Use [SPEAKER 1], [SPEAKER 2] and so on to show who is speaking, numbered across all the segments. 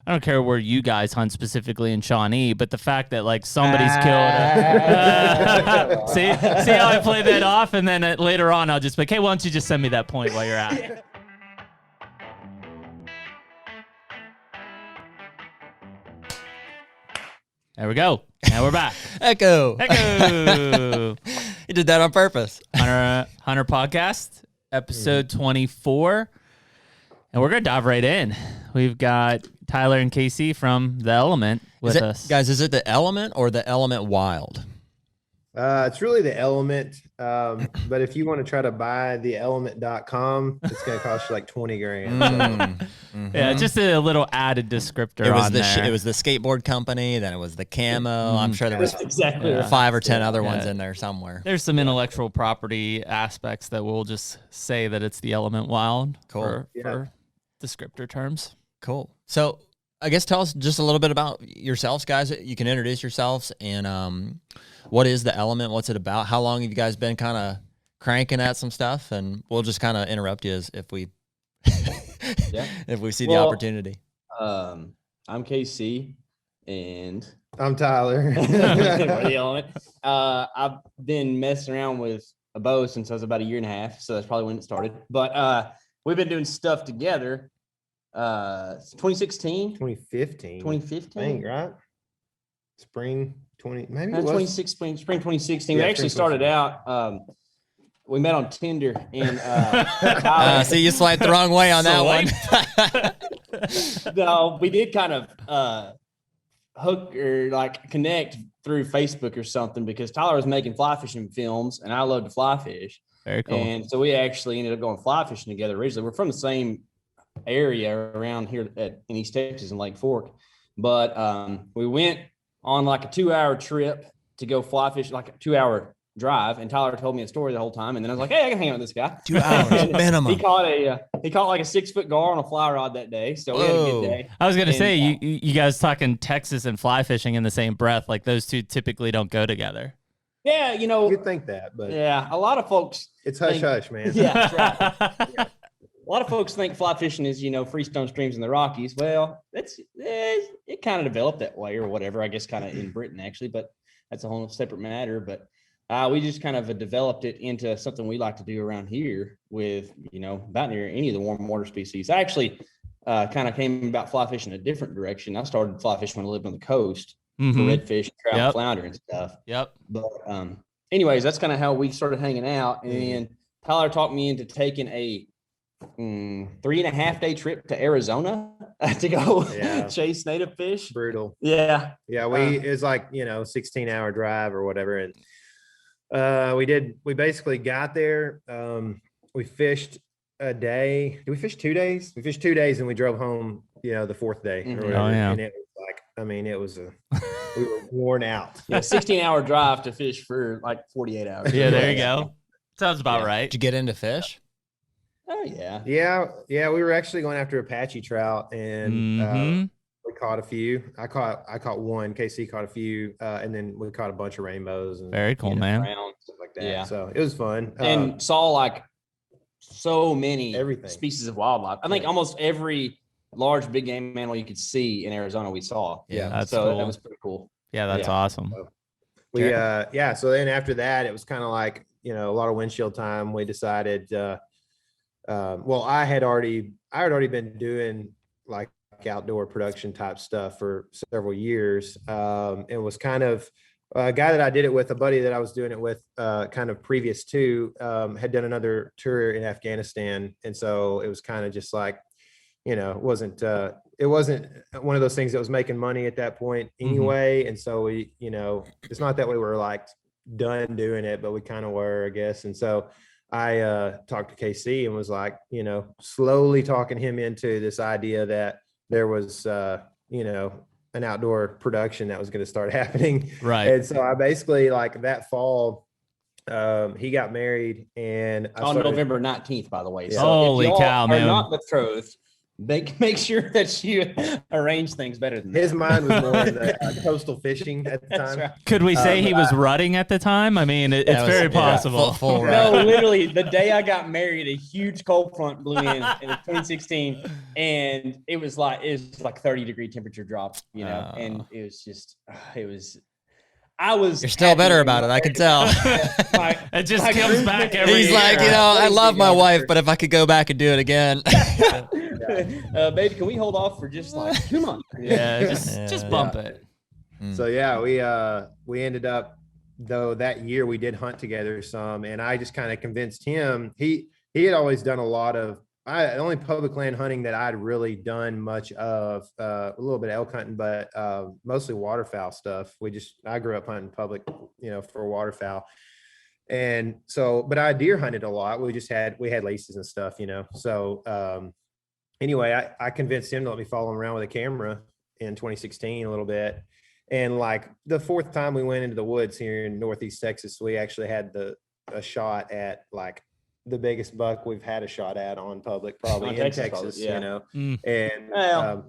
[SPEAKER 1] I don't care where you guys hunt specifically in Shawnee, but the fact that like somebody's killed. See how I play that off, and then later on I'll just be like, hey, why don't you just send me that point while you're at it? There we go. Now we're back.
[SPEAKER 2] Echo.
[SPEAKER 1] You
[SPEAKER 2] did that on purpose.
[SPEAKER 1] HUNTR Podcast, episode 24. And we're going to dive right in. We've got Tyler and K.C. from The Element with us.
[SPEAKER 2] Guys, is it The Element or The Element Wild?
[SPEAKER 3] It's really The Element. But if you want to try to buy theelement.com, it's going to cost you like 20 grand.
[SPEAKER 1] Yeah, just a little added descriptor on there.
[SPEAKER 2] It was the skateboard company, then it was the camo. I'm sure there was
[SPEAKER 4] exactly
[SPEAKER 2] 5 or 10 other ones in there somewhere.
[SPEAKER 1] There's some intellectual property aspects that we'll just say that it's The Element Wild for descriptor terms.
[SPEAKER 2] Cool. So I guess tell us just a little bit about yourselves, guys. You can introduce yourselves and what is The Element? What's it about? How long have you guys been kind of cranking at some stuff? And we'll just kind of interrupt you if we if we see the opportunity.
[SPEAKER 4] I'm KC and
[SPEAKER 3] I'm Tyler.
[SPEAKER 4] The Element. I've been messing around with a bow since I was about 1.5 years, so that's probably when it started. But we've been doing stuff together. 2016,
[SPEAKER 3] 2015,
[SPEAKER 4] 2015,
[SPEAKER 3] I think, right? Spring 20, maybe it was
[SPEAKER 4] 2016, spring 2016. We actually started out. We met on Tinder, and
[SPEAKER 2] see, you swiped the wrong way on that one.
[SPEAKER 4] No, we did kind of hook or like connect through Facebook or something because Tyler was making fly fishing films, and I love to fly fish.
[SPEAKER 1] Very cool.
[SPEAKER 4] And so we actually ended up going fly fishing together originally. We're from the same area around here in East Texas in Lake Fork, but we went on like a 2-hour trip to go fly fish, like a 2-hour drive, and Tyler told me a story the whole time, and then I was like, hey, I can hang out with this guy.
[SPEAKER 2] 2 hours minimum.
[SPEAKER 4] He caught like a 6-foot gar on a fly rod that day, so we had a good day.
[SPEAKER 1] I was gonna say you guys talking Texas and fly fishing in the same breath, like those two typically don't go together.
[SPEAKER 4] Yeah,
[SPEAKER 3] you'd think that, but
[SPEAKER 4] yeah, a lot of folks
[SPEAKER 3] it's hush hush, man.
[SPEAKER 4] Yeah, that's right. Yeah. A lot of folks think fly fishing is, freestone streams in the Rockies. Well, it kind of developed that way or whatever, I guess kind of in Britain actually, but that's a whole separate matter. But we just kind of developed it into something we like to do around here with, about near any of the warm water species. I actually kind of came about fly fishing a different direction. I started fly fishing when I lived on the coast for redfish, trout, flounder and stuff.
[SPEAKER 1] Yep.
[SPEAKER 4] But anyways, that's kind of how we started hanging out. And Tyler talked me into taking a 3.5 day trip to Arizona to go chase native fish.
[SPEAKER 3] Brutal.
[SPEAKER 4] Yeah.
[SPEAKER 3] It's like 16-hour drive or whatever, and we basically got there. We fished a day. Did we fish 2 days? We fished 2 days and we drove home the fourth day or whatever. And it was like, we were worn out.
[SPEAKER 4] 16-hour drive to fish for like 48 hours.
[SPEAKER 1] Yeah, there you go. Sounds about right.
[SPEAKER 2] Did you get into fish?
[SPEAKER 4] Oh yeah.
[SPEAKER 3] Yeah. We were actually going after Apache trout, and we caught a few. I caught one. KC caught a few, and then we caught a bunch of rainbows. And,
[SPEAKER 1] very cool, man.
[SPEAKER 3] Stuff like that. Yeah. So it was fun,
[SPEAKER 4] and saw like so many
[SPEAKER 3] everything
[SPEAKER 4] species of wildlife. I think almost every large big game animal you could see in Arizona we saw.
[SPEAKER 3] Yeah,
[SPEAKER 1] that's
[SPEAKER 4] so
[SPEAKER 1] cool.
[SPEAKER 4] that was pretty cool.
[SPEAKER 1] Yeah, that's awesome.
[SPEAKER 3] So so then after that, it was kind of like a lot of windshield time. We decided. I had already been doing like outdoor production type stuff for several years. It was kind of a guy that I did it with, a buddy that I was doing it with, kind of previous to, had done another tour in Afghanistan. And so it was kind of just like, it wasn't one of those things that was making money at that point anyway. And so we, it's not that we were like done doing it, but we kind of were, I guess. And so I talked to KC and was like, slowly talking him into this idea that there was, an outdoor production that was going to start happening.
[SPEAKER 1] Right.
[SPEAKER 3] And so I basically like that fall, he got married and
[SPEAKER 4] on November 19th, by the way. So
[SPEAKER 1] holy cow, man.
[SPEAKER 4] Not betrothed, make sure that you arrange things better than
[SPEAKER 3] His
[SPEAKER 4] that.
[SPEAKER 3] mind was more in the coastal fishing at the
[SPEAKER 4] That's
[SPEAKER 3] time.
[SPEAKER 4] right.
[SPEAKER 1] Could we say he was rutting at the time? I mean, it's
[SPEAKER 2] That was-
[SPEAKER 1] very
[SPEAKER 2] yeah,
[SPEAKER 1] possible.
[SPEAKER 2] full
[SPEAKER 4] No,
[SPEAKER 2] rut.
[SPEAKER 4] literally, the day I got married, a huge cold front blew in 2016, and it was like 30-degree temperature drop, you know, and it was just I was.
[SPEAKER 2] You're still bitter about it, I can tell.
[SPEAKER 1] It just comes back every
[SPEAKER 2] He's
[SPEAKER 1] year.
[SPEAKER 2] like, I love my wife, but if I could go back and do it again.
[SPEAKER 4] Baby, can we hold off for just like 2 months?
[SPEAKER 1] Yeah, just bump it.
[SPEAKER 3] So we ended up, though, that year we did hunt together some, and I just kind of convinced him. He had always done a lot of the only public land hunting that I'd really done much of, a little bit of elk hunting, but mostly waterfowl stuff. I grew up hunting public, for waterfowl. And so, but I deer hunted a lot. We had leases and stuff, So anyway, I convinced him to let me follow him around with a camera in 2016 a little bit. And like the fourth time we went into the woods here in Northeast Texas, we actually had a shot at like the biggest buck we've had a shot at on public, probably in Texas,
[SPEAKER 4] probably, yeah.
[SPEAKER 3] And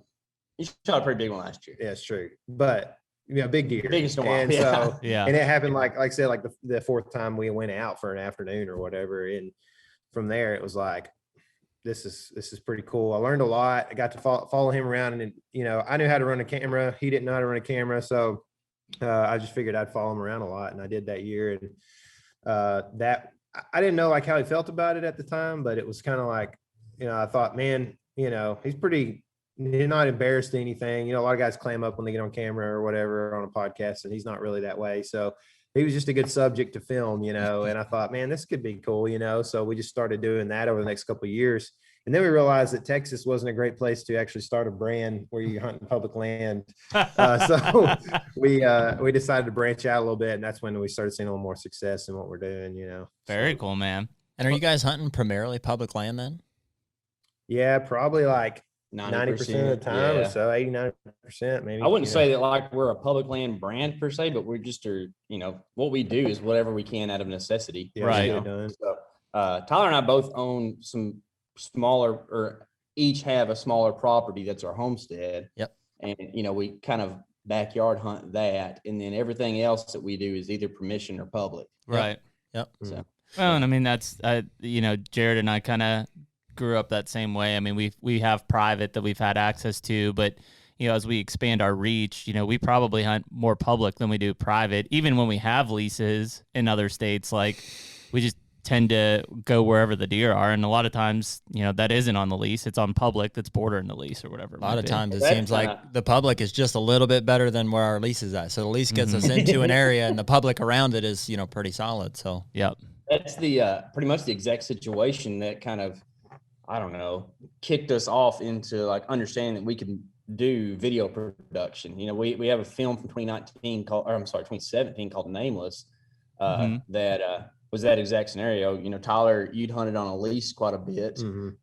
[SPEAKER 4] you shot a pretty big one last year.
[SPEAKER 3] yeah, it's true. But big deer.
[SPEAKER 4] Biggest in a while.
[SPEAKER 3] And so
[SPEAKER 1] Yeah.
[SPEAKER 3] and it happened like I said, like the fourth time we went out for an afternoon or whatever. And from there it was like, this is pretty cool. I learned a lot. I got to follow him around, and I knew how to run a camera. He didn't know how to run a camera. So I just figured I'd follow him around a lot, and I did that year. And that I didn't know like how he felt about it at the time, but it was kind of like, I thought, man, he's not embarrassed to anything. A lot of guys clam up when they get on camera or whatever on a podcast, and he's not really that way. So he was just a good subject to film, and I thought, man, this could be cool, so we just started doing that over the next couple of years. And then we realized that Texas wasn't a great place to actually start a brand where you're hunting public land. So we decided to branch out a little bit, and that's when we started seeing a little more success in what we're doing,
[SPEAKER 1] Very cool, man.
[SPEAKER 2] And are you guys hunting primarily public land then?
[SPEAKER 3] Yeah, probably like 90% of the time or
[SPEAKER 4] yeah.
[SPEAKER 3] so, 80-90% maybe.
[SPEAKER 4] I wouldn't say that like we're a public land brand per se, but we're just what we do is whatever we can out of necessity.
[SPEAKER 3] Yeah,
[SPEAKER 1] Right.
[SPEAKER 3] So,
[SPEAKER 4] Tyler and I both own some smaller, or each have a smaller property that's our homestead.
[SPEAKER 2] Yep.
[SPEAKER 4] And we kind of backyard hunt that, and then everything else that we do is either permission or public.
[SPEAKER 1] Right.
[SPEAKER 2] Yep.
[SPEAKER 4] So
[SPEAKER 1] Well, and I mean, that's, Jared and I kind of grew up that same way. I mean, we have private that we've had access to, but, as we expand our reach, we probably hunt more public than we do private. Even when we have leases in other states, like we just tend to go wherever the deer are. And a lot of times, that isn't on the lease. It's on public that's bordering the lease or whatever.
[SPEAKER 2] A lot of times it
[SPEAKER 4] That's
[SPEAKER 2] seems like the public is just a little bit better than where our lease is at. So the lease gets us into an area, and the public around it is, pretty solid. So
[SPEAKER 1] Yep.
[SPEAKER 4] that's the pretty much the exact situation that kind of, I don't know, kicked us off into like understanding that we can do video production. We have a film from 2017 called Nameless, that was that exact scenario. Tyler, you'd hunted on a lease quite a bit,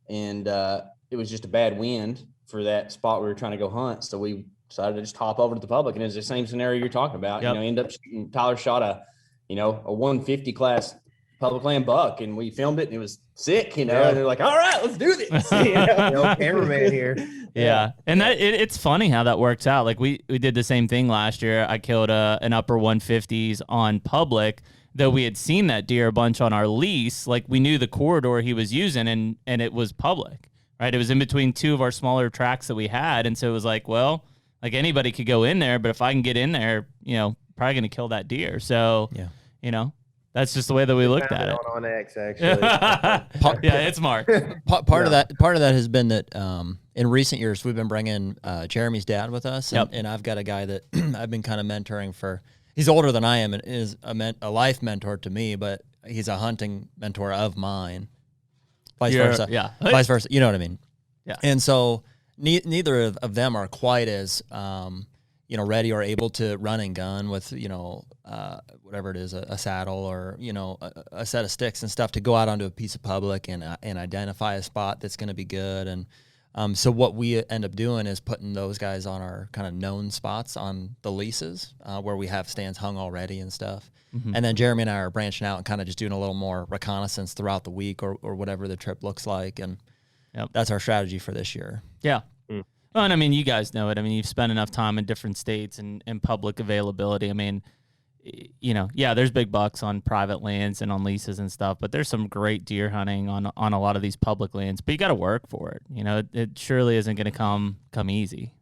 [SPEAKER 4] and it was just a bad wind for that spot we were trying to go hunt. So we decided to just hop over to the public, and it's the same scenario you're talking about.
[SPEAKER 1] Yep.
[SPEAKER 4] End up shooting. Tyler shot a 150 class public land buck, and we filmed it, and it was sick, and they're like, all right, let's do this.
[SPEAKER 3] cameraman here.
[SPEAKER 1] Yeah. And it's funny how that works out. Like we did the same thing last year. I killed an upper 150s on public, though we had seen that deer a bunch on our lease. Like we knew the corridor he was using, and it was public, right? It was in between two of our smaller tracks that we had. And so it was like, well, like anybody could go in there, but if I can get in there, probably going to kill that deer. So, that's just the way that we looked at it.
[SPEAKER 3] On OnX, actually.
[SPEAKER 1] Yeah, it's Mark.
[SPEAKER 2] part of that has been that in recent years we've been bringing Jeremy's dad with us, and I've got a guy that I've been kind of mentoring for. He's older than I am and is a life mentor to me, but he's a hunting mentor of mine. Vice versa.
[SPEAKER 1] Yeah.
[SPEAKER 2] Vice versa. You know what I mean?
[SPEAKER 1] Yeah.
[SPEAKER 2] And so neither of them are quite as ready or able to run and gun with whatever it is, a saddle or a set of sticks and stuff to go out onto a piece of public and identify a spot that's going to be good. And so what we end up doing is putting those guys on our kind of known spots on the leases where we have stands hung already and stuff. And then Jeremy and I are branching out and kind of just doing a little more reconnaissance throughout the week or whatever the trip looks like. And that's our strategy for this year.
[SPEAKER 1] Yeah.
[SPEAKER 3] Mm.
[SPEAKER 1] Well, and I mean, you guys know it. I mean, you've spent enough time in different states and public availability. I mean, you know, yeah, there's big bucks on private lands and on leases and stuff, but there's some great deer hunting on a lot of these public lands, but you got to work for it. You know, it surely isn't going to come easy.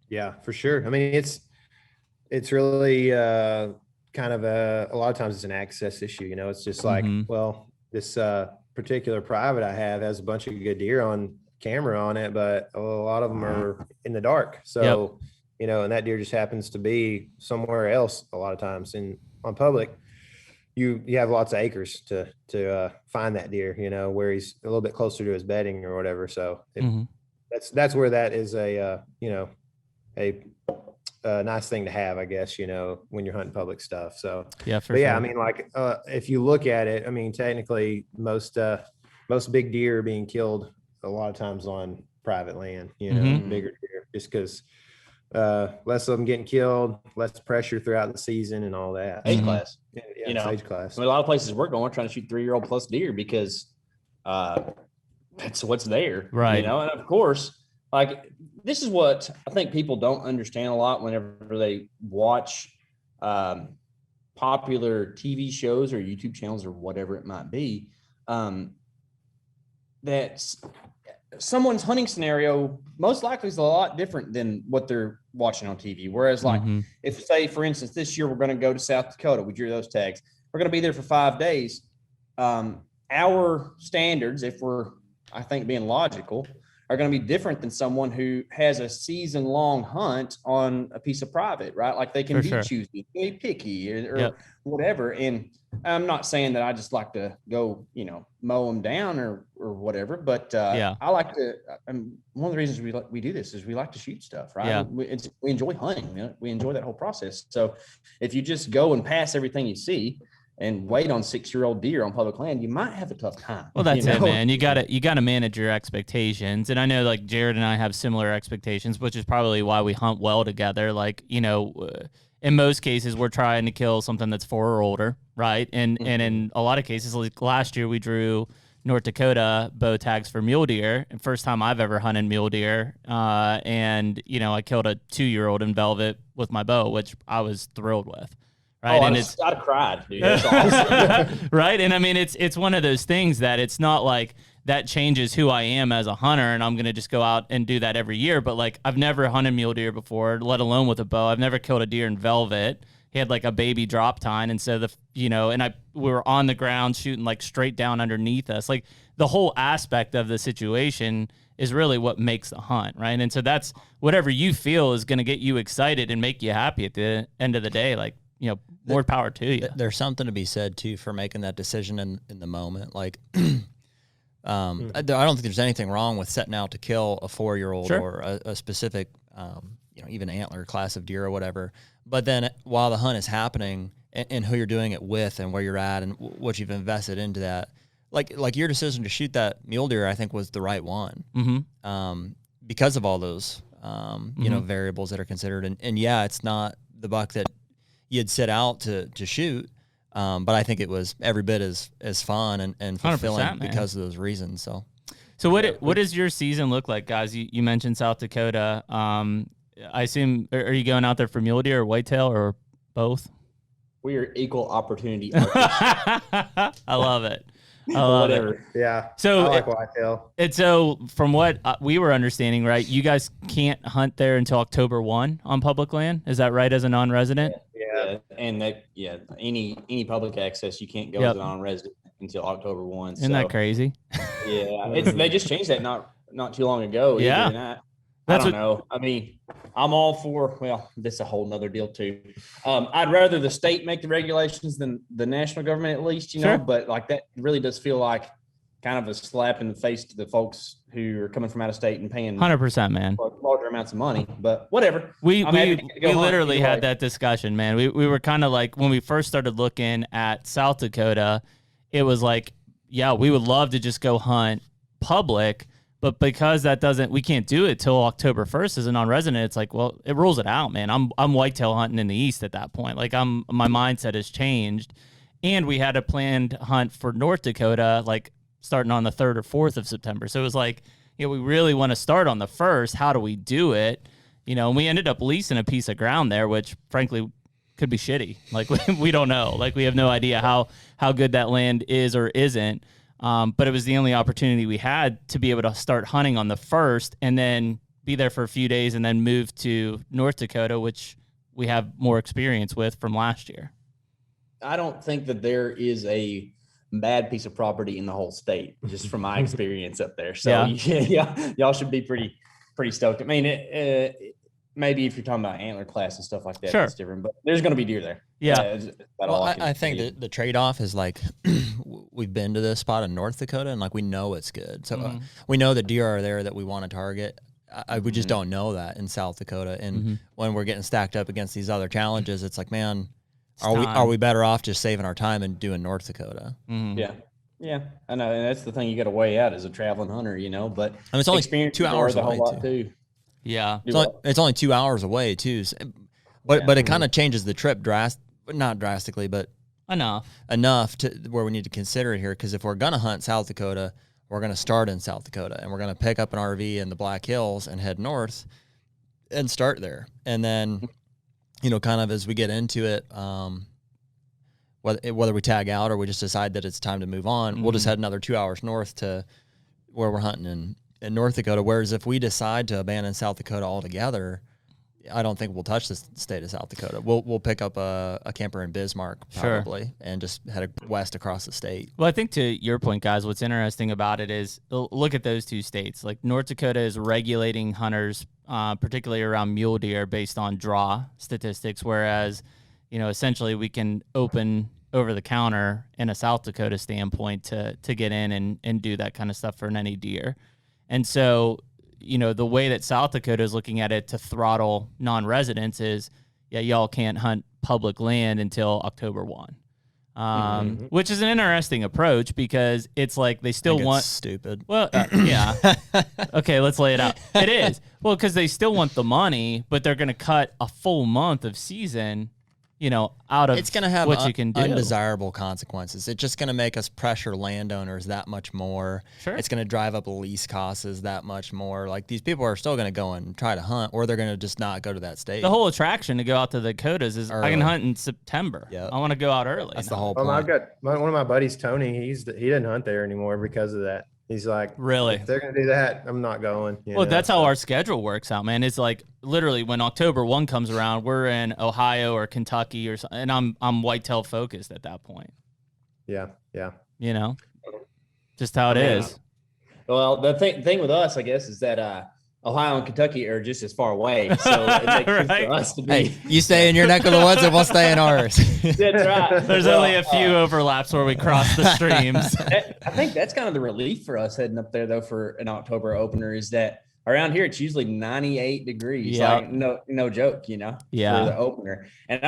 [SPEAKER 3] Yeah, for sure. I mean, it's really kind of a lot of times it's an access issue. You know, it's just like, well, this particular private I have has a bunch of good deer on camera on it, but a lot of them are in the dark. So, you know, and that deer just happens to be somewhere else a lot of times. And on public, you have lots of acres to find that deer, you know, where he's a little bit closer to his bedding or whatever. So that's where that is a nice thing to have, I guess, you know, when you're hunting public stuff. So
[SPEAKER 1] yeah,
[SPEAKER 3] sure. I mean, like if you look at it, I mean, technically most big deer are being killed a lot of times on private land, you know, bigger deer, just because less of them getting killed, less pressure throughout the season and all that.
[SPEAKER 4] Age class.
[SPEAKER 3] Yeah,
[SPEAKER 4] you know,
[SPEAKER 3] age class.
[SPEAKER 4] I mean, a lot of places we're going, we're trying to shoot 3-year-old plus deer because that's what's there.
[SPEAKER 1] Right.
[SPEAKER 4] You know, and of course, like this is what I think people don't understand a lot whenever they watch popular TV shows or YouTube channels or whatever it might be. That someone's hunting scenario most likely is a lot different than what they're watching on TV. Whereas like if say, for instance, this year we're going to go to South Dakota, we drew those tags. We're going to be there for 5 days. Our standards, if we're, I think, being logical, are going to be different than someone who has a season-long hunt on a piece of private, right? Like they can be choosy, be picky or whatever. And I'm not saying that I just like to go, you know, mow them down or whatever, but I like to, one of the reasons we do this is we like to shoot stuff, right?
[SPEAKER 1] Yeah.
[SPEAKER 4] We enjoy hunting. You know? We enjoy that whole process. So if you just go and pass everything you see and wait on 6-year-old deer on public land, you might have a tough time.
[SPEAKER 1] Well, that's it, man. You gotta manage your expectations. And I know like Jared and I have similar expectations, which is probably why we hunt well together. Like, you know, in most cases we're trying to kill something that's 4 or older, right? And in a lot of cases, like last year we drew North Dakota bow tags for mule deer, and first time I've ever hunted mule deer. And you know, I killed a 2-year-old in velvet with my bow, which I was thrilled with. Right.
[SPEAKER 4] Oh,
[SPEAKER 1] and
[SPEAKER 4] I'd have cried, dude. That's awesome.
[SPEAKER 1] Right. And I mean, it's one of those things that it's not like that changes who I am as a hunter and I'm going to just go out and do that every year. But like, I've never hunted mule deer before, let alone with a bow. I've never killed a deer in velvet. He had like a baby drop tine. And so we were on the ground shooting like straight down underneath us. Like the whole aspect of the situation is really what makes the hunt. Right. And so that's whatever you feel is going to get you excited and make you happy at the end of the day. Like, you know, more power to you.
[SPEAKER 2] There's something to be said too for making that decision in the moment. Like, I don't think there's anything wrong with setting out to kill a 4-year-old or a specific, you know, even antler class of deer or whatever. But then while the hunt is happening and who you're doing it with and where you're at and what you've invested into that, like your decision to shoot that mule deer, I think was the right one. Because of all those, you know, variables that are considered. And yeah, it's not the buck that you'd set out to shoot, but I think it was every bit as fun and fulfilling because of those reasons. So
[SPEAKER 1] what does your season look like, guys? You mentioned South Dakota. I assume, are you going out there for mule deer or whitetail or both?
[SPEAKER 4] We are equal opportunity artists.
[SPEAKER 1] I love it. Whatever.
[SPEAKER 3] Yeah.
[SPEAKER 1] So
[SPEAKER 3] I like whitetail.
[SPEAKER 1] And so from what we were understanding, right, you guys can't hunt there until October 1 on public land. Is that right as a non-resident?
[SPEAKER 3] Yeah.
[SPEAKER 4] And any public access, you can't go as a non-resident until October 1.
[SPEAKER 1] Isn't that crazy?
[SPEAKER 4] Yeah. They just changed that not too long ago.
[SPEAKER 1] Yeah.
[SPEAKER 4] I don't know. I mean, I'm all for, well, this is a whole nother deal too. I'd rather the state make the regulations than the national government, at least, you know, but like that really does feel like kind of a slap in the face to the folks who are coming from out of state and paying
[SPEAKER 1] 100%, man,
[SPEAKER 4] larger amounts of money, but whatever.
[SPEAKER 1] We literally had that discussion, man. We were kind of like, when we first started looking at South Dakota, it was like, yeah, we would love to just go hunt public, but because we can't do it till October 1st as a non-resident, it's like, well, it rules it out, man. I'm whitetail hunting in the east at that point. Like my mindset has changed, and we had a planned hunt for North Dakota, like starting on the 3rd or 4th of September. So it was like, we really want to start on the 1st. How do we do it? And we ended up leasing a piece of ground there, which frankly could be shitty. Like we don't know. Like we have no idea how good that land is or isn't. But it was the only opportunity we had to be able to start hunting on the 1st and then be there for a few days and then move to North Dakota, which we have more experience with from last year.
[SPEAKER 4] I don't think that there is a bad piece of property in the whole state, just from my experience up there. So yeah, y'all should be pretty stoked. I mean, maybe if you're talking about antler class and stuff like that,
[SPEAKER 1] sure,
[SPEAKER 4] it's different, but there's going to be deer there.
[SPEAKER 1] Yeah.
[SPEAKER 2] Well, I think the trade-off is like we've been to this spot in North Dakota and like we know it's good. So we know the deer are there that we want to target. We just don't know that in South Dakota. And when we're getting stacked up against these other challenges, it's like, man, are we better off just saving our time and doing North Dakota?
[SPEAKER 4] Yeah, I know, and that's the thing you got to weigh out as a traveling hunter, but
[SPEAKER 2] I mean, it's only 2 hours
[SPEAKER 4] the whole
[SPEAKER 2] away
[SPEAKER 4] lot too.
[SPEAKER 1] Yeah,
[SPEAKER 2] it's only 2 hours away too. But it kind of changes the trip not drastically, but enough to where we need to consider it here. Because if we're gonna hunt South Dakota, we're gonna start in South Dakota, and we're gonna pick up an RV in the Black Hills and head north, and start there, and then. Kind of as we get into it, whether we tag out or we just decide that it's time to move on, we'll just head another 2 hours north to where we're hunting in North Dakota. Whereas if we decide to abandon South Dakota altogether, I don't think we'll touch the state of South Dakota. We'll pick up a camper in Bismarck probably and just head west across the state.
[SPEAKER 1] Well, I think to your point, guys, what's interesting about it is look at those two states. Like North Dakota is regulating hunters, particularly around mule deer based on draw statistics, whereas, essentially we can open over the counter in a South Dakota standpoint to get in and do that kind of stuff for any deer. And so, the way that South Dakota is looking at it to throttle non-residents is, y'all can't hunt public land until October 1. Which is an interesting approach because it's like they still want
[SPEAKER 2] stupid.
[SPEAKER 1] Well, yeah. Okay, let's lay it out. It is. Well, because they still want the money, but they're going to cut a full month of season, out of
[SPEAKER 2] it's going to have
[SPEAKER 1] what you can do.
[SPEAKER 2] Undesirable consequences. It's just going to make us pressure landowners that much more.
[SPEAKER 1] Sure.
[SPEAKER 2] It's going to drive up lease costs that much more. Like these people are still going to go and try to hunt, or they're going to just not go to that state.
[SPEAKER 1] The whole attraction to go out to the Dakotas is early. I can hunt in September.
[SPEAKER 2] Yep.
[SPEAKER 1] I want to go out early.
[SPEAKER 2] That's the whole point.
[SPEAKER 3] I've got one of my buddies, Tony. He doesn't hunt there anymore because of that. He's like,
[SPEAKER 1] really?
[SPEAKER 3] If they're going to do that, I'm not going.
[SPEAKER 1] Well, that's how our schedule works out, man. It's like literally when October 1 comes around, we're in Ohio or Kentucky or something, and I'm whitetail focused at that point.
[SPEAKER 3] Yeah.
[SPEAKER 1] Just how it is.
[SPEAKER 4] Well, the thing with us, I guess, is that Ohio and Kentucky are just as far away, so it makes sense for us to be.
[SPEAKER 2] Hey, you stay in your neck of the woods, and we'll stay in ours.
[SPEAKER 4] That's right.
[SPEAKER 1] There's only a few overlaps where we cross the streams.
[SPEAKER 4] I think that's kind of the relief for us heading up there, though, for an October opener, is that around here it's usually 98 degrees.
[SPEAKER 1] Yeah.
[SPEAKER 4] Like no joke, for the opener. And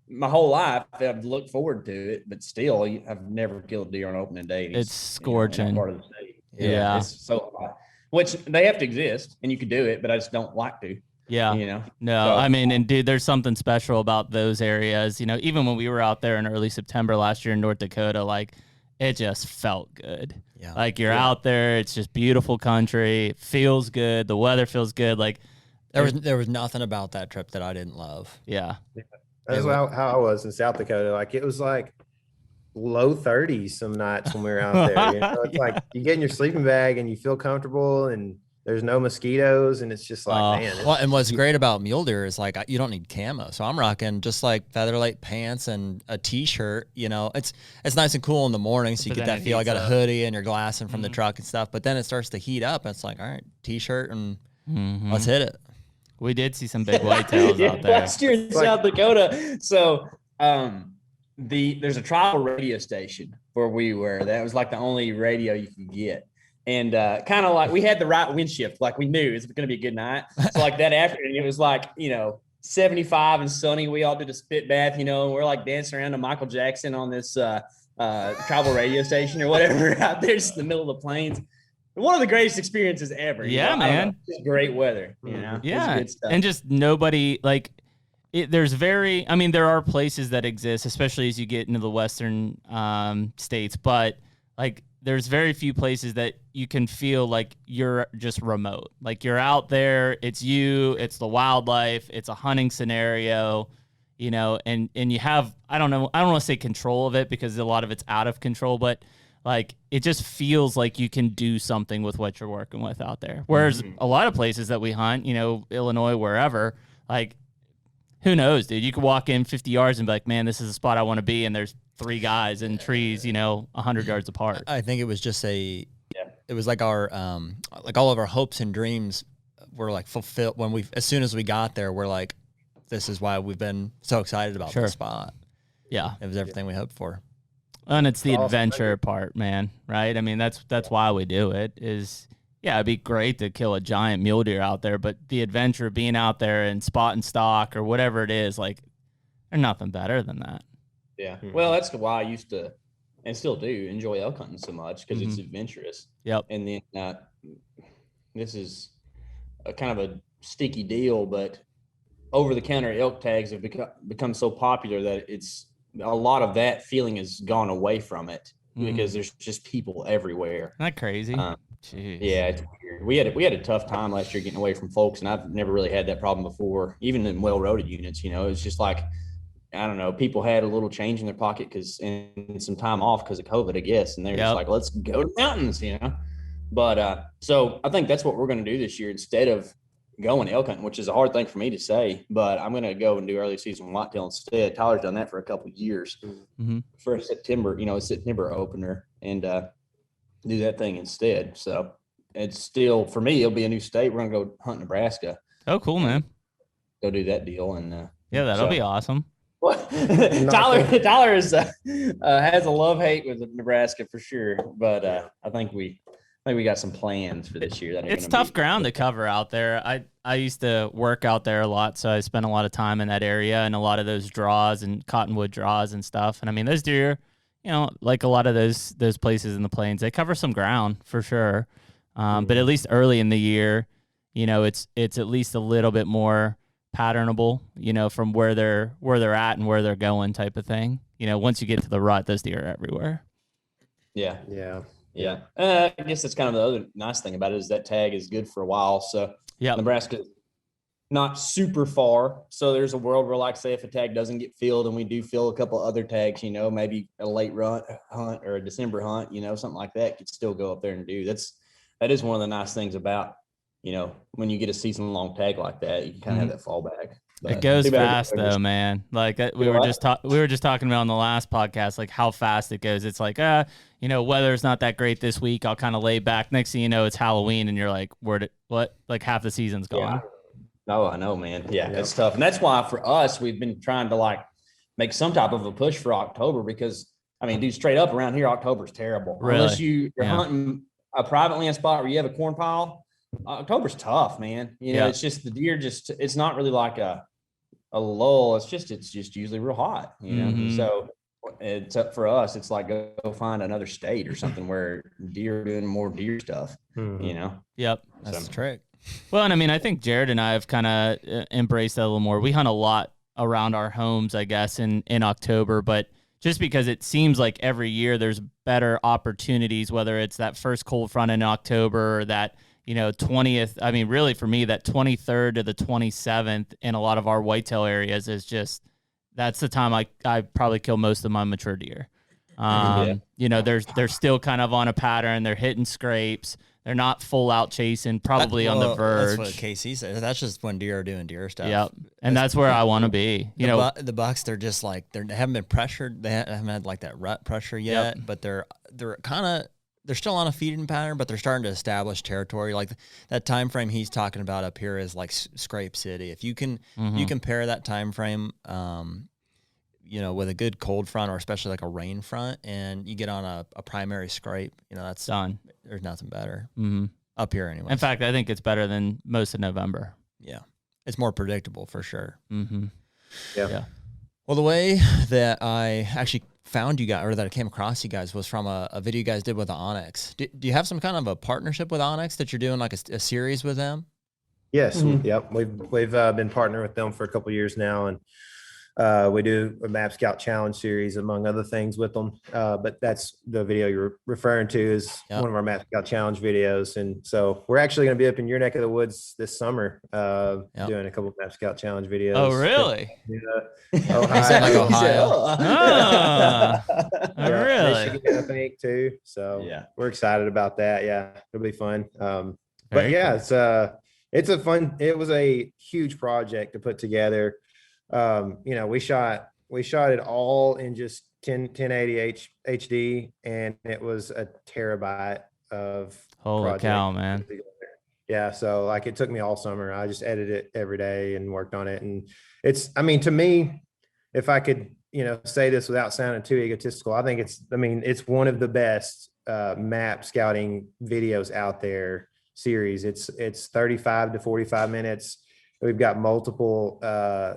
[SPEAKER 4] my whole life I've looked forward to it, but still I've never killed deer on opening day.
[SPEAKER 1] It's scorching.
[SPEAKER 4] In part of the state.
[SPEAKER 1] Yeah.
[SPEAKER 4] It's so hot. Which they have to exist, and you can do it, but I just don't like to.
[SPEAKER 1] Yeah. No, I mean, and dude, there's something special about those areas. Even when we were out there in early September last year in North Dakota, like it just felt good.
[SPEAKER 2] Yeah.
[SPEAKER 1] Like you're out there, it's just beautiful country. It feels good. The weather feels good. Like
[SPEAKER 2] there was nothing about that trip that I didn't love.
[SPEAKER 1] Yeah.
[SPEAKER 3] That's how I was in South Dakota. Like it was like low 30s some nights when we were out there. It's like you get in your sleeping bag and you feel comfortable and there's no mosquitoes and it's just like, man.
[SPEAKER 2] Well, and what's great about mule deer is like you don't need camo. So I'm rocking just like featherlight pants and a t-shirt. It's nice and cool in the morning, so you get that feel. I got a hoodie and you're glassing from the truck and stuff. But then it starts to heat up and it's like, all right, t-shirt and let's hit it.
[SPEAKER 1] We did see some big whitetails out there
[SPEAKER 4] last year in South Dakota. So there's a tribal radio station where we were. That was like the only radio you could get. And kind of like we had the right wind shift. Like we knew it was going to be a good night. So like that afternoon, it was like, 75 and sunny. We all did a spit bath, and we're like dancing around to Michael Jackson on this tribal radio station or whatever out there just in the middle of the plains. One of the greatest experiences ever.
[SPEAKER 1] Yeah, man.
[SPEAKER 4] Just great weather,
[SPEAKER 1] Yeah.
[SPEAKER 4] Good stuff.
[SPEAKER 1] And just nobody like there are places that exist, especially as you get into the western states, but like there's very few places that you can feel like you're just remote. Like you're out there, it's you, it's the wildlife, it's a hunting scenario, you know, and you have, I don't want to say control of it because a lot of it's out of control, but like it just feels like you can do something with what you're working with out there. Whereas a lot of places that we hunt, you know, Illinois, wherever, like who knows, dude, you could walk in 50 yards and be like, man, this is the spot I want to be. And there's 3 guys in trees, you know, 100 yards apart.
[SPEAKER 2] I think it was just it was like our, like all of our hopes and dreams were like fulfilled when as soon as we got there, we're like, this is why we've been so excited about the spot.
[SPEAKER 1] Yeah.
[SPEAKER 2] It was everything we hoped for.
[SPEAKER 1] And it's the adventure part, man, right? I mean, that's why we do it is, yeah, it'd be great to kill a giant mule deer out there, but the adventure of being out there and spotting stock or whatever it is, like, there's nothing better than that.
[SPEAKER 4] Yeah. Well, that's why I used to, and still do, enjoy elk hunting so much because it's adventurous.
[SPEAKER 1] Yep.
[SPEAKER 4] And then this is a kind of a sticky deal, but over-the-counter elk tags have become so popular that it's a lot of that feeling has gone away from it because there's just people everywhere.
[SPEAKER 1] Isn't that crazy?
[SPEAKER 4] Yeah, it's weird. We had a tough time last year getting away from folks, and I've never really had that problem before, even in well-roaded units. You know, it's just like, I don't know, people had a little change in their pocket and some time off because of COVID, I guess, and they're just like, let's go to the mountains, you know. But so I think that's what we're going to do this year instead of going elk hunting, which is a hard thing for me to say, but I'm going to go and do early season whitetail instead. Tyler's done that for a couple of years for a September opener and do that thing instead. So it's still, for me, it'll be a new state. We're going to go hunt Nebraska.
[SPEAKER 1] Oh, cool, man.
[SPEAKER 4] Go do that deal. And
[SPEAKER 1] yeah, that'll be awesome.
[SPEAKER 4] Tyler is has a love-hate with Nebraska for sure, but I think we got some plans for this year.
[SPEAKER 1] It's tough ground to cover out there. I used to work out there a lot, so I spent a lot of time in that area and a lot of those draws and cottonwood draws and stuff. And I mean, those deer, you know, like a lot of those places in the plains, they cover some ground for sure. But at least early in the year, you know, it's at least a little bit more patternable, you know, from where they're at and where they're going type of thing. You know, once you get to the rut, those deer are everywhere.
[SPEAKER 4] Yeah. I guess that's kind of the other nice thing about it is that tag is good for a while. So Nebraska not super far. So there's a world where, like, say if a tag doesn't get filled and we do fill a couple other tags, you know, maybe a late hunt or a December hunt, you know, something like that could still go up there and do. That is one of the nice things about, you know, when you get a season long tag like that, you can kind of have that fallback. But
[SPEAKER 1] it goes fast though, man. Like we were just talking about on the last podcast, like how fast it goes. It's like, you know, weather's not that great this week. I'll kind of lay back. Next thing you know, it's Halloween, and you're like, what? Like half the season's gone.
[SPEAKER 4] Yeah. No, I know, man. Yeah, it's tough, and that's why for us, we've been trying to like make some type of a push for October because I mean, dude, straight up around here, October's terrible.
[SPEAKER 1] Really?
[SPEAKER 4] Unless you're hunting a private land spot where you have a corn pile. October's tough, man. You know, it's just the deer. It's not really like a lull. It's just usually real hot. You know, so it's up for us. It's like go find another state or something where deer are doing more deer stuff. You know.
[SPEAKER 1] Yep,
[SPEAKER 2] that's the trick.
[SPEAKER 1] Well, and I mean, I think Jared and I have kind of embraced that a little more. We hunt a lot around our homes, I guess, in October, but just because it seems like every year there's better opportunities, whether it's that first cold front in October or that, you know, 20th. I mean, really for me, that 23rd to the 27th in a lot of our whitetail areas is just, that's the time I probably kill most of my mature deer. You know, they're still kind of on a pattern. They're hitting scrapes. They're not full out chasing, probably on the verge.
[SPEAKER 2] That's what K.C. says. That's just when deer are doing deer stuff.
[SPEAKER 1] Yep. And that's where I want to be. You know,
[SPEAKER 2] the bucks, they're just like, they haven't been pressured. They haven't had like that rut pressure yet, but they're still on a feeding pattern, but they're starting to establish territory. Like that time frame he's talking about up here is like Scrape City. If you can, you compare that time frame, you know, with a good cold front or especially like a rain front, and you get on a primary scrape, you know, that's
[SPEAKER 1] done.
[SPEAKER 2] There's nothing better up here anyway.
[SPEAKER 1] In fact, I think it's better than most of November.
[SPEAKER 2] Yeah, it's more predictable for sure.
[SPEAKER 3] Yeah.
[SPEAKER 2] Well, the way that I actually found you guys, or that I came across you guys, was from a video you guys did with the OnX. Do you have some kind of a partnership with OnX that you're doing like a series with them?
[SPEAKER 3] Yes. Yep. We've been partnering with them for a couple of years now, and We do a Map Scout Challenge series, among other things, with them. But that's the video you're referring to is one of our Map Scout Challenge videos. And so we're actually going to be up in your neck of the woods this summer, doing a couple of Map Scout Challenge videos.
[SPEAKER 1] Oh, really?
[SPEAKER 2] Ohio.
[SPEAKER 1] Really?
[SPEAKER 3] Michigan, I think, too. So we're excited about that. Yeah, it'll be fun. But yeah, it was a huge project to put together. We shot it all in just 1080 HD, and it was a terabyte of
[SPEAKER 1] holy cow, man.
[SPEAKER 3] Yeah, so like it took me all summer. I just edited it every day and worked on it. And to me, if I could, say this without sounding too egotistical, I think it's one of the best map scouting videos out there series. It's 35 to 45 minutes. We've got multiple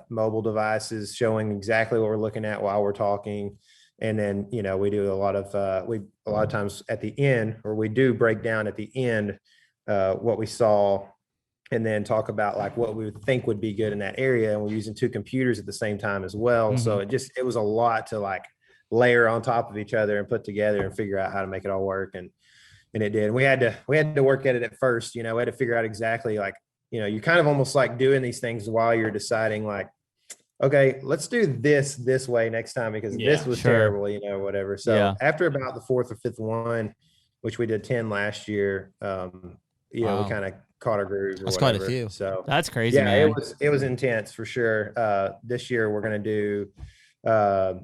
[SPEAKER 3] mobile devices showing exactly what we're looking at while we're talking. And then, we do a lot of times at the end, or we do break down at the end what we saw, and then talk about like what we would think would be good in that area. And we're using two computers at the same time as well. Mm-hmm. So it was a lot to like layer on top of each other and put together and figure out how to make it all work. And it did. And we had to work at it at first, we had to figure out exactly like, you're kind of almost like doing these things while you're deciding like, okay, let's do this way next time because this was terrible, whatever. So after about the fourth or fifth one, which we did 10 last year, we kind of caught our groove.
[SPEAKER 2] That's quite a few.
[SPEAKER 3] So
[SPEAKER 1] that's crazy, man.
[SPEAKER 3] It was intense for sure. This year we're going to do,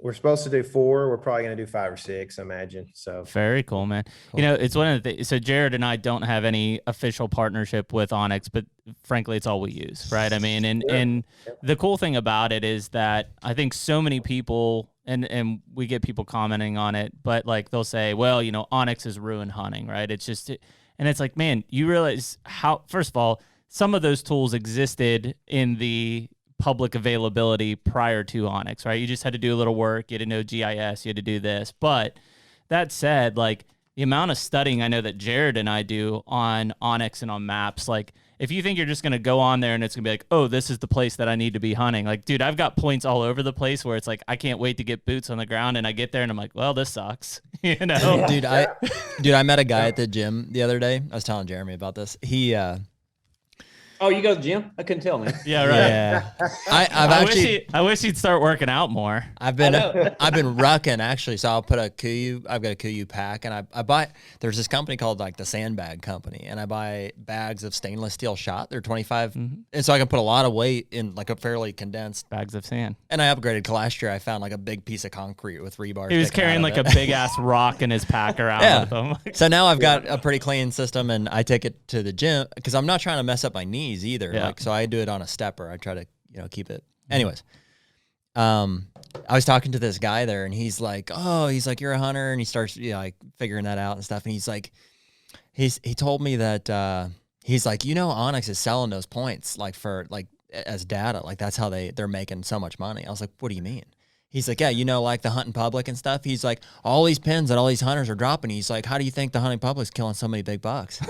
[SPEAKER 3] we're supposed to do 4. We're probably going to do 5 or 6, I imagine. So
[SPEAKER 1] very cool, man. Cool. It's one of the things. So Jared and I don't have any official partnership with OnX, but frankly, it's all we use, right? I mean, and the cool thing about it is that I think so many people, and we get people commenting on it, but like they'll say, well, OnX has ruined hunting, right? It's just, and it's like, man, you realize how, first of all, some of those tools existed in the public availability prior to OnX, right? You just had to do a little work. You had to know GIS. You had to do this. But that said, like the amount of studying I know that Jared and I do on OnX and on maps, like if you think you're just going to go on there and it's going to be like, oh, this is the place that I need to be hunting. Like, dude, I've got points all over the place where it's like, I can't wait to get boots on the ground. And I get there and I'm like, well, this sucks.
[SPEAKER 2] Dude, I met a guy at the gym the other day. I was telling Jeremy about this.
[SPEAKER 4] Oh, you go to the gym? I couldn't tell, man.
[SPEAKER 1] Yeah, right. Yeah. I wish he'd start working out more.
[SPEAKER 2] I've been rucking actually. So I'll put I've got a Kuiu pack, and I buy. There's this company called like the Sandbag Company, and I buy bags of stainless steel shot. They're 25, and so I can put a lot of weight in like a fairly condensed
[SPEAKER 1] bags of sand.
[SPEAKER 2] And I upgraded. Last year I found like a big piece of concrete with rebar.
[SPEAKER 1] He was carrying like a big ass rock in his pack around with him.
[SPEAKER 2] So now I've got a pretty clean system, and I take it to the gym because I'm not trying to mess up my knees either. Like, so I do it on a stepper. I try to, keep it. Anyways, I was talking to this guy there, and he's like, you're a hunter, and he starts, like figuring that out and stuff. And he's like, he told me that he's like, OnX is selling those points like for like as data, like that's how they're making so much money. I was like, what do you mean? He's like, yeah, like the hunting public and stuff. He's like, all these pins that all these hunters are dropping. He's like, how do you think the hunting public's killing so many big bucks?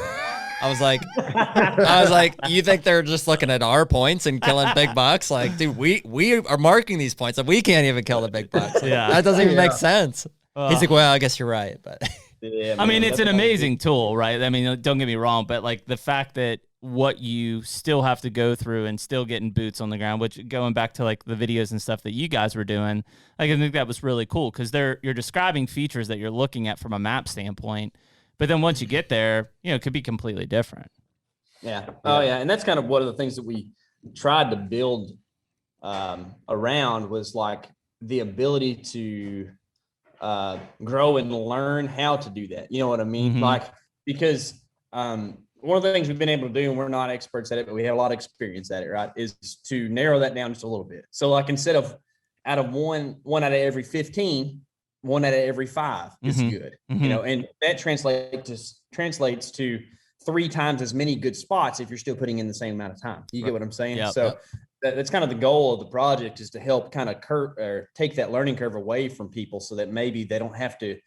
[SPEAKER 2] I was like, you think they're just looking at our points and killing big bucks? Like, dude, we are marking these points and we can't even kill the big bucks. Yeah, that doesn't even make sense. He's like, well, I guess you're right, but
[SPEAKER 1] I mean, it's an amazing tool, right? I mean, don't get me wrong, but like the fact that what you still have to go through and still getting boots on the ground, which going back to like the videos and stuff that you guys were doing, like I think that was really cool because you're describing features that you're looking at from a map standpoint. But then once you get there, it could be completely different.
[SPEAKER 4] Yeah. Oh, yeah. And that's kind of one of the things that we tried to build around was like the ability to grow and learn how to do that. You know what I mean? Mm-hmm. Like, because one of the things we've been able to do, and we're not experts at it, but we have a lot of experience at it, right, is to narrow that down just a little bit. So like instead of out of one out of every 15, 1 out of every 5 is good, and that translates to 3 times as many good spots if you're still putting in the same amount of time. You get what I'm saying? Yep. So that's kind of the goal of the project, is to help kind of take that learning curve away from people so that maybe they don't have to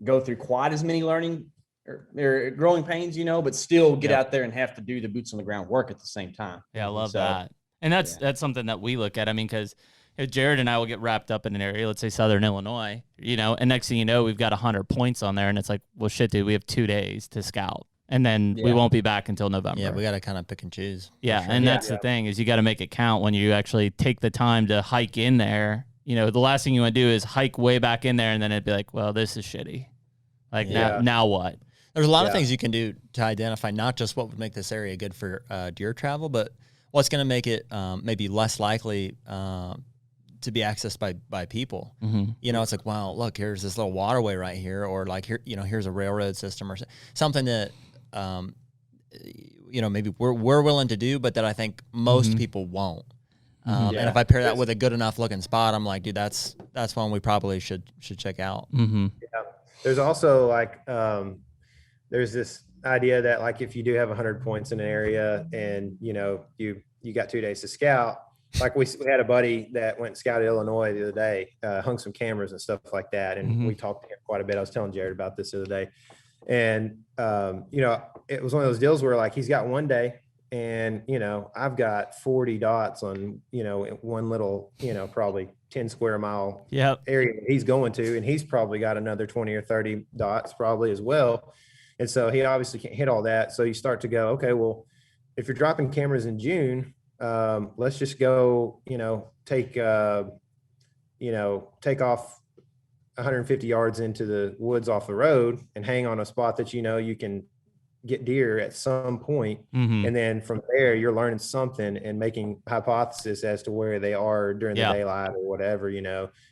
[SPEAKER 4] go through quite as many learning or growing pains, but still get out there and have to do the boots on the ground work at the same time.
[SPEAKER 1] Yeah, I love that. And that's something that we look at. I mean, because Jared and I will get wrapped up in an area, let's say Southern Illinois, and next thing you know, we've got 100 points on there, and it's like, well, shit, dude, we have 2 days to scout, and then we won't be back until November.
[SPEAKER 2] Yeah, we got to kind of pick and choose.
[SPEAKER 1] Yeah, sure. And that's the thing is you got to make it count when you actually take the time to hike in there. The last thing you want to do is hike way back in there, and then it'd be like, well, this is shitty. Like now what?
[SPEAKER 2] There's a lot of things you can do to identify not just what would make this area good for deer travel, but what's going to make it maybe less likely to be accessed by people.
[SPEAKER 1] Mm-hmm.
[SPEAKER 2] It's like, wow, look, here's this little waterway right here, or like here, here's a railroad system or something that maybe we're willing to do, but that I think most people won't. And if I pair that with a good enough looking spot, I'm like, dude, that's one we probably should check out.
[SPEAKER 1] Mm-hmm.
[SPEAKER 3] Yeah. There's also like there's this idea that like if you do have 100 points in an area and you got 2 days to scout, like we had a buddy that went and scouted Illinois the other day, hung some cameras and stuff like that, and we talked to him quite a bit. I was telling Jared about this the other day, and it was one of those deals where like he's got 1 day. And, I've got 40 dots on, one little, probably 10 square mile area that he's going to, and he's probably got another 20 or 30 dots probably as well. And so he obviously can't hit all that. So you start to go, okay, well, if you're dropping cameras in June, let's just go, take off 150 yards into the woods off the road and hang on a spot that, you can get deer at some point. And then from there you're learning something and making hypothesis as to where they are during the daylight or whatever,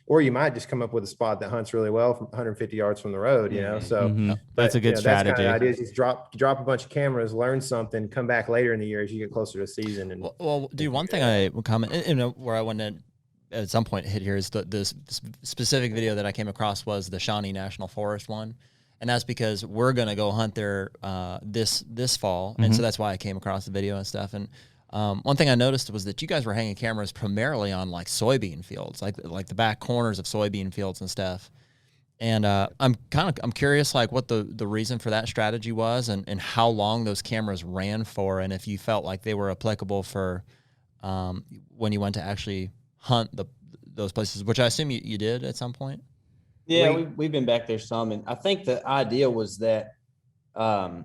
[SPEAKER 3] or you might just come up with a spot that hunts really well from 150 yards from the road, so
[SPEAKER 1] that's a good strategy.
[SPEAKER 3] That's kind of the idea, is just drop a bunch of cameras, learn something, come back later in the year as you get closer to the season. And
[SPEAKER 2] well, dude, one thing I would comment, where I want to at some point hit here is this specific video that I came across was the Shawnee National Forest one. And that's because we're going to go hunt there this fall. And so that's why I came across the video and stuff. And one thing I noticed was that you guys were hanging cameras primarily on like soybean fields, like the back corners of soybean fields and stuff. And I'm curious like what the reason for that strategy was and how long those cameras ran for, and if you felt like they were applicable for when you went to actually hunt those places, which I assume you did at some point.
[SPEAKER 4] Yeah, we've been back there some, and I think the idea was that the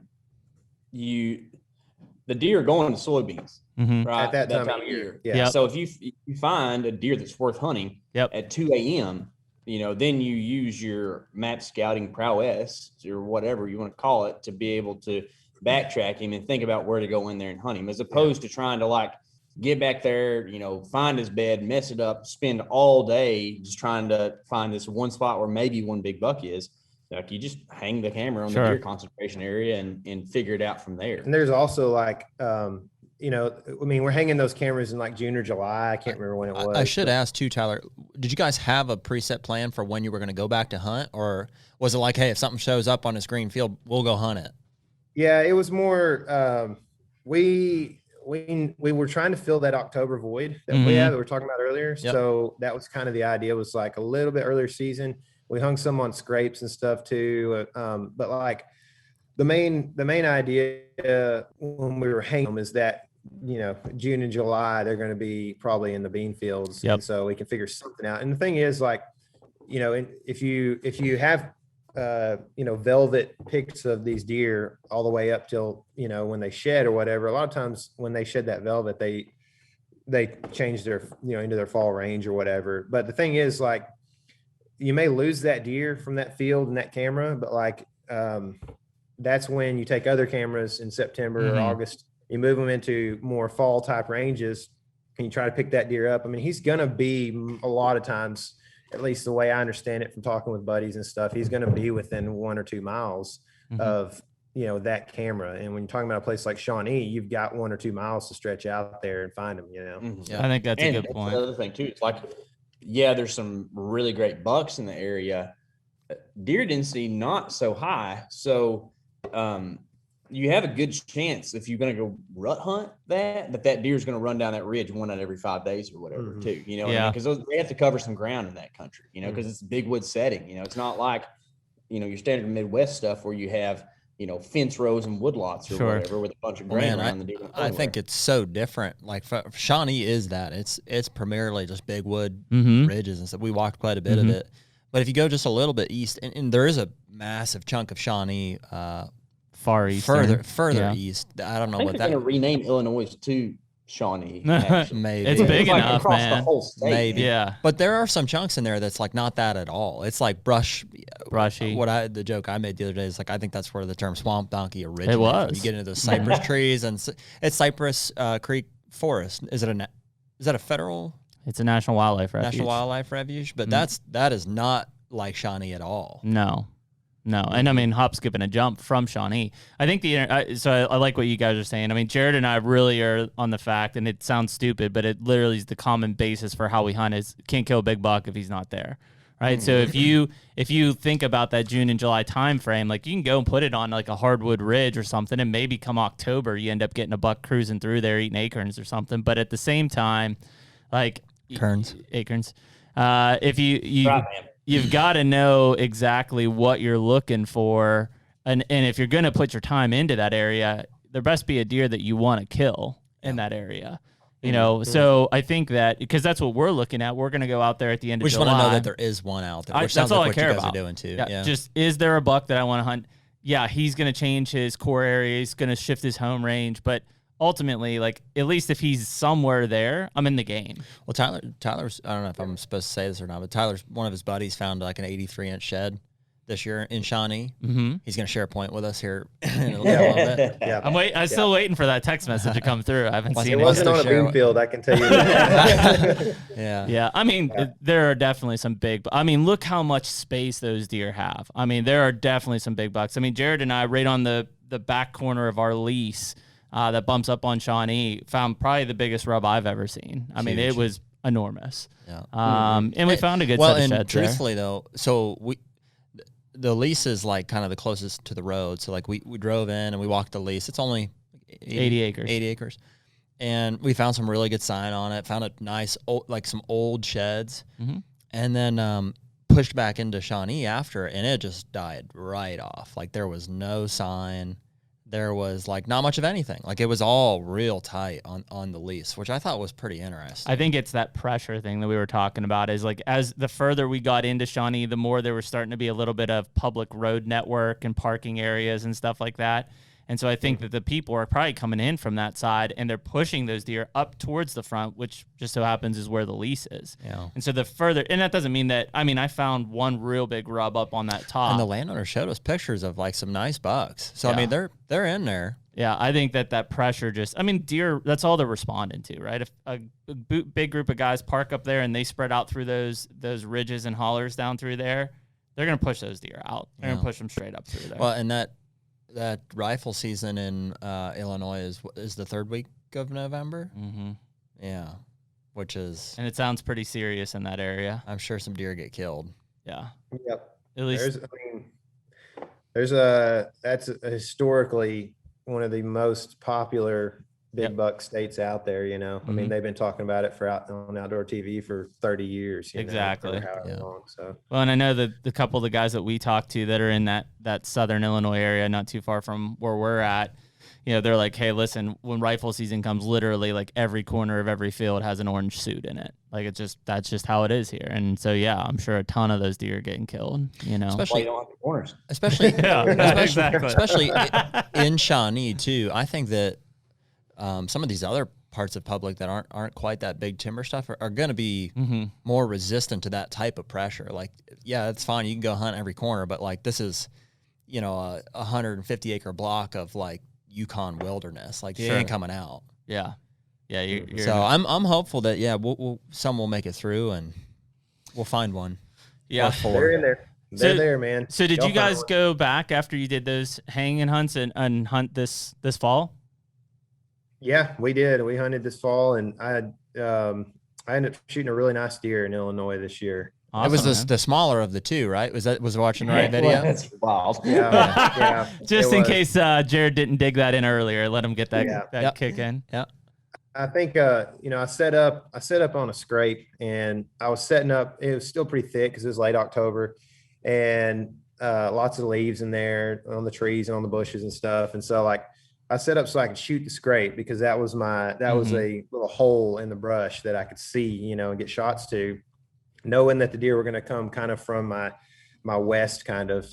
[SPEAKER 4] deer are going to soybeans right
[SPEAKER 3] at that time of year.
[SPEAKER 4] Yeah. Yep. So if you find a deer that's worth hunting at 2 a.m., then you use your map scouting prowess or whatever you want to call it to be able to backtrack him and think about where to go in there and hunt him, as opposed to trying to like get back there, find his bed, mess it up, spend all day just trying to find this one spot where maybe one big buck is. Like you just hang the camera on the deer concentration area and figure it out from there.
[SPEAKER 3] And there's also like, we're hanging those cameras in like June or July. I can't remember when it was.
[SPEAKER 2] I should ask too, Tyler, did you guys have a preset plan for when you were going to go back to hunt, or was it like, hey, if something shows up on this green field, we'll go hunt it?
[SPEAKER 3] Yeah, it was more, we were trying to fill that October void that we were talking about earlier. Yep. So that was kind of the idea, was like a little bit earlier season. We hung some on scrapes and stuff too. But like the main idea when we were hanging them is that, June and July, they're going to be probably in the bean fields. Yep. And so we can figure something out. And the thing is like, if you have, velvet pics of these deer all the way up till, when they shed or whatever, a lot of times when they shed that velvet, they change their, into their fall range or whatever. But the thing is like, you may lose that deer from that field and that camera, but like, that's when you take other cameras in September or August, you move them into more fall type ranges and you try to pick that deer up. I mean, he's going to be a lot of times, at least the way I understand it from talking with buddies and stuff, he's going to be within 1 or 2 miles of, that camera. And when you're talking about a place like Shawnee, you've got 1 or 2 miles to stretch out there and find them,
[SPEAKER 1] Yeah, I think that's a good point.
[SPEAKER 4] The other thing too, it's like, there's some really great bucks in the area. Deer density not so high. So, you have a good chance if you're going to go rut hunt that deer is going to run down that ridge one out every 5 days or whatever too, because they have to cover some ground in that country, because it's a big wood setting. It's not like, your standard Midwest stuff where you have fence rows and woodlots or
[SPEAKER 1] Sure.
[SPEAKER 4] whatever with a bunch of
[SPEAKER 2] Well,
[SPEAKER 4] grain
[SPEAKER 2] man,
[SPEAKER 4] around the deer.
[SPEAKER 2] I think it's so different. Like Shawnee is that it's primarily just big wood
[SPEAKER 1] Mm-hmm.
[SPEAKER 2] ridges and stuff. We walked quite a bit of it, but if you go just a little bit east, and there is a massive chunk of Shawnee
[SPEAKER 1] Far east.
[SPEAKER 2] further
[SPEAKER 1] Yeah.
[SPEAKER 2] east. I don't know
[SPEAKER 4] I think
[SPEAKER 2] what
[SPEAKER 4] they're
[SPEAKER 2] that
[SPEAKER 4] going to rename Illinois to Shawnee. Actually.
[SPEAKER 2] maybe.
[SPEAKER 1] It's big
[SPEAKER 4] like
[SPEAKER 1] enough,
[SPEAKER 4] across the
[SPEAKER 1] man.
[SPEAKER 4] whole state.
[SPEAKER 2] Maybe.
[SPEAKER 1] Yeah.
[SPEAKER 2] But there are some chunks in there that's like not that at all. It's like brushy. The joke I made the other day is like I think that's where the term swamp donkey originated.
[SPEAKER 1] It was.
[SPEAKER 2] From. You get into those cypress trees and it's Cypress Creek Forest. Is that a federal
[SPEAKER 1] It's a national wildlife refuge.
[SPEAKER 2] national wildlife refuge? But that is not like Shawnee at all.
[SPEAKER 1] No. And I mean, hop, skip, and a jump from Shawnee. I think I like what you guys are saying. I mean, Jared and I really are on the fact, and it sounds stupid, but it literally is the common basis for how we hunt is can't kill a big buck if he's not there. Right. So if you think about that June and July time frame, like you can go and put it on like a hardwood ridge or something, and maybe come October, you end up getting a buck cruising through there eating acorns or something. But at the same time, like
[SPEAKER 2] Acorns.
[SPEAKER 1] If you
[SPEAKER 4] Right, man.
[SPEAKER 1] you've got to know exactly what you're looking for. And if you're going to put your time into that area, there best be a deer that you want to kill in that area. So I think that because that's what we're looking at, we're going to go out there at the end
[SPEAKER 2] We
[SPEAKER 1] of
[SPEAKER 2] just
[SPEAKER 1] July.
[SPEAKER 2] want to know that there is one out there. Which
[SPEAKER 1] That's
[SPEAKER 2] sounds
[SPEAKER 1] all
[SPEAKER 2] like
[SPEAKER 1] I
[SPEAKER 2] what
[SPEAKER 1] care
[SPEAKER 2] you guys
[SPEAKER 1] about.
[SPEAKER 2] are doing too.
[SPEAKER 1] Yeah. Just is there a buck that I want to hunt? Yeah, he's going to change his core area. He's going to shift his home range, but ultimately, like at least if he's somewhere there, I'm in the game.
[SPEAKER 2] Well, Tyler's, I don't know if I'm supposed to say this or not, but Tyler's, one of his buddies found like an 83-inch shed this year in Shawnee.
[SPEAKER 1] Mm-hmm.
[SPEAKER 2] He's going to share a point with us here in a little bit.
[SPEAKER 3] Yeah.
[SPEAKER 1] I'm still waiting for that text message to come through. I haven't
[SPEAKER 2] Well,
[SPEAKER 1] seen
[SPEAKER 3] It
[SPEAKER 1] it.
[SPEAKER 3] wasn't on a
[SPEAKER 2] share-
[SPEAKER 3] bean field, I can tell you that.
[SPEAKER 2] Yeah.
[SPEAKER 1] Yeah, I mean, there are definitely some big. I mean, look how much space those deer have. I mean, there are definitely some big bucks. I mean, Jared and I, right on the back corner of our lease that bumps up on Shawnee, found probably the biggest rub I've ever seen. I mean, it was enormous.
[SPEAKER 2] Yeah.
[SPEAKER 1] And we found a good
[SPEAKER 2] Well,
[SPEAKER 1] set of
[SPEAKER 2] and
[SPEAKER 1] sheds there.
[SPEAKER 2] truthfully though, so the lease is like kind of the closest to the road. So like we drove in and we walked the lease. It's only
[SPEAKER 1] 80 acres.
[SPEAKER 2] 80 acres. And we found some really good sign on it. Found a nice, like some old sheds.
[SPEAKER 1] Mhm.
[SPEAKER 2] And then pushed back into Shawnee after, and it just died right off. Like there was no sign. There was like not much of anything. Like it was all real tight on the lease, which I thought was pretty interesting.
[SPEAKER 1] I think it's that pressure thing that we were talking about is like as the further we got into Shawnee, the more there was starting to be a little bit of public road network and parking areas and stuff like that. And so I think that the people are probably coming in from that side and they're pushing those deer up towards the front, which just so happens is where the lease is.
[SPEAKER 2] Yeah.
[SPEAKER 1] And so the further, and that doesn't mean that, I mean, I found one real big rub up on that top.
[SPEAKER 2] And the landowner showed us pictures of like some nice bucks. So I mean, they're in there.
[SPEAKER 1] Yeah, I think that pressure just, I mean, deer, that's all they're responding to, right? If a big group of guys park up there and they spread out through those ridges and hollers down through there, they're going to push those deer out. They're going to push them straight up through there.
[SPEAKER 2] Well, and that rifle season in Illinois is the third week of November.
[SPEAKER 1] Mm-hmm.
[SPEAKER 2] Yeah, which is,
[SPEAKER 1] And it sounds pretty serious in that area.
[SPEAKER 2] I'm sure some deer get killed.
[SPEAKER 1] Yeah.
[SPEAKER 3] Yep.
[SPEAKER 1] At least.
[SPEAKER 3] That's historically one of the most popular big buck states out there, I mean, they've been talking about it on outdoor TV for 30 years.
[SPEAKER 1] Exactly.
[SPEAKER 3] Or however long, so.
[SPEAKER 1] Well, and I know that the couple of the guys that we talked to that are in that southern Illinois area, not too far from where we're at, they're like, hey, listen, when rifle season comes, literally like every corner of every field has an orange suit in it. Like that's just how it is here. And so, yeah, I'm sure a ton of those deer are getting killed,
[SPEAKER 2] Especially,
[SPEAKER 4] you don't have the corners.
[SPEAKER 2] especially,
[SPEAKER 1] exactly.
[SPEAKER 2] especially in Shawnee too. I think that some of these other parts of public that aren't quite that big timber stuff are going to be more resistant to that type of pressure. Like, yeah, it's fine. You can go hunt every corner, but like this is, a 150 acre block of like Yukon wilderness. Like they ain't coming out.
[SPEAKER 1] Yeah. Yeah. You're
[SPEAKER 2] So I'm hopeful that some will make it through and we'll find one.
[SPEAKER 1] yeah.
[SPEAKER 2] Or four.
[SPEAKER 3] They're in there. They're
[SPEAKER 1] So-
[SPEAKER 3] there, man.
[SPEAKER 1] So did
[SPEAKER 3] Y'all
[SPEAKER 1] you guys
[SPEAKER 3] find
[SPEAKER 1] go back after you did those hanging hunts and hunt this fall?
[SPEAKER 3] Yeah, we did. We hunted this fall, and I ended up shooting a really nice deer in Illinois this year.
[SPEAKER 2] It was
[SPEAKER 1] Awesome,
[SPEAKER 2] the smaller of the two, right? Was watching the right video?
[SPEAKER 4] That's wild.
[SPEAKER 3] Yeah, yeah.
[SPEAKER 1] Just
[SPEAKER 3] it
[SPEAKER 1] in
[SPEAKER 3] was.
[SPEAKER 1] case Jared didn't dig that in earlier, let him get that
[SPEAKER 3] Yeah.
[SPEAKER 1] that
[SPEAKER 2] Yep.
[SPEAKER 1] kick in.
[SPEAKER 3] I think I set up on a scrape, and I was setting up. It was still pretty thick because it was late October, and lots of leaves in there on the trees and on the bushes and stuff. And so like I set up so I could shoot the scrape because that was a little hole in the brush that I could see, and get shots to, knowing that the deer were going to come kind of from my west kind of.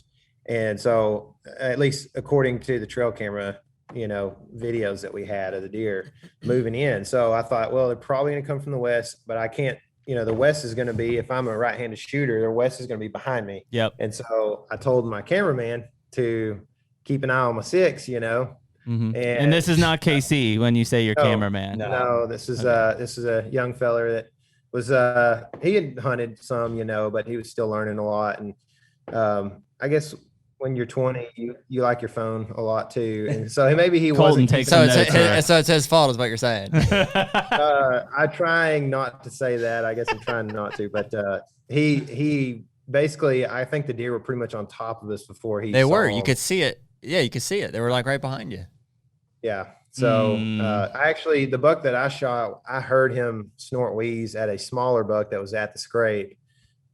[SPEAKER 3] And so at least according to the trail camera, videos that we had of the deer moving in. So I thought, well, they're probably going to come from the west, but I can't, the west is going to be, if I'm a right-handed shooter, the west is going to be behind me.
[SPEAKER 1] Yep.
[SPEAKER 3] And so I told my cameraman to keep an eye on my six,
[SPEAKER 1] And this is not KC when you say your cameraman.
[SPEAKER 3] No, this is a young feller that was he had hunted some, but he was still learning a lot. And I guess when you're 20, you like your phone a lot too, and so maybe he wasn't.
[SPEAKER 2] So it's his fault, is what you're saying.
[SPEAKER 3] I'm trying not to say that. I guess I'm trying not to, but he basically, I think the deer were pretty much on top of us before he.
[SPEAKER 2] They were. You could see it. Yeah, you could see it. They were like right behind you.
[SPEAKER 3] Yeah. So actually, the buck that I shot, I heard him snort wheeze at a smaller buck that was at the scrape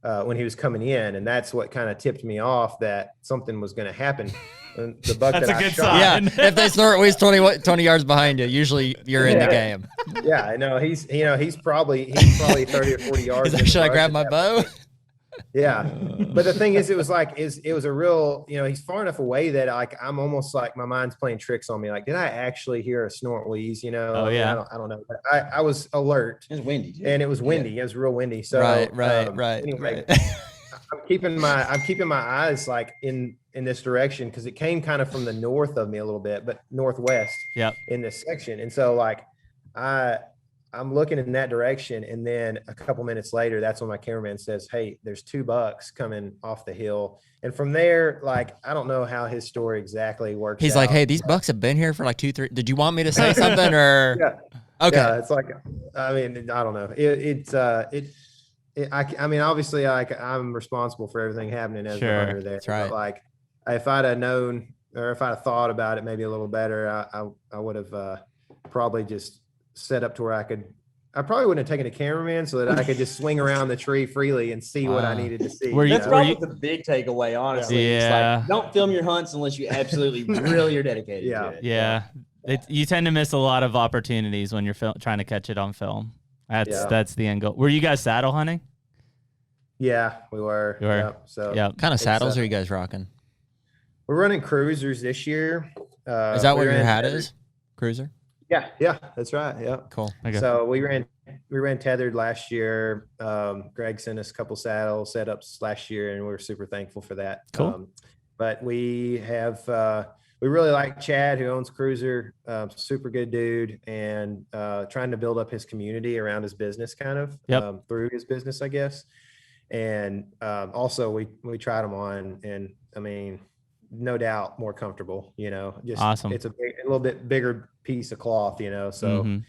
[SPEAKER 3] when he was coming in, and that's what kind of tipped me off that something was going to happen. And the buck
[SPEAKER 1] that's
[SPEAKER 3] that
[SPEAKER 1] a
[SPEAKER 3] I
[SPEAKER 1] good
[SPEAKER 3] shot,
[SPEAKER 1] sign.
[SPEAKER 2] Yeah, if they snort wheeze 20 yards behind you, usually you're in the game.
[SPEAKER 3] Yeah, I know he's probably 30 or 40 yards.
[SPEAKER 2] Should I grab my bow?
[SPEAKER 3] Yeah, but the thing is, it was a real, he's far enough away that like I'm almost like my mind's playing tricks on me. Like, did I actually hear a snort wheeze?
[SPEAKER 1] Oh yeah,
[SPEAKER 3] I don't know. But I was alert.
[SPEAKER 4] It was windy, too.
[SPEAKER 3] And it was windy. Yeah. It was real windy. So
[SPEAKER 2] right.
[SPEAKER 3] Anyway, I'm keeping my eyes like in this direction because it came kind of from the north of me a little bit, but northwest.
[SPEAKER 1] Yep.
[SPEAKER 3] In this section, and so like I'm looking in that direction, and then a couple minutes later, that's when my cameraman says, "Hey, there's 2 bucks coming off the hill." And from there, like, I don't know how his story exactly works.
[SPEAKER 2] He's like, "Hey, these bucks have been here for like 2-3. Did you want me to say something or?"
[SPEAKER 3] Yeah.
[SPEAKER 2] Okay.
[SPEAKER 3] Yeah, it's like, I mean, I don't know. I mean, obviously, like, I'm responsible for everything happening as a hunter there.
[SPEAKER 2] That's right.
[SPEAKER 3] But, like, if I'd have known, or if I'd have thought about it maybe a little better, I would have probably just set up to where I probably wouldn't have taken a cameraman so that I could just swing around the tree freely and see what I needed to see.
[SPEAKER 4] That's probably the big takeaway, honestly.
[SPEAKER 1] Yeah.
[SPEAKER 4] It's like, don't film your hunts unless you absolutely really are dedicated to it.
[SPEAKER 1] Yeah. You tend to miss a lot of opportunities when you're trying to catch it on film. That's the end goal. Were you guys saddle hunting?
[SPEAKER 3] Yeah, we were. Yep. So
[SPEAKER 2] what kind of saddles are you guys rocking?
[SPEAKER 3] We're running cruisers this year.
[SPEAKER 2] Is that what your hat is? Cruiser?
[SPEAKER 3] Yeah, that's right. Yeah.
[SPEAKER 2] Cool.
[SPEAKER 1] Okay.
[SPEAKER 3] So we ran tethered last year. Greg sent us a couple saddle setups last year, and we're super thankful for that.
[SPEAKER 1] Cool.
[SPEAKER 3] But we have we really like Chad, who owns Cruiser, super good dude, and trying to build up his community around his business, kind of through his business, I guess. And also we tried them on, and I mean, no doubt more comfortable, just
[SPEAKER 1] awesome.
[SPEAKER 3] It's a little bit bigger piece of cloth, so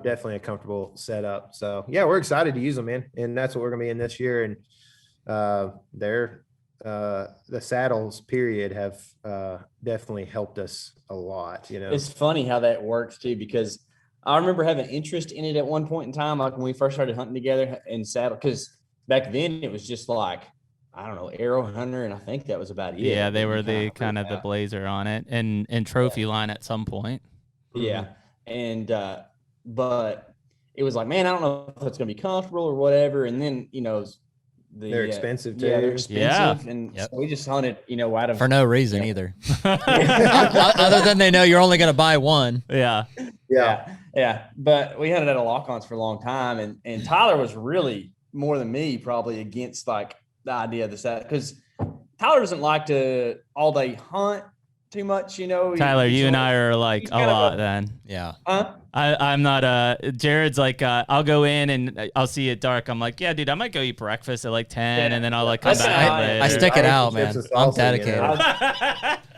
[SPEAKER 3] definitely a comfortable setup. So yeah, we're excited to use them, man. And that's what we're going to be in this year. And the saddles period have definitely helped us a lot,
[SPEAKER 4] It's funny how that works too, because I remember having interest in it at one point in time, like when we first started hunting together and saddle, because back then it was just like, I don't know, Arrow Hunter, and I think that was about it.
[SPEAKER 1] Yeah, they were the kind of the blazer on it, and trophy line at some point.
[SPEAKER 4] Yeah, and but it was like, man, I don't know if it's gonna be comfortable or whatever. And then
[SPEAKER 3] they're expensive too.
[SPEAKER 4] Yeah, they're expensive, and so we just hunted, out of
[SPEAKER 2] for no reason either, other than they know you're only gonna buy one.
[SPEAKER 1] Yeah.
[SPEAKER 4] But we hunted at a lock-ons for a long time, and Tyler was really more than me probably against like the idea of the saddle, because Tyler doesn't like to all day hunt too much,
[SPEAKER 1] Tyler, you and I are like a lot then.
[SPEAKER 2] Yeah.
[SPEAKER 1] I'm not Jared's like I'll go in and I'll see it dark. I'm like, yeah, dude, I might go eat breakfast at like 10 and then I'll like come back later.
[SPEAKER 2] I stick it out, man. I'm dedicated.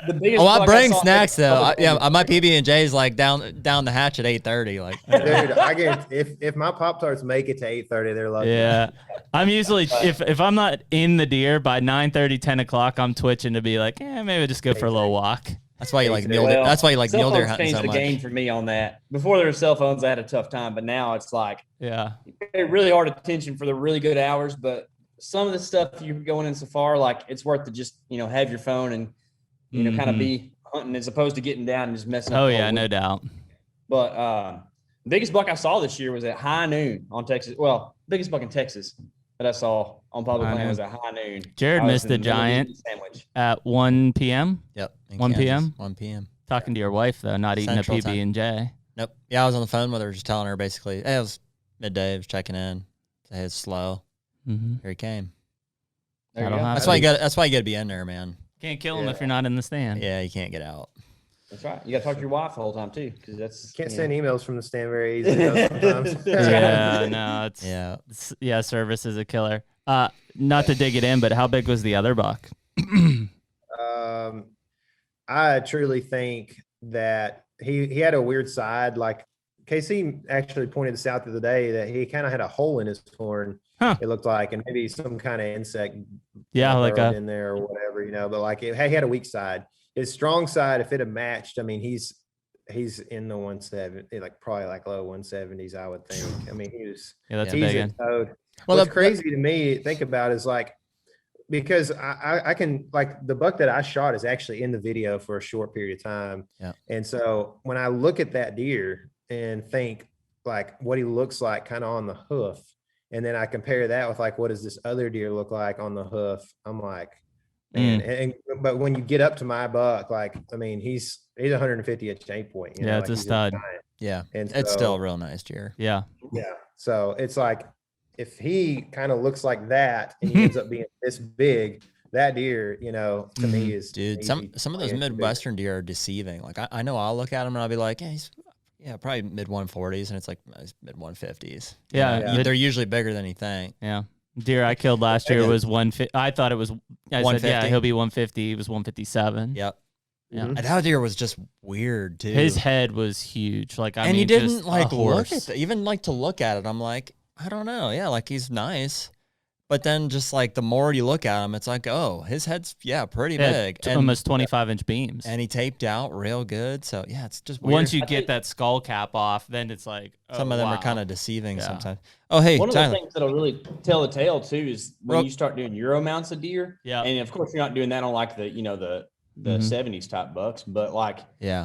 [SPEAKER 4] The biggest
[SPEAKER 2] I bring snacks though. My PB&J's like down the hatch at 8:30. Like,
[SPEAKER 3] dude, I guarantee if my Pop-Tarts make it to 8:30, they're lucky.
[SPEAKER 1] Yeah, I'm usually if I'm not in the deer by 9:30, 10 o'clock, I'm twitching to be like, maybe I'll just go for a little walk.
[SPEAKER 2] That's why you like mule deer. That's why you like mule deer hunting
[SPEAKER 4] changed
[SPEAKER 2] so
[SPEAKER 4] the
[SPEAKER 2] much.
[SPEAKER 4] game for me on that. Before there were cell phones, I had a tough time, but now it's like,
[SPEAKER 1] yeah,
[SPEAKER 4] you pay really hard attention for the really good hours, but some of the stuff you're going in so far, like it's worth to just, have your phone and, kind of be hunting as opposed to getting down and just messing up.
[SPEAKER 1] Oh yeah, no doubt.
[SPEAKER 4] But the biggest buck I saw this year was at high noon on Texas. Well, biggest buck in Texas that I saw on public land was at high noon.
[SPEAKER 1] Jared missed the giant at 1 p.m.
[SPEAKER 2] Yep.
[SPEAKER 1] 1 p.m.
[SPEAKER 2] 1 p.m.
[SPEAKER 1] Talking to your wife though, not eating
[SPEAKER 2] Central
[SPEAKER 1] a PB&J.
[SPEAKER 2] Nope. Yeah, I was on the phone with her, just telling her basically, hey, it was midday, I was checking in. Hey, it's slow.
[SPEAKER 1] Mm-hmm.
[SPEAKER 2] Here he came.
[SPEAKER 1] That's
[SPEAKER 2] why you got to be in there, man.
[SPEAKER 1] Can't kill him if you're not in the stand.
[SPEAKER 2] Yeah, you can't get out.
[SPEAKER 4] That's right. You got to talk to your wife the whole time too, because that's
[SPEAKER 3] can't send emails from the stand very easy sometimes.
[SPEAKER 1] Yeah, no, it's service is a killer. Not to dig it in, but how big was the other buck?
[SPEAKER 3] I truly think that he had a weird side. Like KC actually pointed this out the other day that he kind of had a hole in his horn.
[SPEAKER 1] Huh.
[SPEAKER 3] It looked like, and maybe some kind of insect,
[SPEAKER 1] like
[SPEAKER 3] in there or whatever, But like he had a weak side. His strong side, if it had matched, I mean, he's in the 170, like probably like low 170s, I would think. I mean, he's a big toad. Well, what's crazy to me to think about is like, because I can, like, the buck that I shot is actually in the video for a short period of time.
[SPEAKER 2] Yeah.
[SPEAKER 3] And so when I look at that deer and think like what he looks like kind of on the hoof, and then I compare that with like, what does this other deer look like on the hoof? I'm like, man, but when you get up to my buck, like, I mean, he's 150 at chain point.
[SPEAKER 1] Yeah, it's
[SPEAKER 3] like
[SPEAKER 1] a stud.
[SPEAKER 2] Yeah.
[SPEAKER 3] And
[SPEAKER 2] it's still a real nice deer.
[SPEAKER 1] Yeah.
[SPEAKER 3] Yeah. So it's like, if he kind of looks like that and he ends up being this big, that deer, to me is,
[SPEAKER 2] dude, some of those Midwestern deer are deceiving. Like I know I'll look at him and I'll be like, yeah, he's probably mid 140s, and it's like mid 150s.
[SPEAKER 1] Yeah.
[SPEAKER 2] They're usually bigger than you think.
[SPEAKER 1] Yeah. Deer I killed last year was 150. I thought it was. I said, yeah, he'll be 150. He was 157.
[SPEAKER 2] Yep.
[SPEAKER 1] Yeah.
[SPEAKER 2] And that deer was just weird too.
[SPEAKER 1] His head was huge. Like I mean,
[SPEAKER 2] he didn't
[SPEAKER 1] just
[SPEAKER 2] like
[SPEAKER 1] a
[SPEAKER 2] look
[SPEAKER 1] horse.
[SPEAKER 2] at even like to look at it. I'm like, I don't know. Yeah, like he's nice. But then just like the more you look at him, it's like, oh, his head's pretty big.
[SPEAKER 1] And almost 25-inch beams.
[SPEAKER 2] And he taped out real good. So yeah, it's just weird.
[SPEAKER 1] Once you get that skull cap off, then it's like,
[SPEAKER 2] some of them are kind of deceiving sometimes. Oh, hey,
[SPEAKER 4] one of the things that'll really tell the tale too is when you start doing Euro mounts of deer.
[SPEAKER 1] Yeah.
[SPEAKER 4] And of course you're not doing that on like the 70s type bucks, but like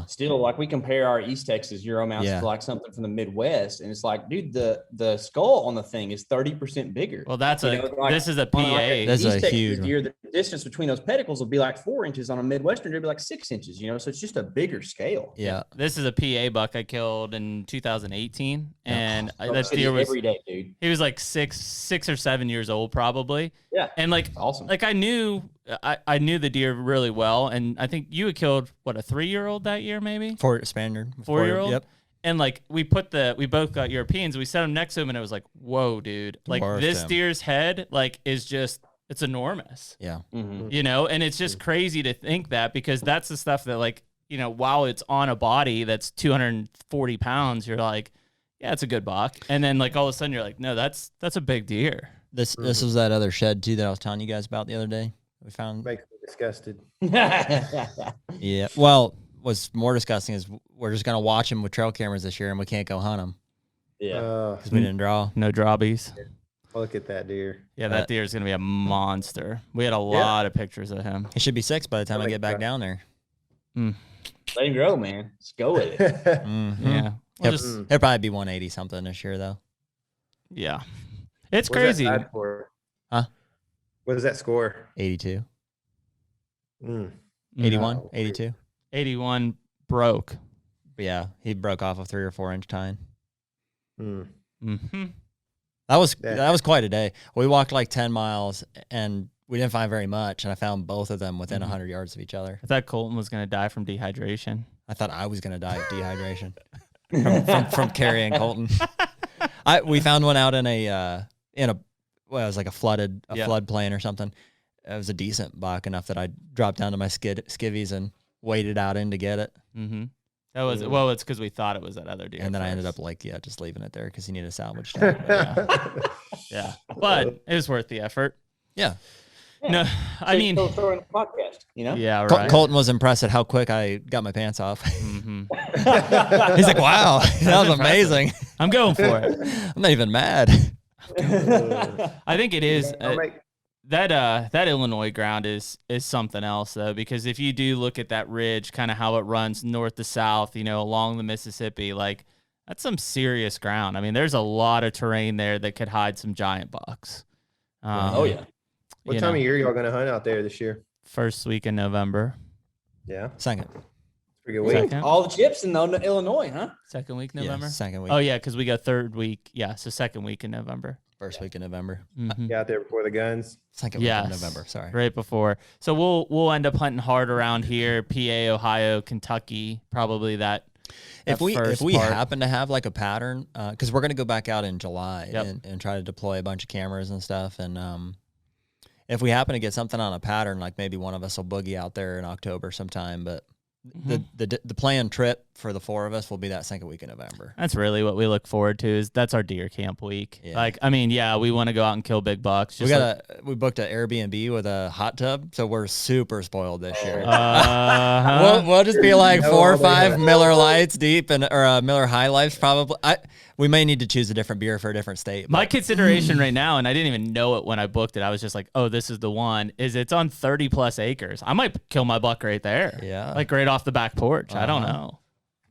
[SPEAKER 4] still, like we compare our East Texas Euro mounts to like something from the Midwest, and it's like, dude, the skull on the thing is 30% bigger.
[SPEAKER 1] Well, that's this is a PA.
[SPEAKER 2] That's a huge
[SPEAKER 4] deer. The distance between those pedicles will be like 4 inches. On a Midwestern deer, it'll be like 6 inches. So it's just a bigger scale.
[SPEAKER 2] Yeah.
[SPEAKER 1] This is a PA buck I killed in 2018, and that deer was
[SPEAKER 4] every day, dude.
[SPEAKER 1] He was like 6 or 7 years old, probably.
[SPEAKER 4] Yeah.
[SPEAKER 1] And like
[SPEAKER 4] awesome.
[SPEAKER 1] Like I knew the deer really well, and I think you had killed a 3-year-old that year, maybe
[SPEAKER 2] Spaniard,
[SPEAKER 1] 4-year-old.
[SPEAKER 2] Yep.
[SPEAKER 1] And like we both got Europeans. We set them next to him, and it was like, whoa, dude! Like this deer's head, like it's enormous.
[SPEAKER 2] Yeah.
[SPEAKER 4] Mm-hmm.
[SPEAKER 1] And it's just crazy to think that, because that's the stuff that, like, while it's on a body that's 240 pounds, you're like, yeah, it's a good buck, and then like all of a sudden you're like, no, that's a big deer.
[SPEAKER 2] This was that other shed too that I was telling you guys about the other day. We found.
[SPEAKER 3] Makes me disgusted.
[SPEAKER 2] Yeah. Well, what's more disgusting is we're just gonna watch him with trail cameras this year, and we can't go hunt him.
[SPEAKER 4] Yeah.
[SPEAKER 2] Because we didn't draw.
[SPEAKER 1] No drawbies.
[SPEAKER 3] Look at that deer.
[SPEAKER 1] Yeah, that deer is gonna be a monster. We had a lot of pictures of him.
[SPEAKER 2] He should be 6 by the time I get back down there.
[SPEAKER 4] Let him grow, man. Let's go with it.
[SPEAKER 1] Yeah.
[SPEAKER 2] He'll probably be 180 something this year, though.
[SPEAKER 1] Yeah. It's crazy.
[SPEAKER 3] That for?
[SPEAKER 2] Huh?
[SPEAKER 3] What does that score?
[SPEAKER 2] 82.
[SPEAKER 3] 81?
[SPEAKER 2] 82.
[SPEAKER 1] 81 broke.
[SPEAKER 2] Yeah, he broke off a 3 or 4 inch tine.
[SPEAKER 1] Mm-hmm.
[SPEAKER 2] That was quite a day. We walked like 10 miles, and we didn't find very much, and I found both of them within 100 yards of each other.
[SPEAKER 1] I thought Colton was going to die from dehydration.
[SPEAKER 2] I thought I was going to die of dehydration from carrying Colton. We found one out in a it was like a floodplain or something. It was a decent buck, enough that I dropped down to my skivvies and waded out in to get it.
[SPEAKER 1] Mm-hmm. That was it's because we thought it was that other deer.
[SPEAKER 2] And then I ended up just leaving it there because he needed a salvage tag.
[SPEAKER 1] Yeah, but it was worth the effort.
[SPEAKER 2] Yeah.
[SPEAKER 1] No, I mean,
[SPEAKER 4] throw in a podcast,
[SPEAKER 1] Yeah, right.
[SPEAKER 2] Colton was impressed at how quick I got my pants off.
[SPEAKER 1] Mm-hmm.
[SPEAKER 2] He's like, "Wow, that was amazing."
[SPEAKER 1] I'm going for it.
[SPEAKER 2] I'm not even mad.
[SPEAKER 1] I think it is. that Illinois ground is something else though, because if you do look at that ridge, kind of how it runs north to south, along the Mississippi, like that's some serious ground. I mean, there's a lot of terrain there that could hide some giant bucks.
[SPEAKER 4] Oh yeah.
[SPEAKER 3] What time of year y'all going to hunt out there this year?
[SPEAKER 1] First week in November.
[SPEAKER 3] Yeah.
[SPEAKER 2] Second.
[SPEAKER 3] Pretty good week.
[SPEAKER 1] Second?
[SPEAKER 4] All the chips in Illinois, huh?
[SPEAKER 1] Second week November?
[SPEAKER 2] Yeah, second week.
[SPEAKER 1] Oh, yeah, because we go third week. Yeah, so second week in November.
[SPEAKER 2] First week in November.
[SPEAKER 1] Mhm.
[SPEAKER 3] Got out there before the guns.
[SPEAKER 2] Second week
[SPEAKER 1] Yes.
[SPEAKER 2] in November. Sorry.
[SPEAKER 1] Right before. So we'll end up hunting hard around here, PA, Ohio, Kentucky, probably that.
[SPEAKER 2] If we
[SPEAKER 1] first part.
[SPEAKER 2] happen to have like a pattern, because we're going to go back out in July
[SPEAKER 1] Yep.
[SPEAKER 2] and try to deploy a bunch of cameras and stuff, and if we happen to get something on a pattern, like maybe one of us will boogie out there in October sometime, but the planned trip for the four of us will be that second week in November.
[SPEAKER 1] That's really what we look forward to. That's our deer camp week.
[SPEAKER 2] Yeah.
[SPEAKER 1] Like, I mean, yeah, we want to go out and kill big bucks.
[SPEAKER 2] We
[SPEAKER 1] Just
[SPEAKER 2] we booked an Airbnb with a hot tub, so we're super spoiled this year. We'll just be like 4 or 5 Miller Lights deep or Miller High Lifes probably. We may need to choose a different beer for a different state.
[SPEAKER 1] My consideration right now, and I didn't even know it when I booked it, I was just like, oh, this is the one, is it's on 30 plus acres. I might kill my buck right there.
[SPEAKER 2] Yeah.
[SPEAKER 1] Like right off the back porch. I don't know.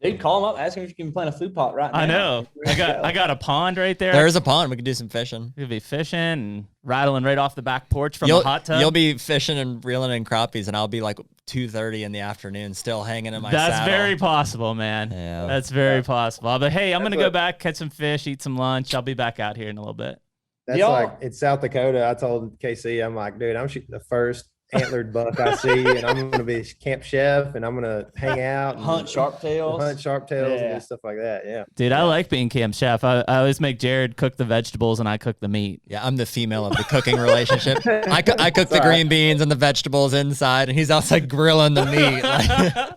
[SPEAKER 4] Dude, call him up, ask him if you can plant a food pot right now.
[SPEAKER 1] I know. I got a pond right there.
[SPEAKER 2] There is a pond. We could do some fishing.
[SPEAKER 1] You'll be fishing and rattling right off the back porch from
[SPEAKER 2] You'll,
[SPEAKER 1] the hot tub.
[SPEAKER 2] You'll be fishing and reeling in crappies, and I'll be like 2:30 in the afternoon still hanging in my
[SPEAKER 1] That's
[SPEAKER 2] saddle.
[SPEAKER 1] very possible, man.
[SPEAKER 2] Yeah.
[SPEAKER 1] That's very possible. But hey, I'm going to go back, catch some fish, eat some lunch. I'll be back out here in a little bit.
[SPEAKER 3] That's like in South Dakota. I told KC, I'm like, dude, I'm shooting the first antlered buck I see, and I'm going to be camp chef, and I'm going to hang out, and
[SPEAKER 4] Hunt sharptails,
[SPEAKER 3] and do stuff like that. Yeah,
[SPEAKER 1] dude, I like being camp chef. I always make Jared cook the vegetables, and I cook the meat.
[SPEAKER 2] Yeah, I'm the female of the cooking relationship. I cook the green beans and the vegetables inside, and he's outside grilling the meat.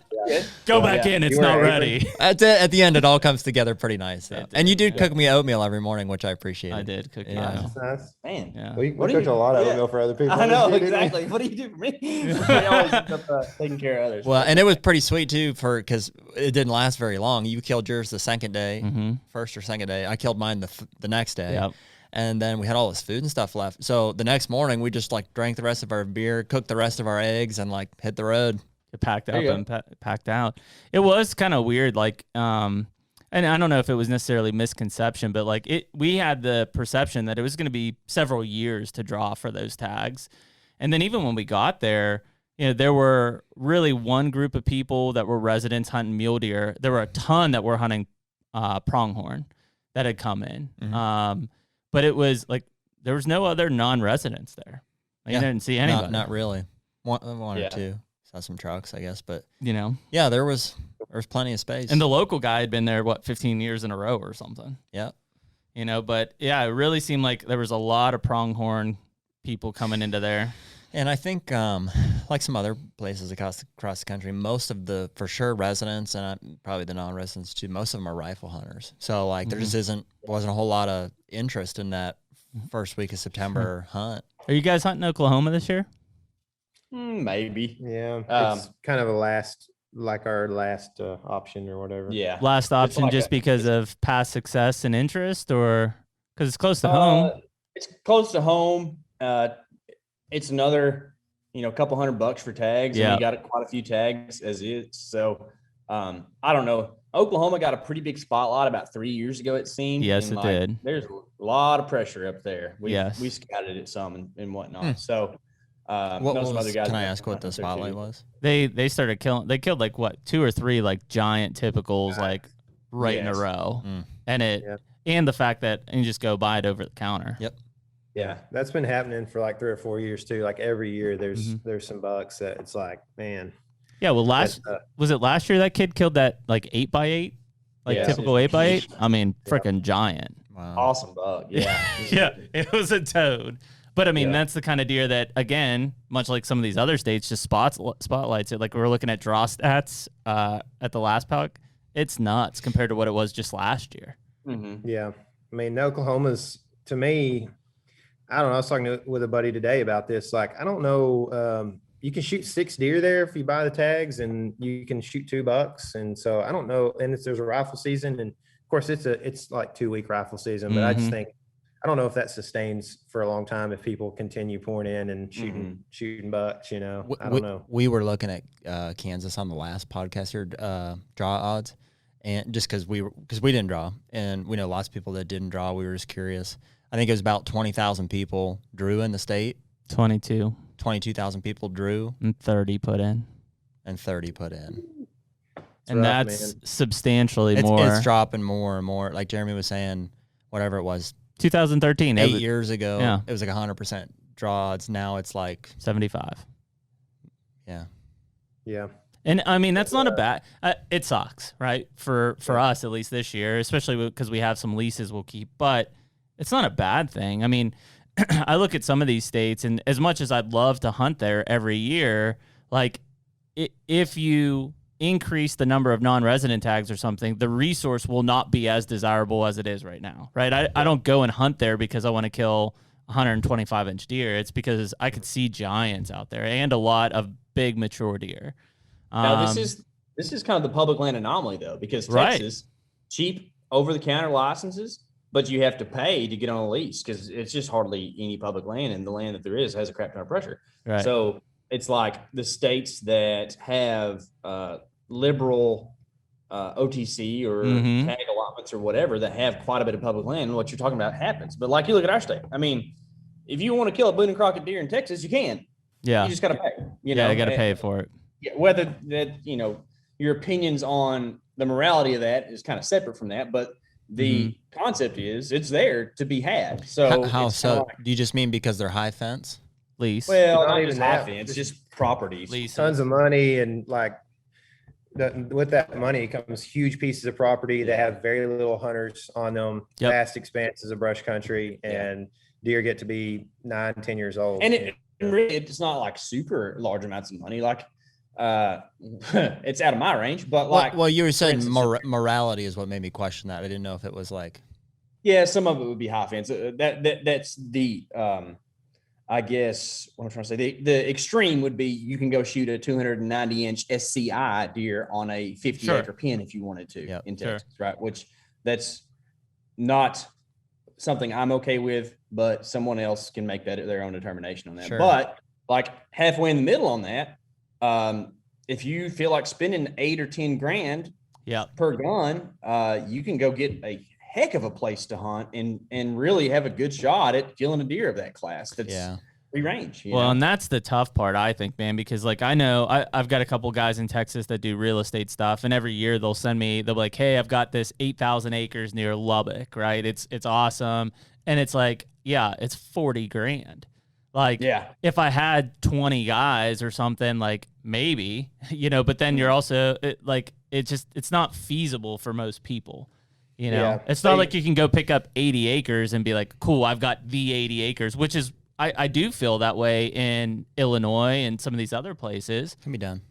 [SPEAKER 1] Go back in. It's not ready.
[SPEAKER 2] At the end, it all comes together pretty nice. And you do cook me oatmeal every morning, which I appreciate.
[SPEAKER 1] I did cook
[SPEAKER 3] That's nice.
[SPEAKER 4] Man,
[SPEAKER 1] Yeah.
[SPEAKER 3] We cook a lot of oatmeal for other people.
[SPEAKER 4] I know, exactly. What do you do for me? I always end up taking care of others.
[SPEAKER 2] Well, and it was pretty sweet too, because it didn't last very long. You killed yours the second day, first or second day. I killed mine the next day.
[SPEAKER 1] Yep.
[SPEAKER 2] And then we had all this food and stuff left. So the next morning, we just like drank the rest of our beer, cooked the rest of our eggs, and like hit the road.
[SPEAKER 1] It packed up and packed out. It was kind of weird, like, and I don't know if it was necessarily misconception, but like we had the perception that it was going to be several years to draw for those tags. And then even when we got there, there were really one group of people that were residents hunting mule deer. There were a ton that were hunting pronghorn that had come in. But it was like, there was no other non-residents there. You didn't see anybody.
[SPEAKER 2] Not really. One or two. Saw some trucks, I guess, but
[SPEAKER 1] yeah,
[SPEAKER 2] there was plenty of space.
[SPEAKER 1] And the local guy had been there 15 years in a row or something.
[SPEAKER 2] Yeah.
[SPEAKER 1] But yeah, it really seemed like there was a lot of pronghorn people coming into there.
[SPEAKER 2] And I think, like some other places across the country, most of the, for sure, residents and probably the non-residents too, most of them are rifle hunters. So like there just wasn't a whole lot of interest in that first week of September hunt.
[SPEAKER 1] Are you guys hunting Oklahoma this year?
[SPEAKER 4] Maybe.
[SPEAKER 3] Yeah. It's kind of our last option or whatever.
[SPEAKER 4] Yeah.
[SPEAKER 1] Last option
[SPEAKER 4] like
[SPEAKER 1] just because of past success and interest, or because it's close to home?
[SPEAKER 4] It's close to home. It's another, couple $100 for tags.
[SPEAKER 1] Yeah.
[SPEAKER 4] And we got quite a few tags as is. So I don't know. Oklahoma got a pretty big spotlight about 3 years ago, it seemed.
[SPEAKER 1] Yes,
[SPEAKER 4] and
[SPEAKER 1] it did.
[SPEAKER 4] There's a lot of pressure up there. We scouted it some and whatnot. So
[SPEAKER 2] Can I ask what the spotlight was?
[SPEAKER 1] They started killing. They killed like 2 or 3 like giant typicals like in a row, and and the fact that you just go buy it over the counter.
[SPEAKER 2] Yep.
[SPEAKER 3] Yeah, that's been happening for like 3 or 4 years too. Like every year, there's some bucks that it's like, man.
[SPEAKER 1] Yeah, well, was it last year that kid killed that like 8x8, typical 8x8? I mean, freaking giant.
[SPEAKER 2] Wow.
[SPEAKER 4] Awesome buck. Yeah.
[SPEAKER 1] Yeah, it was a toad. But I mean, that's the kind of deer that, again, much like some of these other states, just spotlights it. Like we're looking at draw stats at the last pack. It's nuts compared to what it was just last year.
[SPEAKER 3] Yeah. I mean, Oklahoma's, to me, I don't know. I was talking with a buddy today about this. Like, I don't know. You can shoot 6 deer there if you buy the tags, and you can shoot 2 bucks. And so I don't know. And there's a rifle season, and of course it's like 2-week rifle season. But I just think I don't know if that sustains for a long time if people continue pouring in and shooting bucks. I don't know.
[SPEAKER 2] We were looking at Kansas on the last podcast here, draw odds, and just because we didn't draw, and we know lots of people that didn't draw. We were just curious. I think it was about 20,000 people drew in the state. 22,000 people drew,
[SPEAKER 1] and 30 put in.
[SPEAKER 2] And 30 put in.
[SPEAKER 1] And
[SPEAKER 3] rough,
[SPEAKER 1] that's
[SPEAKER 3] man.
[SPEAKER 1] substantially more.
[SPEAKER 2] It's dropping more and more. Like Jeremy was saying, whatever it was,
[SPEAKER 1] 2013,
[SPEAKER 2] 8 years ago,
[SPEAKER 1] yeah.
[SPEAKER 2] It was like 100% draw odds. Now it's like
[SPEAKER 1] 75.
[SPEAKER 2] Yeah.
[SPEAKER 3] Yeah.
[SPEAKER 1] And I mean, that's not a bad, it sucks, right? For us, at least this year, especially because we have some leases we'll keep, but it's not a bad thing. I mean, I look at some of these states, and as much as I'd love to hunt there every year, like if you increase the number of non-resident tags or something, the resource will not be as desirable as it is right now, right? I don't go and hunt there because I want to kill 125-inch deer. It's because I could see giants out there and a lot of big mature deer.
[SPEAKER 4] Now this is kind of the public land anomaly though, because Texas, cheap over-the-counter licenses, but you have to pay to get on a lease because it's just hardly any public land, and the land that there is has a crap ton of pressure.
[SPEAKER 1] Right.
[SPEAKER 4] So it's like the states that have liberal OTC or tag allotments or whatever that have quite a bit of public land, and what you're talking about happens. But like you look at our state, I mean, if you want to kill a Boone and Crockett deer in Texas, you can.
[SPEAKER 1] Yeah.
[SPEAKER 4] You just got to pay. You
[SPEAKER 1] got to pay for it.
[SPEAKER 4] Yeah, whether that, your opinions on the morality of that is kind of separate from that, but the concept is it's there to be had. So
[SPEAKER 2] how so? Do you just mean because they're high fence?
[SPEAKER 1] Lease.
[SPEAKER 4] Well,
[SPEAKER 3] Not
[SPEAKER 4] not
[SPEAKER 3] even
[SPEAKER 4] just
[SPEAKER 3] that.
[SPEAKER 4] high fence, just properties.
[SPEAKER 1] Lease.
[SPEAKER 3] Tons of money, and like with that money comes huge pieces of property that have very little hunters on them, vast expanses of brush country, and deer get to be 9-10 years old.
[SPEAKER 4] And really, it's not like super large amounts of money. Like it's out of my range, but like,
[SPEAKER 2] well, you were saying morality is what made me question that. I didn't know if it was like,
[SPEAKER 4] yeah, some of it would be high fence. That's the I guess what I'm trying to say. The extreme would be you can go shoot a 290-inch SCI deer on a 50-acre pin if you wanted to in Texas, right? Which that's not something I'm okay with, but someone else can make that their own determination on that.
[SPEAKER 2] Sure.
[SPEAKER 4] But like halfway in the middle on that, if you feel like spending $8 or $10 per gun, you can go get a heck of a place to hunt and really have a good shot at killing a deer of that class. That's free range.
[SPEAKER 1] Well, and that's the tough part, I think, man, because like I know I've got a couple guys in Texas that do real estate stuff, and every year they'll be like, hey, I've got this 8,000 acres near Lubbock, right? It's awesome. And it's like, it's $40,000. Like, if I had 20 guys or something, like maybe, but then you're also it's not feasible for most people. It's not like you can go pick up 80 acres and be like, cool, I've got the 80 acres, which is, I do feel that way in Illinois and some of these other places.
[SPEAKER 2] Can be done.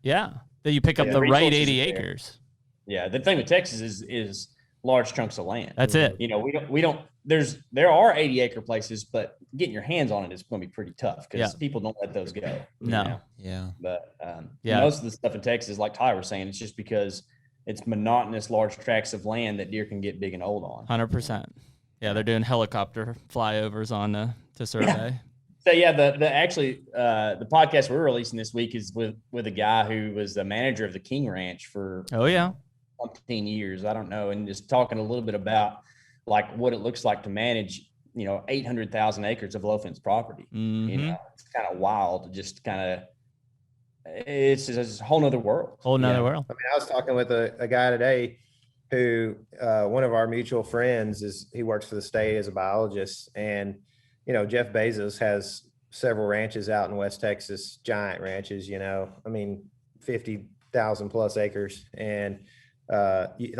[SPEAKER 1] Yeah. That you pick up the right 80 acres.
[SPEAKER 4] Yeah. The thing with Texas is large chunks of land.
[SPEAKER 1] That's it.
[SPEAKER 4] There are 80-acre places, but getting your hands on it is going to be pretty tough because people don't let those go.
[SPEAKER 1] No.
[SPEAKER 2] Yeah.
[SPEAKER 4] But most of the stuff in Texas, like Tyler was saying, it's just because it's monotonous large tracts of land that deer can get big and old on.
[SPEAKER 1] 100%. Yeah, they're doing helicopter flyovers on to survey.
[SPEAKER 4] So the podcast we're releasing this week is with a guy who was the manager of the King Ranch for 15 years. I don't know, and just talking a little bit about like what it looks like to manage 800,000 acres of low fence property. It's kind of wild to just kind of. It's just a whole nother world.
[SPEAKER 1] Whole nother world.
[SPEAKER 3] I mean, I was talking with a guy today who one of our mutual friends he works for the state as a biologist, and Jeff Bezos has several ranches out in West Texas, giant ranches. I mean, 50,000 plus acres, and he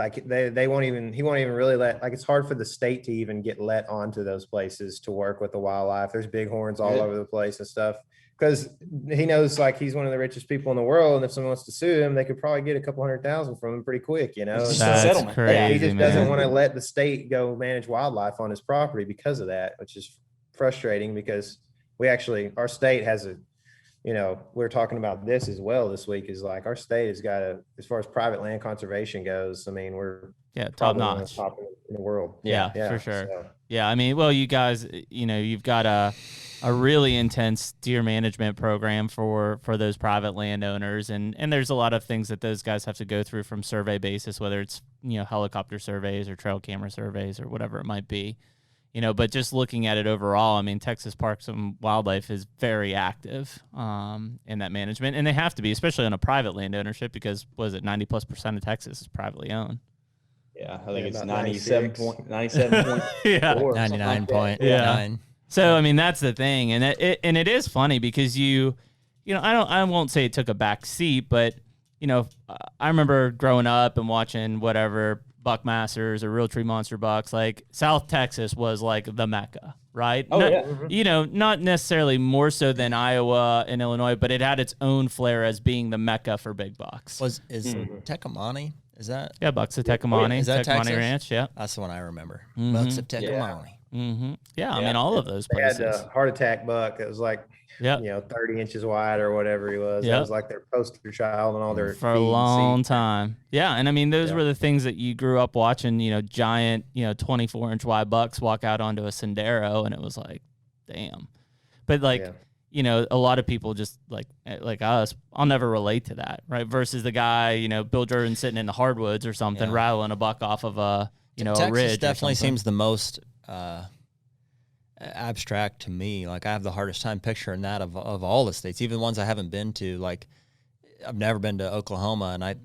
[SPEAKER 3] won't even really let, like, it's hard for the state to even get let onto those places to work with the wildlife. There's bighorns all over the place and stuff, because he knows like he's one of the richest people in the world, and if someone wants to sue him, they could probably get a couple 100,000 from him pretty quick.
[SPEAKER 4] That's
[SPEAKER 1] That's crazy.
[SPEAKER 3] He just doesn't want to let the state go manage wildlife on his property because of that, which is frustrating, because our state has we're talking about this as well this week, is like our state has got as far as private land conservation goes, I mean, we're
[SPEAKER 1] top notch
[SPEAKER 3] top in the world.
[SPEAKER 1] Yeah, for sure. Yeah, I mean, well, you guys, you've got a really intense deer management program for those private landowners, and there's a lot of things that those guys have to go through from survey basis, whether it's helicopter surveys or trail camera surveys or whatever it might be. But just looking at it overall, I mean, Texas Parks and Wildlife is very active in that management, and they have to be, especially on a private land ownership, because 90+% of Texas is privately owned.
[SPEAKER 4] Yeah, I think it's 97.97.
[SPEAKER 1] Yeah,
[SPEAKER 2] 99.9.
[SPEAKER 1] Yeah. So I mean, that's the thing, and it is funny because I won't say it took a back seat, but I remember growing up and watching whatever Buckmasters or Real Tree Monster bucks. Like South Texas was like the Mecca, right? Not necessarily more so than Iowa and Illinois, but it had its own flair as being the Mecca for big bucks.
[SPEAKER 2] Is Tecumseh? Is that?
[SPEAKER 1] Yeah, Bucks of Tecumseh.
[SPEAKER 2] Is that
[SPEAKER 1] Tecumseh
[SPEAKER 2] Texas?
[SPEAKER 1] Ranch? Yeah,
[SPEAKER 2] that's the one I remember.
[SPEAKER 1] Mm-hmm.
[SPEAKER 2] Bucks of Tecumseh.
[SPEAKER 1] Yeah, I mean, all of those
[SPEAKER 3] They
[SPEAKER 1] places.
[SPEAKER 3] had a heart attack buck. It was like, 30 inches wide or whatever he was. That was like their poster child and all their
[SPEAKER 1] for a long time. Yeah, and I mean, those were the things that you grew up watching. Giant, 24-inch wide bucks walk out onto a sendero, and it was like, damn. But a lot of people just like us, I'll never relate to that, right? Versus the guy, Bill Jordan sitting in the hardwoods or something, rattling a buck off of a
[SPEAKER 2] Texas
[SPEAKER 1] a ridge.
[SPEAKER 2] Definitely seems the most abstract to me. Like I have the hardest time picturing that of all the states, even ones I haven't been to. Like I've never been to Oklahoma, and I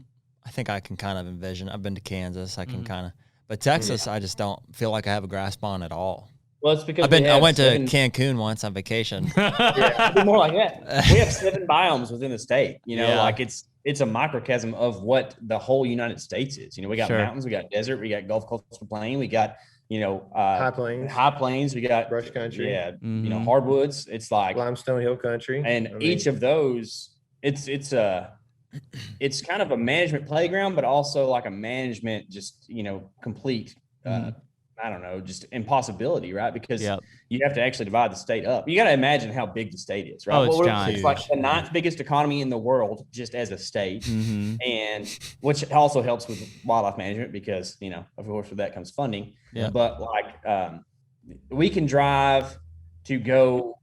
[SPEAKER 2] think I can kind of envision. I've been to Kansas. I can kind of, but Texas, I just don't feel like I have a grasp on at all.
[SPEAKER 4] Well, it's because
[SPEAKER 2] I went to Cancun once on vacation.
[SPEAKER 4] It'd be more like that. We have 7 biomes within the state. Like it's a microcosm of what the whole United States is. We got mountains, we got desert, we got Gulf Coastal Plain, we got high plains, we got
[SPEAKER 3] brush country,
[SPEAKER 4] hardwoods. It's like
[SPEAKER 3] limestone hill country,
[SPEAKER 4] and each of those, it's kind of a management playground, but also like a management just complete. I don't know, just impossibility, right? Because you have to actually divide the state up. You got to imagine how big the state is, right? It's like the 9th biggest economy in the world, just as a state, and which also helps with wildlife management because of course, with that comes funding. Yeah. But we can drive to go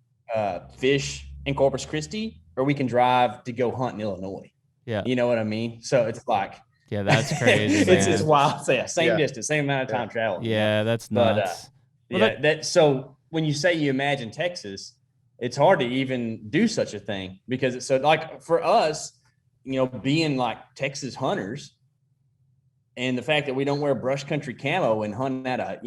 [SPEAKER 4] fish in Corpus Christi, or we can drive to go hunt in Illinois. Yeah, you know what I mean. So it's like.
[SPEAKER 1] Yeah, that's crazy.
[SPEAKER 4] It's just wild. So same distance, same amount of time travel.
[SPEAKER 1] Yeah, that's nuts.
[SPEAKER 4] So when you say you imagine Texas, it's hard to even do such a thing because it's so like for us, being like Texas hunters, and the fact that we don't wear brush country camo and hunt at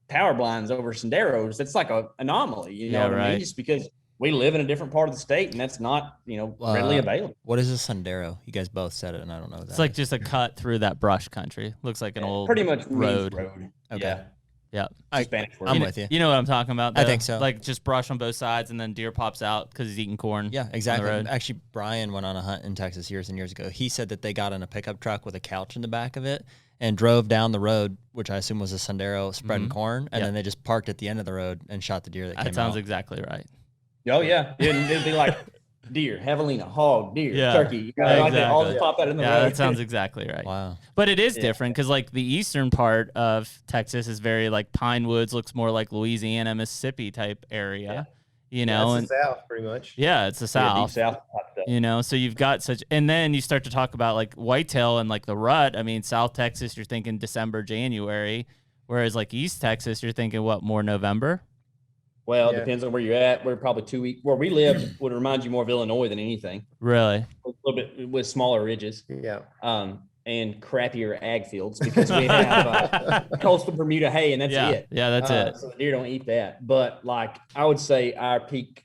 [SPEAKER 4] power blinds over senderos, that's like an anomaly. You know what I mean? Just because we live in a different part of the state, and that's not, readily available.
[SPEAKER 2] What is a sendero? You guys both said it, and I don't know what that
[SPEAKER 1] It's like just a cut through that brush country. Looks like an old
[SPEAKER 4] pretty much
[SPEAKER 1] road.
[SPEAKER 4] Okay.
[SPEAKER 1] Yeah.
[SPEAKER 2] I'm with you.
[SPEAKER 1] You know what I'm talking about, though?
[SPEAKER 2] I think so.
[SPEAKER 1] Like just brush on both sides, and then deer pops out because he's eating corn.
[SPEAKER 2] Yeah, exactly. Actually, Brian went on a hunt in Texas years and years ago. He said that they got in a pickup truck with a couch in the back of it and drove down the road, which I assume was a sendero, spreading corn, and then they just parked at the end of the road and shot the deer that came out.
[SPEAKER 1] That sounds exactly right.
[SPEAKER 4] Oh yeah, it'd be like deer, javelina, hog, deer, turkey.
[SPEAKER 1] Exactly.
[SPEAKER 4] All just pop out in the road.
[SPEAKER 1] That sounds exactly right.
[SPEAKER 2] Wow.
[SPEAKER 1] But it is different because like the eastern part of Texas is very like pine woods, looks more like Louisiana, Mississippi type area.
[SPEAKER 3] It's the South pretty much.
[SPEAKER 1] Yeah, it's the South.
[SPEAKER 4] Deep South.
[SPEAKER 1] So you've got and then you start to talk about like whitetail and like the rut. I mean, South Texas, you're thinking December, January, whereas like East Texas, you're thinking more November.
[SPEAKER 4] Well, it depends on where you're at. We're probably 2 weeks. Where we live would remind you more of Illinois than anything.
[SPEAKER 1] Really?
[SPEAKER 4] A little bit with smaller ridges.
[SPEAKER 3] Yeah.
[SPEAKER 4] And crappier ag fields because we have coastal Bermuda hay, and that's it.
[SPEAKER 1] Yeah, that's it.
[SPEAKER 4] So the deer don't eat that. But like I would say, our peak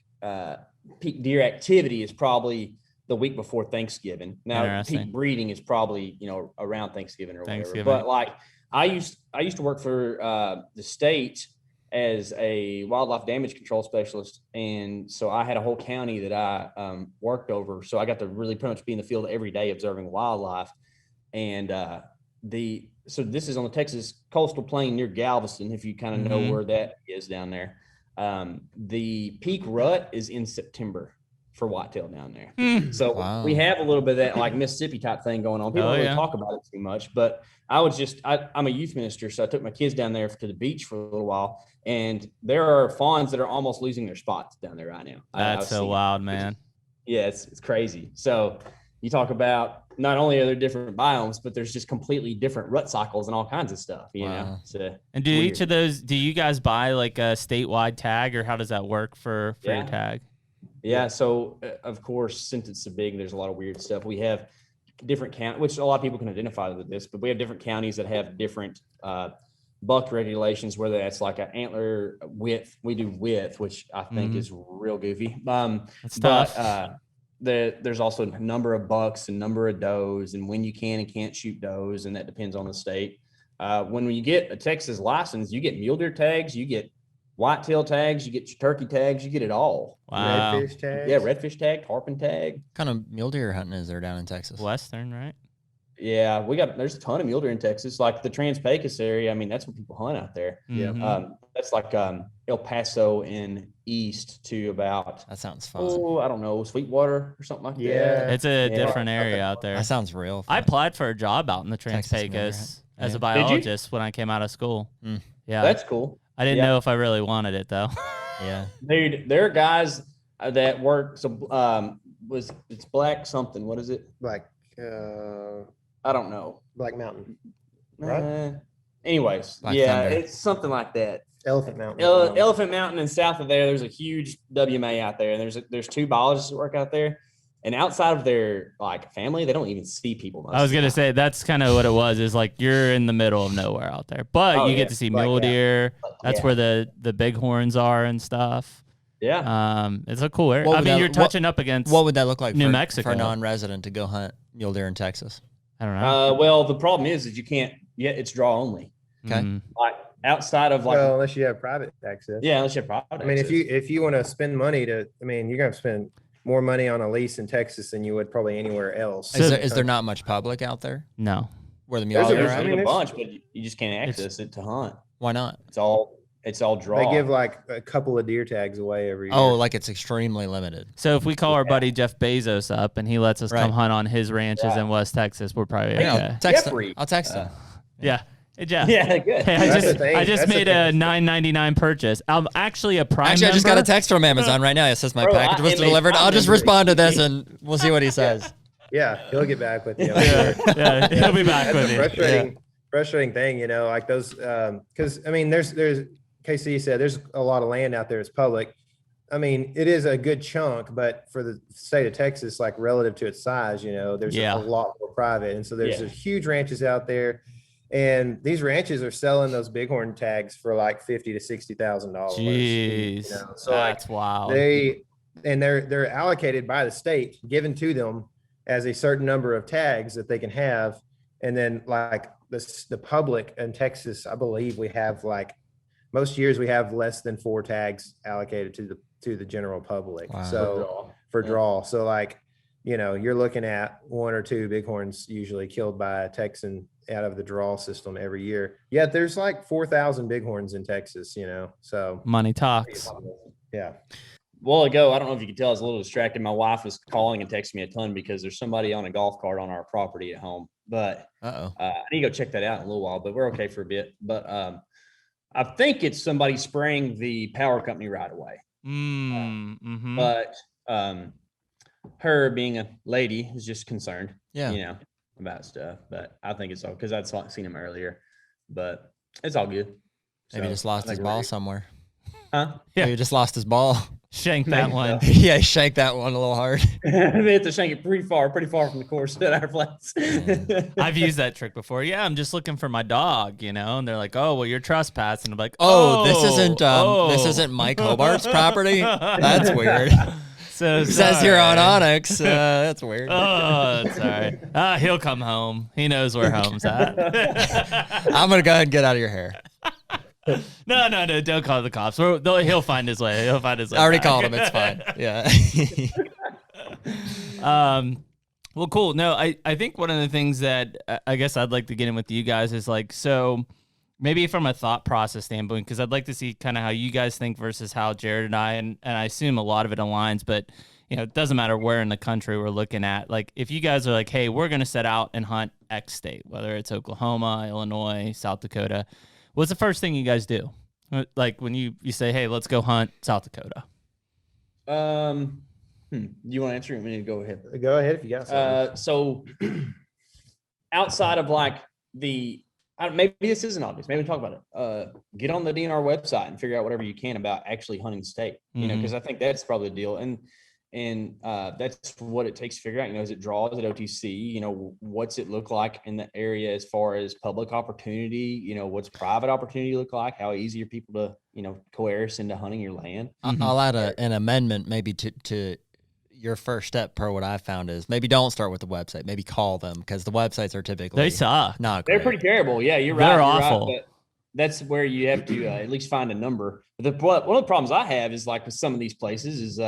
[SPEAKER 4] deer activity is probably the week before Thanksgiving. Now, peak breeding is probably around Thanksgiving or whatever. But like I used to work for the state as a wildlife damage control specialist. And so I had a whole county that I worked over. So I got to really pretty much be in the field every day observing wildlife. And so this is on the Texas coastal plain near Galveston, if you kind of know where that is down there. The peak rut is in September. for whitetail down there. So
[SPEAKER 2] Wow.
[SPEAKER 4] we have a little bit of that like Mississippi type thing going on. People don't really talk about it too much, but I'm a youth minister, so I took my kids down there to the beach for a little while, and there are fawns that are almost losing their spots down there right now.
[SPEAKER 1] That's so wild, man.
[SPEAKER 4] Yeah, it's crazy. So you talk about not only are there different biomes, but there's just completely different rut cycles and all kinds of stuff, you know? So
[SPEAKER 1] and do each of those, do you guys buy like a statewide tag, or how does that work for your tag?
[SPEAKER 4] Yeah. So of course, since it's so big, there's a lot of weird stuff. We have different counties, which a lot of people can identify with this, but we have different counties that have different buck regulations, whether that's like an antler width. We do width, which I think is real goofy.
[SPEAKER 1] That's tough.
[SPEAKER 4] There's also a number of bucks and number of does, and when you can and can't shoot does, and that depends on the state. When you get a Texas license, you get mule deer tags, you get whitetail tags, you get your turkey tags, you get it all.
[SPEAKER 1] Wow.
[SPEAKER 3] Redfish tags.
[SPEAKER 4] Yeah, redfish tag, tarpon tag.
[SPEAKER 2] What kind of mule deer hunting is there down in Texas?
[SPEAKER 1] Western, right?
[SPEAKER 4] Yeah, there's a ton of mule deer in Texas, like the Trans-Pecos area. I mean, that's what people hunt out there.
[SPEAKER 1] Yeah.
[SPEAKER 4] That's like El Paso and east to about,
[SPEAKER 2] That sounds fun.
[SPEAKER 4] I don't know, Sweetwater or something like that.
[SPEAKER 3] Yeah.
[SPEAKER 1] It's a different area out there.
[SPEAKER 2] That sounds real fun.
[SPEAKER 1] I applied for a job out in the
[SPEAKER 2] Texas
[SPEAKER 1] Trans-Pecos as a
[SPEAKER 2] Yeah.
[SPEAKER 1] biologist when I came out of school. Yeah.
[SPEAKER 4] That's cool.
[SPEAKER 1] I didn't know if I really wanted it though.
[SPEAKER 2] Yeah.
[SPEAKER 4] Dude, there are guys that work. So it's black something. What is it?
[SPEAKER 3] Like
[SPEAKER 4] I don't know.
[SPEAKER 3] Black Mountain, right?
[SPEAKER 4] Anyways,
[SPEAKER 2] Black
[SPEAKER 4] yeah,
[SPEAKER 2] Thunder.
[SPEAKER 4] it's something like that.
[SPEAKER 3] Elephant Mountain.
[SPEAKER 4] Elephant Mountain, and south of there's a huge WMA out there, and there's two biologists that work out there, and outside of their like family, they don't even see people. Most
[SPEAKER 1] I was
[SPEAKER 4] of the
[SPEAKER 1] gonna
[SPEAKER 4] time.
[SPEAKER 1] say that's kind of what it was. Is like you're in the middle of nowhere out there, but you get to see
[SPEAKER 3] Like
[SPEAKER 1] mule
[SPEAKER 3] that.
[SPEAKER 1] deer. That's
[SPEAKER 4] Yeah.
[SPEAKER 1] where the bighorns are and stuff.
[SPEAKER 4] Yeah.
[SPEAKER 1] It's a cool area.
[SPEAKER 2] What
[SPEAKER 1] I
[SPEAKER 2] would
[SPEAKER 1] mean,
[SPEAKER 2] that-
[SPEAKER 1] you're touching up against.
[SPEAKER 2] What would that look like
[SPEAKER 1] New
[SPEAKER 2] for,
[SPEAKER 1] Mexico.
[SPEAKER 2] for a non-resident to go hunt mule deer in Texas?
[SPEAKER 1] I don't know.
[SPEAKER 4] Well, the problem is you can't. Yeah, it's draw only.
[SPEAKER 2] Okay.
[SPEAKER 4] Like outside of like,
[SPEAKER 3] Well, unless you have private access.
[SPEAKER 4] yeah, unless you have private.
[SPEAKER 3] I mean,
[SPEAKER 4] access.
[SPEAKER 3] if you want to spend money you're gonna spend more money on a lease in Texas than you would probably anywhere else.
[SPEAKER 2] Is there not much public out there
[SPEAKER 1] No.
[SPEAKER 2] where the mule
[SPEAKER 3] There's a-
[SPEAKER 2] deer
[SPEAKER 4] there's
[SPEAKER 2] are?
[SPEAKER 3] I
[SPEAKER 2] at?
[SPEAKER 3] mean,
[SPEAKER 4] a
[SPEAKER 3] it's-
[SPEAKER 4] bunch, but you just can't access it to hunt.
[SPEAKER 2] Why not?
[SPEAKER 4] It's all draw.
[SPEAKER 3] They give like a couple of deer tags away every year.
[SPEAKER 2] Oh, like it's extremely limited.
[SPEAKER 1] So if we call our buddy Jeff Bezos up and he lets us
[SPEAKER 2] Right.
[SPEAKER 1] come hunt on his ranches in West Texas, we're probably
[SPEAKER 2] Yeah,
[SPEAKER 1] okay.
[SPEAKER 2] I'll text him.
[SPEAKER 4] Jeffrey.
[SPEAKER 2] I'll text him.
[SPEAKER 1] Yeah. Hey Jeff.
[SPEAKER 4] Yeah, good.
[SPEAKER 1] Hey,
[SPEAKER 3] That's the thing.
[SPEAKER 1] I just
[SPEAKER 3] That's the
[SPEAKER 1] made a
[SPEAKER 3] thing.
[SPEAKER 1] $9.99 purchase. I'm actually a Prime
[SPEAKER 2] Actually, I just got a
[SPEAKER 1] member.
[SPEAKER 2] text from Amazon right now. It says my
[SPEAKER 4] Bro,
[SPEAKER 2] package was
[SPEAKER 4] I am a
[SPEAKER 2] delivered. I'll just
[SPEAKER 4] member.
[SPEAKER 2] respond to this and we'll see what he says.
[SPEAKER 3] Yeah, he'll get back with you.
[SPEAKER 1] Yeah, he'll be back
[SPEAKER 3] That's
[SPEAKER 1] with
[SPEAKER 3] a
[SPEAKER 1] you.
[SPEAKER 3] frustrating thing, like those, because I mean, there's KC said there's a lot of land out there that's public. I mean, it is a good chunk, but for the state of Texas, like relative to its size, there's
[SPEAKER 1] Yeah.
[SPEAKER 3] a lot more private, and so there's
[SPEAKER 4] Yeah.
[SPEAKER 3] huge ranches out there, and these ranches are selling those bighorn tags for like $50,000 to $60,000.
[SPEAKER 1] Jeez.
[SPEAKER 3] So like
[SPEAKER 1] That's wild.
[SPEAKER 3] they're allocated by the state, given to them as a certain number of tags that they can have, and then like the public in Texas, I believe we have like most years we have less than 4 tags allocated to the general public.
[SPEAKER 2] Wow.
[SPEAKER 3] So for draw, so like you're looking at 1 or 2 bighorns usually killed by a Texan out of the draw system every year. Yet there's like 4,000 bighorns in Texas. So
[SPEAKER 1] Money talks.
[SPEAKER 3] yeah.
[SPEAKER 4] A while ago, I don't know if you could tell, I was a little distracted. My wife was calling and texting me a ton because there's somebody on a golf cart on our property at home. But
[SPEAKER 2] Uh-oh.
[SPEAKER 4] I need to go check that out in a little while, but we're okay for a bit. But I think it's somebody spraying the power company right away.
[SPEAKER 1] Mm-hmm.
[SPEAKER 4] But her being a lady is just concerned,
[SPEAKER 2] Yeah.
[SPEAKER 4] about stuff. But I think it's all because I'd seen him earlier, but it's all good.
[SPEAKER 2] Maybe
[SPEAKER 4] So,
[SPEAKER 2] just lost
[SPEAKER 4] I
[SPEAKER 2] his
[SPEAKER 4] think
[SPEAKER 2] ball
[SPEAKER 4] we're-
[SPEAKER 2] somewhere.
[SPEAKER 4] Huh?
[SPEAKER 1] Yeah.
[SPEAKER 2] Maybe just lost his ball.
[SPEAKER 1] Shank that one.
[SPEAKER 2] Yeah, he shanked that one a little hard.
[SPEAKER 4] They have to shank it pretty far from the course at our place.
[SPEAKER 1] I've used that trick before. Yeah, I'm just looking for my dog, and they're like, "Oh, well, you're trespassing." I'm like,
[SPEAKER 2] Oh,
[SPEAKER 1] "Oh,
[SPEAKER 2] this isn't Mike Hobart's property. That's weird.
[SPEAKER 1] So
[SPEAKER 2] It says here on
[SPEAKER 1] sorry.
[SPEAKER 2] OnX. That's weird.
[SPEAKER 1] Oh, it's all right. He'll come home. He knows where home's at.
[SPEAKER 2] I'm gonna go ahead and get out of your hair.
[SPEAKER 1] No, don't call the cops. He'll find his way. He'll find his way.
[SPEAKER 2] I already
[SPEAKER 1] back.
[SPEAKER 2] called him. It's fine. Yeah.
[SPEAKER 1] Well, cool. No, I think one of the things that I guess I'd like to get in with you guys is like, so maybe from a thought process standpoint, because I'd like to see kind of how you guys think versus how Jared and I, and I assume a lot of it aligns, but it doesn't matter where in the country we're looking at. Like, if you guys are like, hey, we're going to set out and hunt X state, whether it's Oklahoma, Illinois, South Dakota, what's the first thing you guys do? Like, when you say, hey, let's go hunt South Dakota.
[SPEAKER 4] You want to answer? Or we need to go ahead.
[SPEAKER 3] Go ahead if you got something.
[SPEAKER 4] So outside of like maybe this isn't obvious. Maybe we talk about it. Get on the DNR website and figure out whatever you can about actually hunting the state. Because I think that's probably the deal. And that's what it takes to figure out. Is it draws? Is it OTC? What's it look like in the area as far as public opportunity? What's private opportunity look like? How easy are people to coerce into hunting your land?
[SPEAKER 2] I'll add an amendment maybe to your first step per what I found is maybe don't start with the website. Maybe call them, because the websites are typically
[SPEAKER 1] they suck.
[SPEAKER 2] Not
[SPEAKER 4] great. They're pretty terrible. Yeah, you're right.
[SPEAKER 1] They're awful.
[SPEAKER 4] Right, but that's where you have to at least find a number. But one of the problems I have is like with some of these places is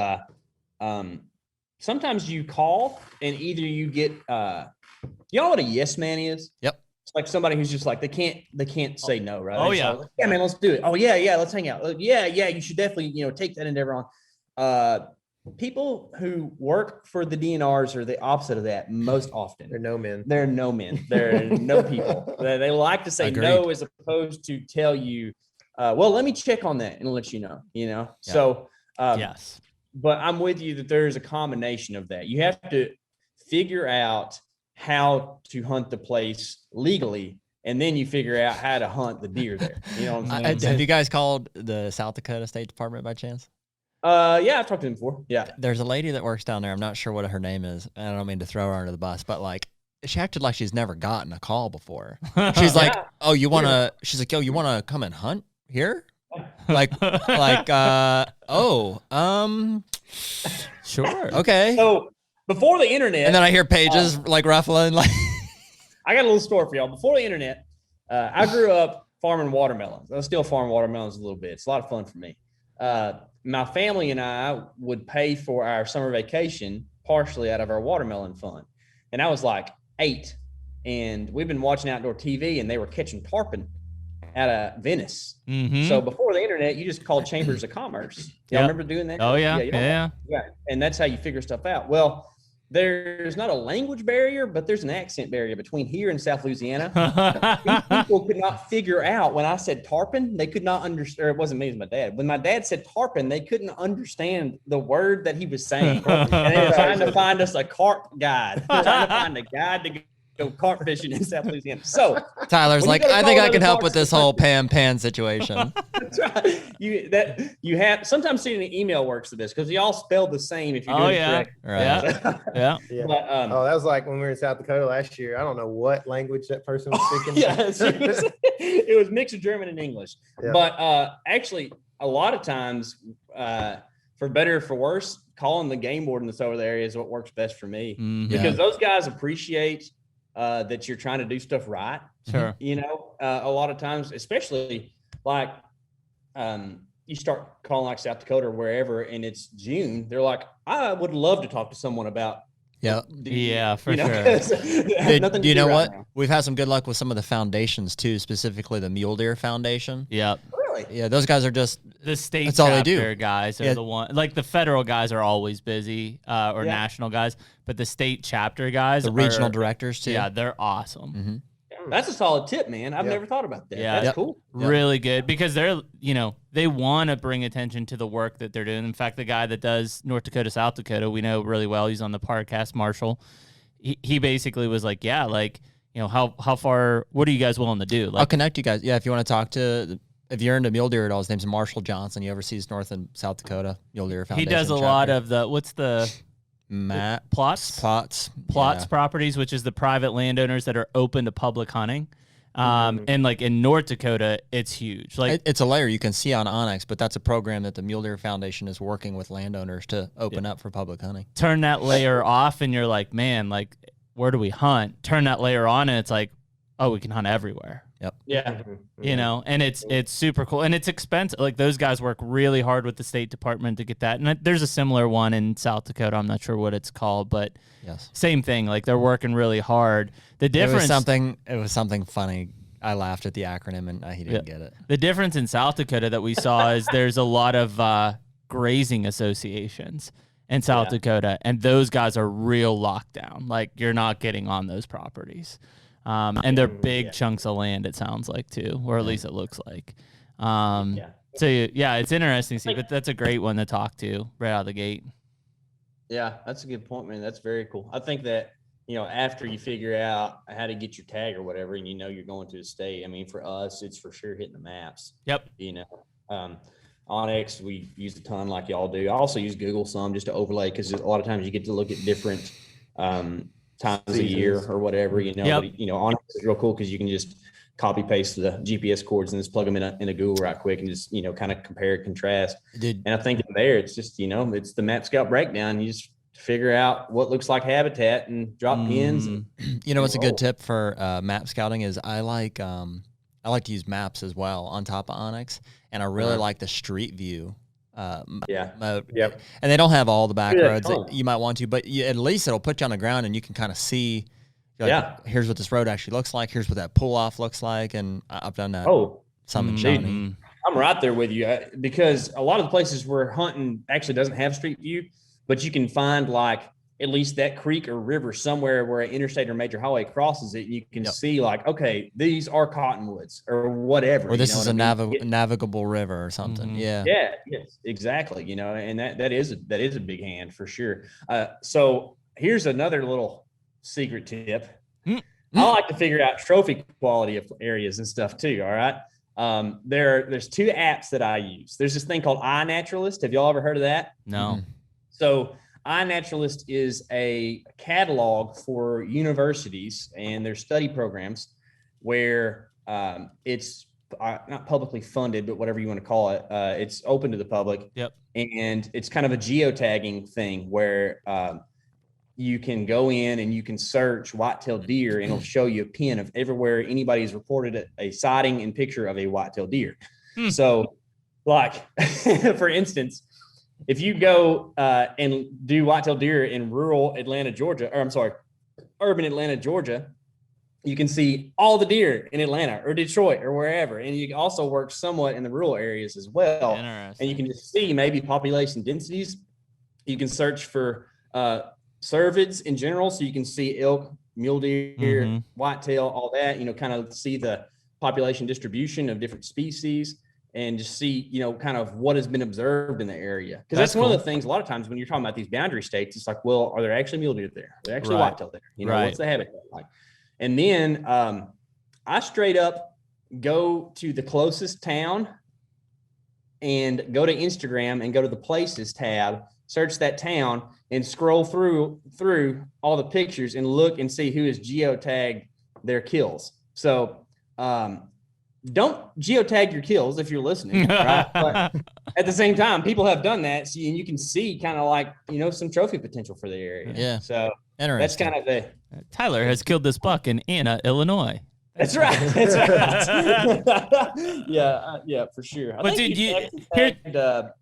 [SPEAKER 4] sometimes you call and either you get you know what a yes man is?
[SPEAKER 2] Yep.
[SPEAKER 4] It's like somebody who's just like they can't say no, right?
[SPEAKER 1] Oh,
[SPEAKER 4] They're
[SPEAKER 1] yeah.
[SPEAKER 4] like, yeah, man, let's do it. Oh yeah, let's hang out. Yeah, you should definitely take that endeavor on. People who work for the DNRs are the opposite of that most often.
[SPEAKER 3] They're no men.
[SPEAKER 4] They're no men. They're no people. They like to say
[SPEAKER 2] Agreed.
[SPEAKER 4] no as opposed to tell you, well, let me check on that and let you know,
[SPEAKER 2] Yeah.
[SPEAKER 4] So,
[SPEAKER 1] Yes.
[SPEAKER 4] but I'm with you that there's a combination of that. You have to figure out how to hunt the place legally, and then you figure out how to hunt the deer there. You know what I'm saying?
[SPEAKER 2] Have you guys called the South Dakota State Department by chance?
[SPEAKER 4] Yeah, I've talked to them before. Yeah.
[SPEAKER 2] There's a lady that works down there. I'm not sure what her name is. And I don't mean to throw her under the bus, but like she acted like she's never gotten a call before. She's like, "Oh, you wanna?" She's like, "Yo, you wanna come and hunt here?"
[SPEAKER 1] Sure.
[SPEAKER 2] Okay.
[SPEAKER 4] So before the internet,
[SPEAKER 2] And then I hear Pages like ruffling, like.
[SPEAKER 4] I got a little story for y'all. Before the internet, I grew up farming watermelons. I still farm watermelons a little bit. It's a lot of fun for me. My family and I would pay for our summer vacation partially out of our watermelon fund. And I was like 8, and we've been watching outdoor TV, and they were catching tarpon out of Venice.
[SPEAKER 1] Mm-hmm.
[SPEAKER 4] So before the internet, you just called chambers of commerce. Y'all remember doing that?
[SPEAKER 1] Oh yeah.
[SPEAKER 4] Yeah. And that's how you figure stuff out. Well, there's not a language barrier, but there's an accent barrier between here and South Louisiana. These people could not figure out when I said tarpon, they could not understand. Or it wasn't me, it was my dad. When my dad said tarpon, they couldn't understand the word that he was saying. And they were trying to find us a carp guide, trying to find a guide to go carp fishing in South Louisiana. So
[SPEAKER 2] Tyler's
[SPEAKER 4] when
[SPEAKER 2] like,
[SPEAKER 4] you go to
[SPEAKER 2] I think I
[SPEAKER 4] call
[SPEAKER 2] can
[SPEAKER 4] other
[SPEAKER 2] help
[SPEAKER 4] parts
[SPEAKER 2] with
[SPEAKER 4] of the
[SPEAKER 2] this whole pan situation.
[SPEAKER 4] that's right. You have sometimes sending an email works to this because you all spelled the same if you do it correct.
[SPEAKER 2] Right.
[SPEAKER 1] Yeah.
[SPEAKER 3] Yeah.
[SPEAKER 4] But,
[SPEAKER 3] Oh, that was like when we were in South Dakota last year. I don't know what language that person was speaking.
[SPEAKER 4] yes, it was mixed of German and English.
[SPEAKER 3] Yeah.
[SPEAKER 4] But actually, a lot of times, for better or for worse, calling the game warden that's over there is what works best for me
[SPEAKER 1] Mhm.
[SPEAKER 4] because those guys appreciate that you're trying to do stuff right.
[SPEAKER 1] Sure.
[SPEAKER 4] A lot of times, especially like you start calling like South Dakota or wherever, and it's June. They're like, I would love to talk to someone about.
[SPEAKER 2] Yeah.
[SPEAKER 1] Yeah, for sure.
[SPEAKER 2] Do you know what? We've had some good luck with some of the foundations too, specifically the Mule Deer Foundation.
[SPEAKER 1] Yep.
[SPEAKER 4] Really?
[SPEAKER 2] Yeah, those guys are just
[SPEAKER 1] The state
[SPEAKER 2] That's all they do.
[SPEAKER 1] chapter guys are
[SPEAKER 2] Yeah.
[SPEAKER 1] the one. Like the federal guys are always busy, or
[SPEAKER 4] Yeah.
[SPEAKER 1] national guys, but the state chapter guys,
[SPEAKER 2] the regional
[SPEAKER 1] are,
[SPEAKER 2] directors too.
[SPEAKER 1] yeah, they're awesome.
[SPEAKER 2] Mhm.
[SPEAKER 4] That's a solid tip, man. I've
[SPEAKER 3] Yeah.
[SPEAKER 4] never thought about that.
[SPEAKER 1] Yeah.
[SPEAKER 4] That's
[SPEAKER 2] Yep.
[SPEAKER 4] cool.
[SPEAKER 2] Yeah.
[SPEAKER 1] Really good because they're, they want to bring attention to the work that they're doing. In fact, the guy that does North Dakota, South Dakota, we know really well. He's on the podcast, Marshall. He basically was like, yeah, like, how far, what are you guys willing to do?
[SPEAKER 2] I'll
[SPEAKER 1] Like,
[SPEAKER 2] connect you guys. Yeah, if you want to talk to, if you're into mule deer at all, his name's Marshall Johnson. He oversees North and South Dakota Mule Deer
[SPEAKER 1] he
[SPEAKER 2] Foundation.
[SPEAKER 1] does a lot of what's the plots
[SPEAKER 2] Yeah.
[SPEAKER 1] properties, which is the private landowners that are open to public hunting. And like in North Dakota, it's huge. Like
[SPEAKER 2] It's a layer you can see on OnX, but that's a program that the Mule Deer Foundation is working with landowners to open up for public hunting.
[SPEAKER 1] turn that layer off and you're like, man, like where do we hunt? Turn that layer on and it's like, oh, we can hunt everywhere.
[SPEAKER 4] Yeah.
[SPEAKER 1] And it's super cool and it's expensive. Like those guys work really hard with the State Department to get that. And there's a similar one in South Dakota. I'm not sure what it's called, but
[SPEAKER 2] Yes.
[SPEAKER 1] same thing. Like they're working really hard. The difference,
[SPEAKER 2] It was something funny. I laughed at the acronym and he didn't get it.
[SPEAKER 1] the difference in South Dakota that we saw is there's a lot of grazing associations. in South Dakota, and those guys are real lockdown. Like you're not getting on those properties. And they're big chunks of land, it sounds like, too, or at least it looks like. So, yeah, it's interesting to see, but that's a great one to talk to right out of the gate.
[SPEAKER 4] Yeah, that's a good point, man. That's very cool. I think that, after you figure out how to get your tag or whatever, and you're going to a state, I mean, for us, it's for sure hitting the maps.
[SPEAKER 1] Yep.
[SPEAKER 4] OnX, we use a ton like y'all do. I also use Google some just to overlay, because a lot of times you get to look at different times a year or whatever, But, OnX is real cool because you can just copy paste the GPS coords and just plug them in a Google right quick and just, kind of compare, contrast. And I think in there, it's just, it's the Map Scout breakdown. You just figure out what looks like habitat and drop pins. And,
[SPEAKER 2] what's a good tip for map scouting is I like to use maps as well on top of OnX, and I really like the street view mode.
[SPEAKER 3] Yep.
[SPEAKER 2] And they don't have all the back roads that you might want to, but at least it'll put you on the ground and you can kind of see. Here's what this road actually looks like. Here's what that pull off looks like, and I've done that. Some in Shawnee.
[SPEAKER 4] I'm right there with you because a lot of the places where hunting actually doesn't have street view, but you can find like at least that creek or river somewhere where an interstate or major highway crosses it. And you can see like, okay, these are cottonwoods or whatever.
[SPEAKER 2] Or this is a navigable river or something. Yeah.
[SPEAKER 4] Yes, exactly. And that is a big hand for sure. So here's another little secret tip. I like to figure out trophy quality of areas and stuff too. All right. There's two apps that I use. There's this thing called iNaturalist. Have y'all ever heard of that?
[SPEAKER 1] No.
[SPEAKER 4] So iNaturalist is a catalog for universities and their study programs where it's not publicly funded, but whatever you want to call it. It's open to the public.
[SPEAKER 1] Yep.
[SPEAKER 4] And it's kind of a geotagging thing where you can go in and you can search white-tailed deer and it'll show you a pin of everywhere anybody's reported a sighting and picture of a white-tailed deer. So like, for instance, if you go and do white-tailed deer in rural Atlanta, Georgia, urban Atlanta, Georgia, you can see all the deer in Atlanta or Detroit or wherever. And you can also work somewhat in the rural areas as well. And you can just see maybe population densities. You can search for cervids in general. So you can see elk, mule deer, whitetail, all that, kind of see the population distribution of different species and just see, kind of what has been observed in the area. Because that's one of the things a lot of times when you're talking about these boundary states, it's like, well, are there actually mule deer there? Are there actually whitetail there? What's the habitat like? And then I straight up go to the closest town and go to Instagram and go to the places tab, search that town and scroll through all the pictures and look and see who has geotagged their kills. So don't geotag your kills if you're listening, right? But at the same time, people have done that. So you can see kind of like, some trophy potential for the area.
[SPEAKER 2] Yeah.
[SPEAKER 4] So that's kind of the...
[SPEAKER 1] Tyler has killed this buck in Anna, Illinois.
[SPEAKER 4] That's right. That's right. Yeah, for sure.
[SPEAKER 1] But dude, you
[SPEAKER 4] tagged,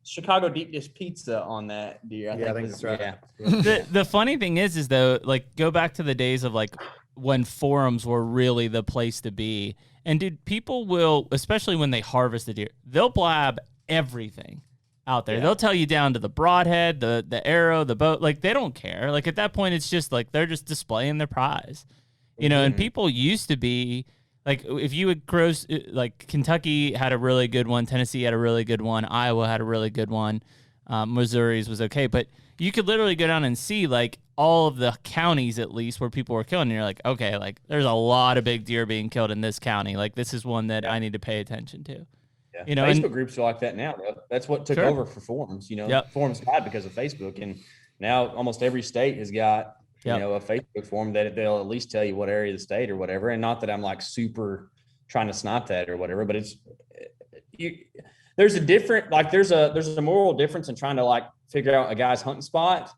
[SPEAKER 4] Chicago deep dish pizza on that deer. I think that's right.
[SPEAKER 1] Yeah. The funny thing is though, like go back to the days of like when forums were really the place to be. And dude, people will, especially when they harvest the deer, they'll blab everything out there. Yeah. They'll tell you down to the broadhead, the arrow, the boat. Like they don't care. Like at that point, it's just like they're just displaying their prize. And people used to be like, if you would gross, like Kentucky had a really good one, Tennessee had a really good one, Iowa had a really good one, Missouri's was okay, but you could literally go down and see like all of the counties at least where people were killing, and you're like, okay, like there's a lot of big deer being killed in this county. Like this is one that I need to pay attention to.
[SPEAKER 4] Yeah. Facebook groups are like that now, though. That's what took over for forums. Forums died because of Facebook, and now almost every state has got a Facebook forum that they'll at least tell you what area of the state or whatever. And not that I'm like super trying to snipe that or whatever, but there's a moral difference in trying to like figure out a guy's hunting spot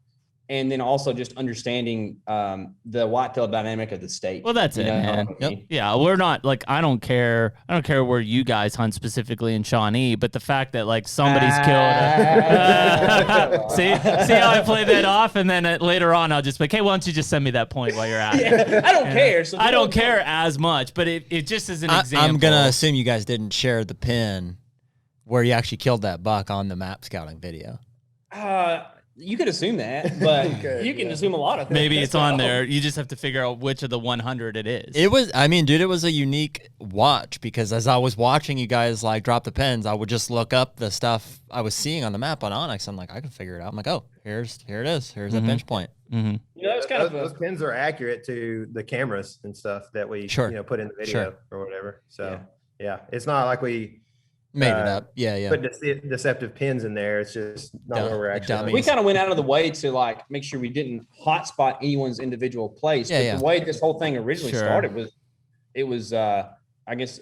[SPEAKER 4] and then also just understanding the whitetail dynamic of the state.
[SPEAKER 1] Well, that's it, man. Yeah, we're not like I don't care where you guys hunt specifically in Shawnee, but the fact that like somebody's killed. See how I play that off, and then later on I'll just be like, hey, why don't you just send me that point while you're at it?
[SPEAKER 4] I don't care. So
[SPEAKER 1] I don't care as much, but it just is an example.
[SPEAKER 2] I'm gonna assume you guys didn't share the pin where you actually killed that buck on the map scouting video.
[SPEAKER 4] You could assume that, but you can assume a lot of things.
[SPEAKER 1] Maybe it's on there. You just have to figure out which of the 100 it is.
[SPEAKER 2] It was, I mean, dude, it was a unique watch because as I was watching you guys like drop the pins, I would just look up the stuff I was seeing on the map on OnX. I'm like, I can figure it out. I'm like, oh, here it is. Here's a pinch point.
[SPEAKER 1] Mm-hmm.
[SPEAKER 4] You know, it's kind of
[SPEAKER 3] those pins are accurate to the cameras and stuff that we put in the video or whatever. So yeah, it's not like we
[SPEAKER 2] made it up. Yeah.
[SPEAKER 3] Put deceptive pins in there. It's just not where we're actually.
[SPEAKER 4] We kind of went out of the way to like make sure we didn't hotspot anyone's individual place.
[SPEAKER 2] Yeah,
[SPEAKER 4] but the way this whole thing originally started was, I guess,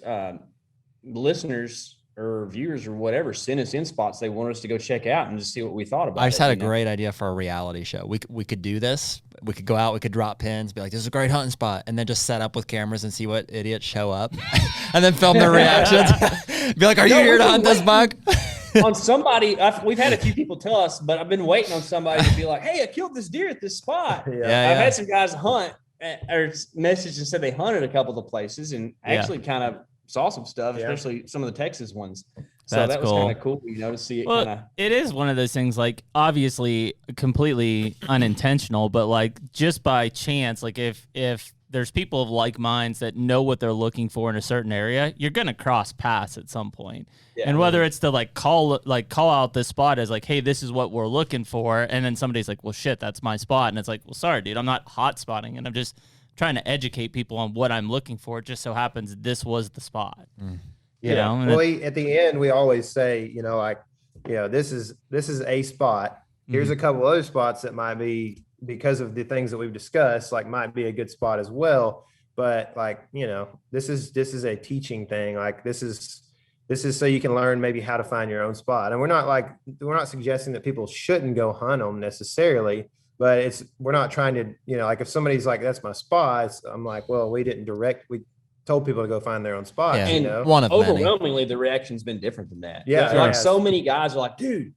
[SPEAKER 4] listeners or viewers or whatever sent us in spots they wanted us to go check out and just see what we thought about it.
[SPEAKER 2] I just had a great idea for a reality show. We could do this. We could go out, we could drop pins, be like, this is a great hunting spot, and then just set up with cameras and see what idiots show up and then film their reactions. Be like, are you here to hunt this buck?
[SPEAKER 4] On somebody, we've had a few people tell us, but I've been waiting on somebody to be like, hey, I killed this deer at this spot. I've had some guys hunt or message and said they hunted a couple of the places and actually kind of saw some stuff, especially some of the Texas ones. So that was kind of cool, you know, to see it kind of.
[SPEAKER 1] It is one of those things, like, obviously completely unintentional, but like just by chance, like if there's people of like minds that know what they're looking for in a certain area, you're gonna cross paths at some point. Yeah, and whether it's to call out this spot as like, hey, this is what we're looking for, and then somebody's like, well, shit, that's my spot, and it's like, well, sorry, dude, I'm not hot spotting, and I'm just trying to educate people on what I'm looking for. It just so happens this was the spot. You know?
[SPEAKER 3] Well, at the end, we always say, you know, like, you know, this is a spot. Here's a couple other spots that might be, because of the things that we've discussed, like might be a good spot as well. But like, you know, this is a teaching thing. Like this is so you can learn maybe how to find your own spot. And we're not suggesting that people shouldn't go hunt them necessarily, but we're not trying to, you know, like if somebody's like, that's my spot, I'm like, well, we told people to go find their own spot.
[SPEAKER 2] Yeah.
[SPEAKER 3] You know?
[SPEAKER 2] One of
[SPEAKER 4] overwhelmingly, the reaction's been different than that.
[SPEAKER 3] Yeah.
[SPEAKER 4] Like so many guys are like, dude,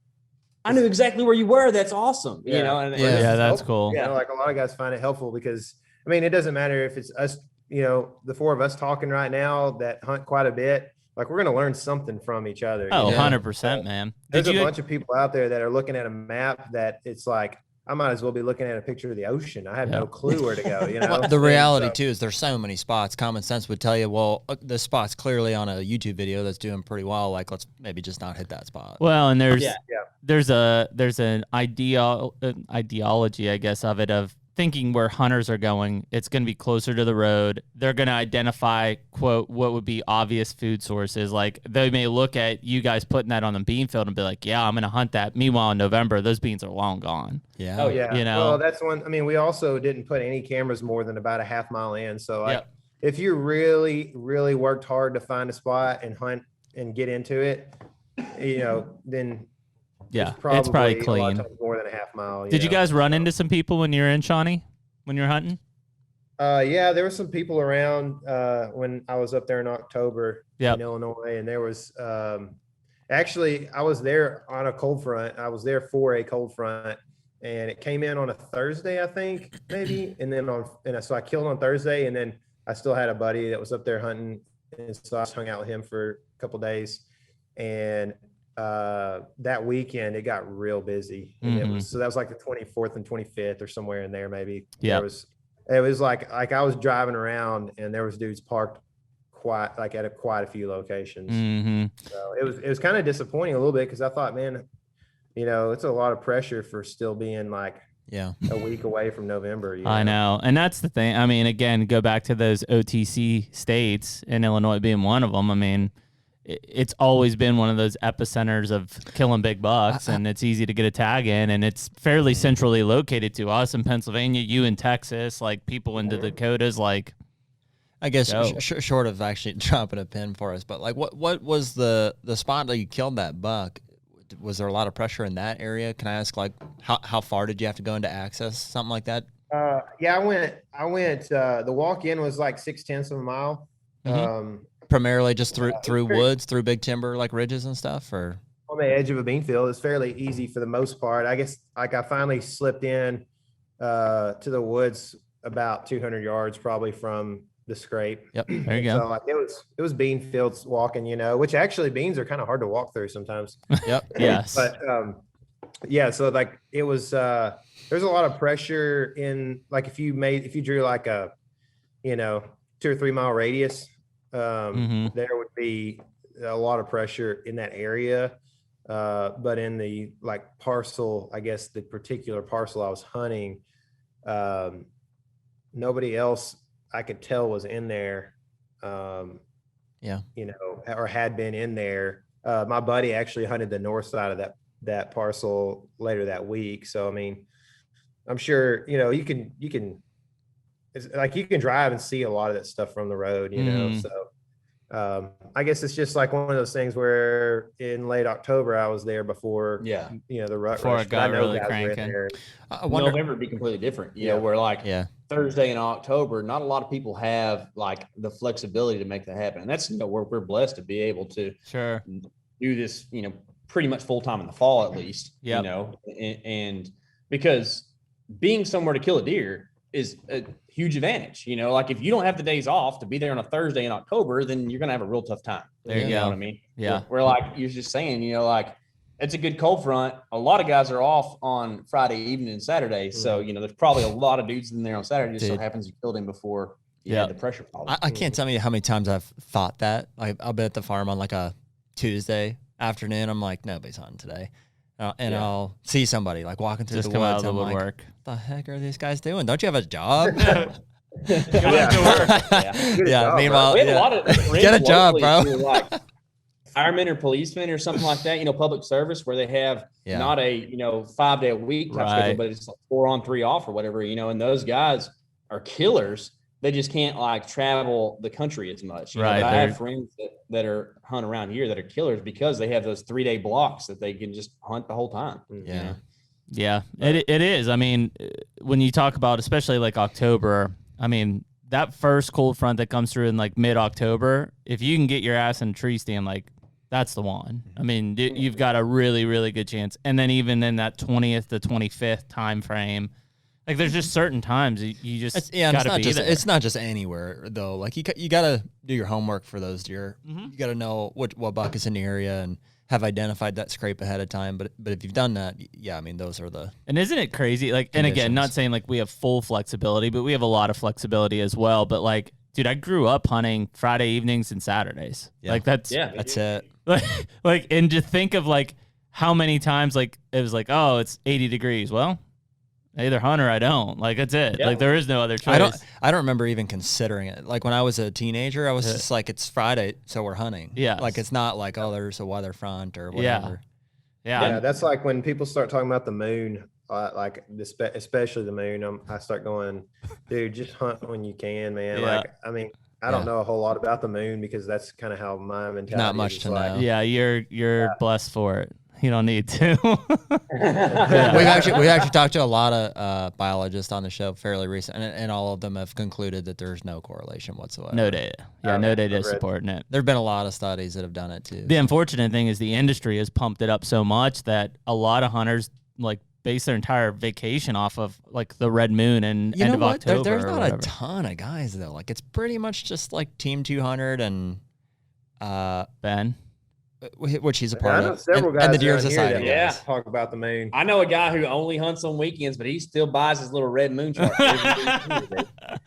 [SPEAKER 4] I knew exactly where you were. That's awesome. You know? And
[SPEAKER 1] that's cool.
[SPEAKER 3] Yeah. You know, like a lot of guys find it helpful because, I mean, it doesn't matter if it's us, you know, the four of us talking right now that hunt quite a bit. Like we're going to learn something from each other.
[SPEAKER 1] Oh, 100%, man.
[SPEAKER 3] There's a bunch of people out there that are looking at a map that it's like, I might as well be looking at a picture of the ocean. I have no clue where to go. You know,
[SPEAKER 2] well, the reality too is there's so many spots. Common sense would tell you, well, this spot's clearly on a YouTube video that's doing pretty well. Like, let's maybe just not hit that spot.
[SPEAKER 1] Well, and there's an ideology, I guess, of it of thinking where hunters are going. It's going to be closer to the road. They're going to identify, quote, what would be obvious food sources. Like they may look at you guys putting that on the bean field and be like, yeah, I'm going to hunt that. Meanwhile, in November, those beans are long gone.
[SPEAKER 2] Yeah.
[SPEAKER 3] Oh yeah.
[SPEAKER 1] You know,
[SPEAKER 3] well, that's one. I mean, we also didn't put any cameras more than about a half mile in. So like, if you really, really worked hard to find a spot and hunt and get into it, you know, then
[SPEAKER 1] it's probably clean.
[SPEAKER 3] More than a half mile.
[SPEAKER 1] Did you guys run into some people when you were in Shawnee, when you were hunting?
[SPEAKER 3] Yeah, there were some people around when I was up there in October in Illinois, and there was actually I was there on a cold front. I was there for a cold front, and it came in on a Thursday, I think, maybe, and then so I killed on Thursday, and then I still had a buddy that was up there hunting, and so I just hung out with him for a couple of days, and that weekend it got real busy, and so that was like the 24th and 25th or somewhere in there, maybe. It was like I was driving around and there was dudes parked quite a few locations. So it was kind of disappointing a little bit because I thought, man, you know, it's a lot of pressure for still being like a week away from November. You know? I
[SPEAKER 1] know. And that's the thing. I mean, again, go back to those OTC states, and Illinois being one of them. I mean, it's always been one of those epicenters of killing big bucks, and it's easy to get a tag in, and it's fairly centrally located to us in Pennsylvania, you in Texas, like people in the Dakotas, like.
[SPEAKER 2] I guess short of actually dropping a pin for us, but like what was the spot that you killed that buck? Was there a lot of pressure in that area? Can I ask, like, how far did you have to go into access, something like that?
[SPEAKER 3] Yeah, I went, the walk-in was like 0.6 of a mile.
[SPEAKER 2] Primarily just through woods, through big timber, like ridges and stuff, or
[SPEAKER 3] on the edge of a bean field. It's fairly easy for the most part. I guess like I finally slipped in to the woods about 200 yards probably from the scrape.
[SPEAKER 1] Yep, there you go.
[SPEAKER 3] So like it was bean fields walking, you know, which actually beans are kind of hard to walk through sometimes.
[SPEAKER 2] Yep.
[SPEAKER 1] Yes.
[SPEAKER 3] But yeah, so like it was there's a lot of pressure in, like, if you drew like a 2 or 3 mile radius, there would be a lot of pressure in that area. But in the like parcel, I guess the particular parcel I was hunting, nobody else I could tell was in there. Or had been in there. My buddy actually hunted the north side of that parcel later that week. So, I mean, I'm sure, you can, it's like you can drive and see a lot of that stuff from the road, so I guess it's just like one of those things where in late October I was there before, the rut
[SPEAKER 1] before
[SPEAKER 3] rush,
[SPEAKER 1] it got really cranking.
[SPEAKER 4] November would be completely different, where like Thursday in October, not a lot of people have like the flexibility to make that happen. And that's, we're blessed to be able to do this, pretty much full time in the fall, at least, and because being somewhere to kill a deer is a huge advantage. Like if you don't have the days off to be there on a Thursday in October, then you're going to have a real tough time.
[SPEAKER 1] There you
[SPEAKER 4] know
[SPEAKER 1] go.
[SPEAKER 4] what I mean?
[SPEAKER 1] Yeah.
[SPEAKER 4] We're like, you're just saying, like it's a good cold front. A lot of guys are off on Friday evening and Saturday. So, there's probably a lot of dudes in there on Saturday. Just so happens you killed him before you had the pressure problem.
[SPEAKER 2] I can't tell you how many times I've thought that. I'll be at the farm on like a Tuesday afternoon. I'm like, nobody's hunting today. I'll see somebody like walking through the woods. I'm like, what the heck are these guys doing? Don't you have a job? Meanwhile,
[SPEAKER 4] we have a lot of
[SPEAKER 2] get a job, bro.
[SPEAKER 4] Like firemen or policemen or something like that. Public service where they have not a 5 day a week type schedule, but it's like 4 on 3 off or whatever. And those guys are killers. They just can't like travel the country as much.
[SPEAKER 1] Right.
[SPEAKER 4] But I have friends that are hunt around here that are killers because they have those 3 day blocks that they can just hunt the whole time.
[SPEAKER 2] Yeah.
[SPEAKER 1] Yeah, it is. I mean, when you talk about especially like October, I mean, that first cold front that comes through in like mid-October, if you can get your ass in a tree stand, like that's the one. I mean, you've got a really, really good chance. And then even in that 20th to 25th time frame, like there's just certain times you just gotta be there.
[SPEAKER 2] It's not just anywhere though. Like you gotta do your homework for those deer. You gotta know what buck is in the area and have identified that scrape ahead of time. But if you've done that, I mean, those are the.
[SPEAKER 1] And isn't it crazy? Like, conditions. And again, not saying like we have full flexibility, but we have a lot of flexibility as well. But like, dude, I grew up hunting Friday evenings and Saturdays.
[SPEAKER 2] Yeah.
[SPEAKER 1] Like that's
[SPEAKER 2] it.
[SPEAKER 1] Like, and to think of like how many times like it was like, oh, it's 80 degrees. Well, I either hunt or I don't. Like that's it. Yeah. Like there is no other choice.
[SPEAKER 2] I don't remember even considering it. Like when I was a teenager, I was just like, it's Friday, so we're hunting.
[SPEAKER 1] Yeah.
[SPEAKER 2] Like it's not like, oh, there's a weather front or whatever.
[SPEAKER 1] Yeah.
[SPEAKER 3] That's like when people start talking about the moon, like especially the moon. I start going, dude, just hunt when you can, man.
[SPEAKER 1] Yeah.
[SPEAKER 3] Like, I mean, I don't know a whole lot about the moon because that's kind of how my mentality
[SPEAKER 2] not much
[SPEAKER 3] is.
[SPEAKER 2] to
[SPEAKER 3] like,
[SPEAKER 2] know.
[SPEAKER 1] Yeah, you're blessed for it. You don't need to.
[SPEAKER 2] We've actually talked to a lot of biologists on the show fairly recent, and all of them have concluded that there's no correlation whatsoever.
[SPEAKER 1] No data. Yeah, no data supporting it.
[SPEAKER 2] There have been a lot of studies that have done it too.
[SPEAKER 1] The unfortunate thing is the industry has pumped it up so much that a lot of hunters like base their entire vacation off of like the red moon and end of October.
[SPEAKER 2] There's not a ton of guys though. Like it's pretty much just like Team 200 and
[SPEAKER 1] Ben.
[SPEAKER 2] Which he's a part of,
[SPEAKER 3] several guys
[SPEAKER 2] and the Deer
[SPEAKER 3] around here
[SPEAKER 2] Society.
[SPEAKER 3] that talk about the moon.
[SPEAKER 4] I know a guy who only hunts on weekends, but he still buys his little red moon chart.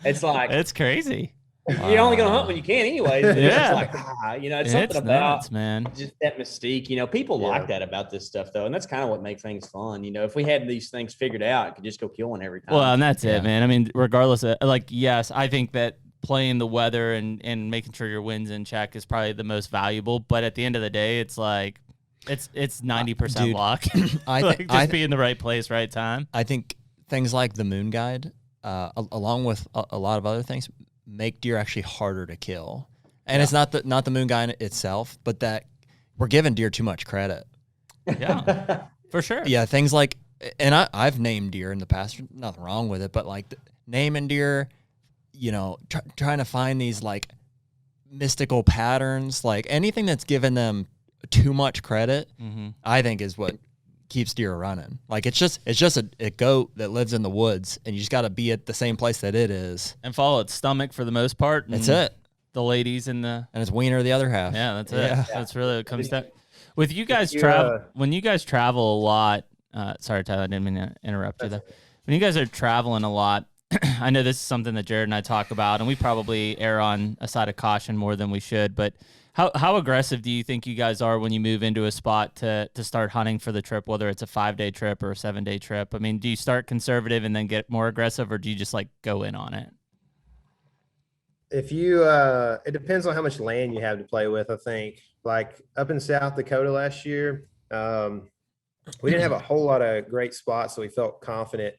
[SPEAKER 4] It's like
[SPEAKER 1] it's crazy.
[SPEAKER 4] You're only going to hunt when you can, anyway.
[SPEAKER 1] Yeah,
[SPEAKER 4] it's like it's something about
[SPEAKER 1] nuts, man.
[SPEAKER 4] Just that mystique. People like that about this stuff, though, and that's kind of what makes things fun. If we had these things figured out, I could just go kill one every time.
[SPEAKER 1] Well, and that's it, man. I mean, regardless of like, yes, I think that playing the weather and making sure your wind's in check is probably the most valuable. But at the end of the day, it's like it's 90% luck. Just be in the right place, right time.
[SPEAKER 2] I think things like the moon guide, along with a lot of other things, make deer actually harder to kill. And it's not the moon guide itself, but that we're giving deer too much credit.
[SPEAKER 1] Yeah, for sure.
[SPEAKER 2] Yeah, things like, and I've named deer in the past, nothing wrong with it, but like naming deer, trying to find these like mystical patterns, like anything that's given them too much credit, I think is what keeps deer running. Like it's just a goat that lives in the woods, and you just got to be at the same place that it is
[SPEAKER 1] and follow its stomach for the most part.
[SPEAKER 2] That's it.
[SPEAKER 1] The ladies and its
[SPEAKER 2] wiener the other half.
[SPEAKER 1] Yeah, that's it. Yeah. That's really what it comes down. With you guys when you guys travel a lot, Sorry, Tyler, I didn't mean to interrupt you there. When you guys are traveling a lot, I know this is something that Jared and I talk about, and we probably err on a side of caution more than we should, but how aggressive do you think you guys are when you move into a spot to start hunting for the trip, whether it's a 5-day trip or a 7-day trip? I mean, do you start conservative and then get more aggressive, or do you just like go in on it?
[SPEAKER 3] If you, it depends on how much land you have to play with. I think like up in South Dakota last year, we didn't have a whole lot of great spots, so we felt confident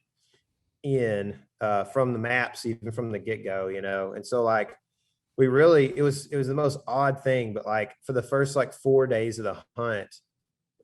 [SPEAKER 3] in from the maps, even from the get-go, you know. And so like we really, it was the most odd thing, but like for the first like 4 days of the hunt,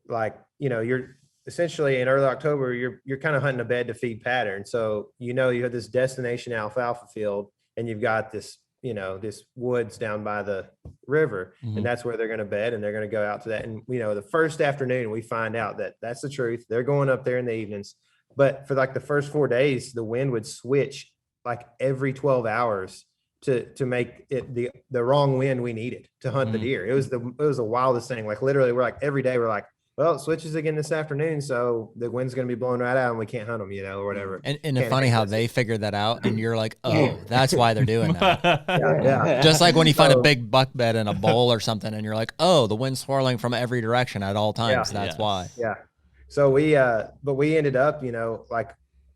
[SPEAKER 3] like, you know, you're essentially in early October, you're kind of hunting a bed to feed pattern. So, you know, you have this destination alfalfa field and you've got this, you know, this woods down by the river, and that's where they're going to bed, and they're going to go out to that. And, you know, the first afternoon we find out that that's the truth. They're going up there in the evenings, but for like the first 4 days, the wind would switch like every 12 hours to make it the wrong wind we needed to hunt the deer. It was the wildest thing. Like literally we're like, every day we're like, well, it switches again this afternoon, so the wind's going to be blowing right out and we can't hunt them, you know, or whatever.
[SPEAKER 2] And it's funny how they figured that out, and you're like, oh, that's why they're doing that.
[SPEAKER 3] Yeah.
[SPEAKER 2] Just like when you find a big buck bed in a bowl or something, and you're like, oh, the wind's swirling from every direction at all times. That's why.
[SPEAKER 3] Yeah. So but we ended up, you know, like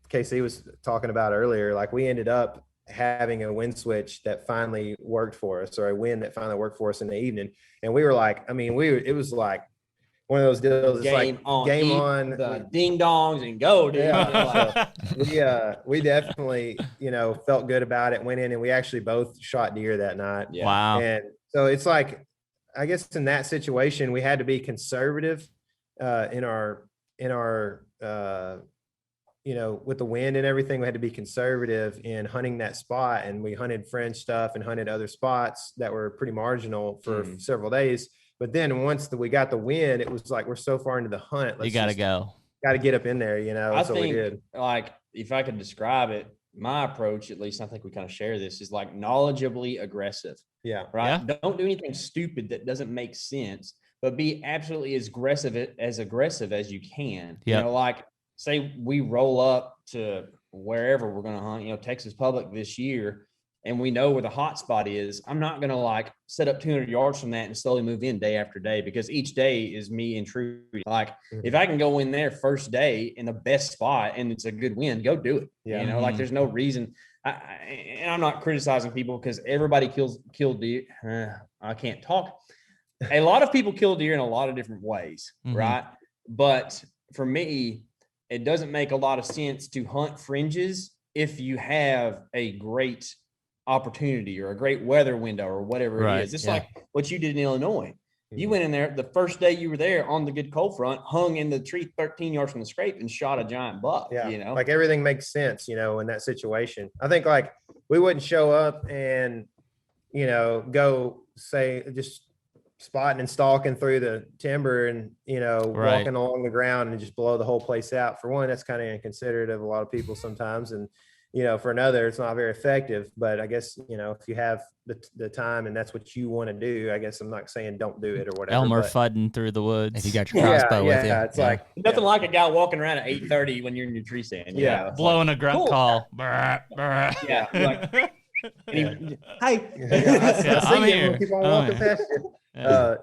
[SPEAKER 3] KC was talking about earlier, like we ended up having a wind switch that finally worked for us, or a wind that finally worked for us in the evening. And we were like, I mean, it was like one of those deals. It's
[SPEAKER 4] Game
[SPEAKER 3] on
[SPEAKER 4] the ding dongs and go, dude.
[SPEAKER 3] Yeah. We definitely, you know, felt good about it, went in, and we actually both shot deer that night.
[SPEAKER 4] Yeah.
[SPEAKER 1] Wow.
[SPEAKER 3] And so it's like, I guess in that situation, we had to be conservative in our you know, with the wind and everything. We had to be conservative in hunting that spot, and we hunted fringe stuff and hunted other spots that were pretty marginal for several days. But then once we got the wind, it was like, we're so far into the hunt.
[SPEAKER 1] You got to go.
[SPEAKER 3] Got to get up in there, you know.
[SPEAKER 4] I
[SPEAKER 3] so
[SPEAKER 4] think,
[SPEAKER 3] we did.
[SPEAKER 4] like, if I could describe it, my approach, at least I think we kind of share this, is like knowledgeably aggressive.
[SPEAKER 3] Yeah.
[SPEAKER 4] Right. Yeah. Don't do anything stupid that doesn't make sense, but be absolutely as aggressive as you can.
[SPEAKER 1] Yeah.
[SPEAKER 4] You know, like say we roll up to wherever we're going to hunt, you know, Texas Public this year, and we know where the hot spot is. I'm not going to like set up 200 yards from that and slowly move in day after day, because each day is me intruding. Like if I can go in there first day in the best spot and it's a good wind, go do it. Yeah. You know, like there's no reason. And I'm not criticizing people, because everybody kill deer. I can't talk. A lot of people kill deer in a lot of different ways. Right. But for me, it doesn't make a lot of sense to hunt fringes if you have a great opportunity or a great weather window or whatever it is. It's like what you did in Illinois. You went in there the first day you were there on the good cold front, hung in the tree 13 yards from the scrape, and shot a giant buck.
[SPEAKER 3] Yeah.
[SPEAKER 4] You know,
[SPEAKER 3] like everything makes sense, you know, in that situation. I think like we wouldn't show up and, you know, go say just spotting and stalking through the timber and, you know, walking along the ground and just blow the whole place out. For one, that's kind of inconsiderate of a lot of people sometimes. And, you know, for another, it's not very effective. But I guess, you know, if you have the time and that's what you want to do, I guess I'm not saying don't do it or whatever.
[SPEAKER 1] Elmer fudding through the woods.
[SPEAKER 2] If you got your crossbow with you.
[SPEAKER 3] It's like
[SPEAKER 4] nothing like a guy walking around at 8:30 when you're in your tree stand.
[SPEAKER 3] Yeah.
[SPEAKER 1] Blowing a grunt call. Brr, brr.
[SPEAKER 4] Yeah. Like, hey.
[SPEAKER 1] I'm here.
[SPEAKER 3] Keep on walking past you.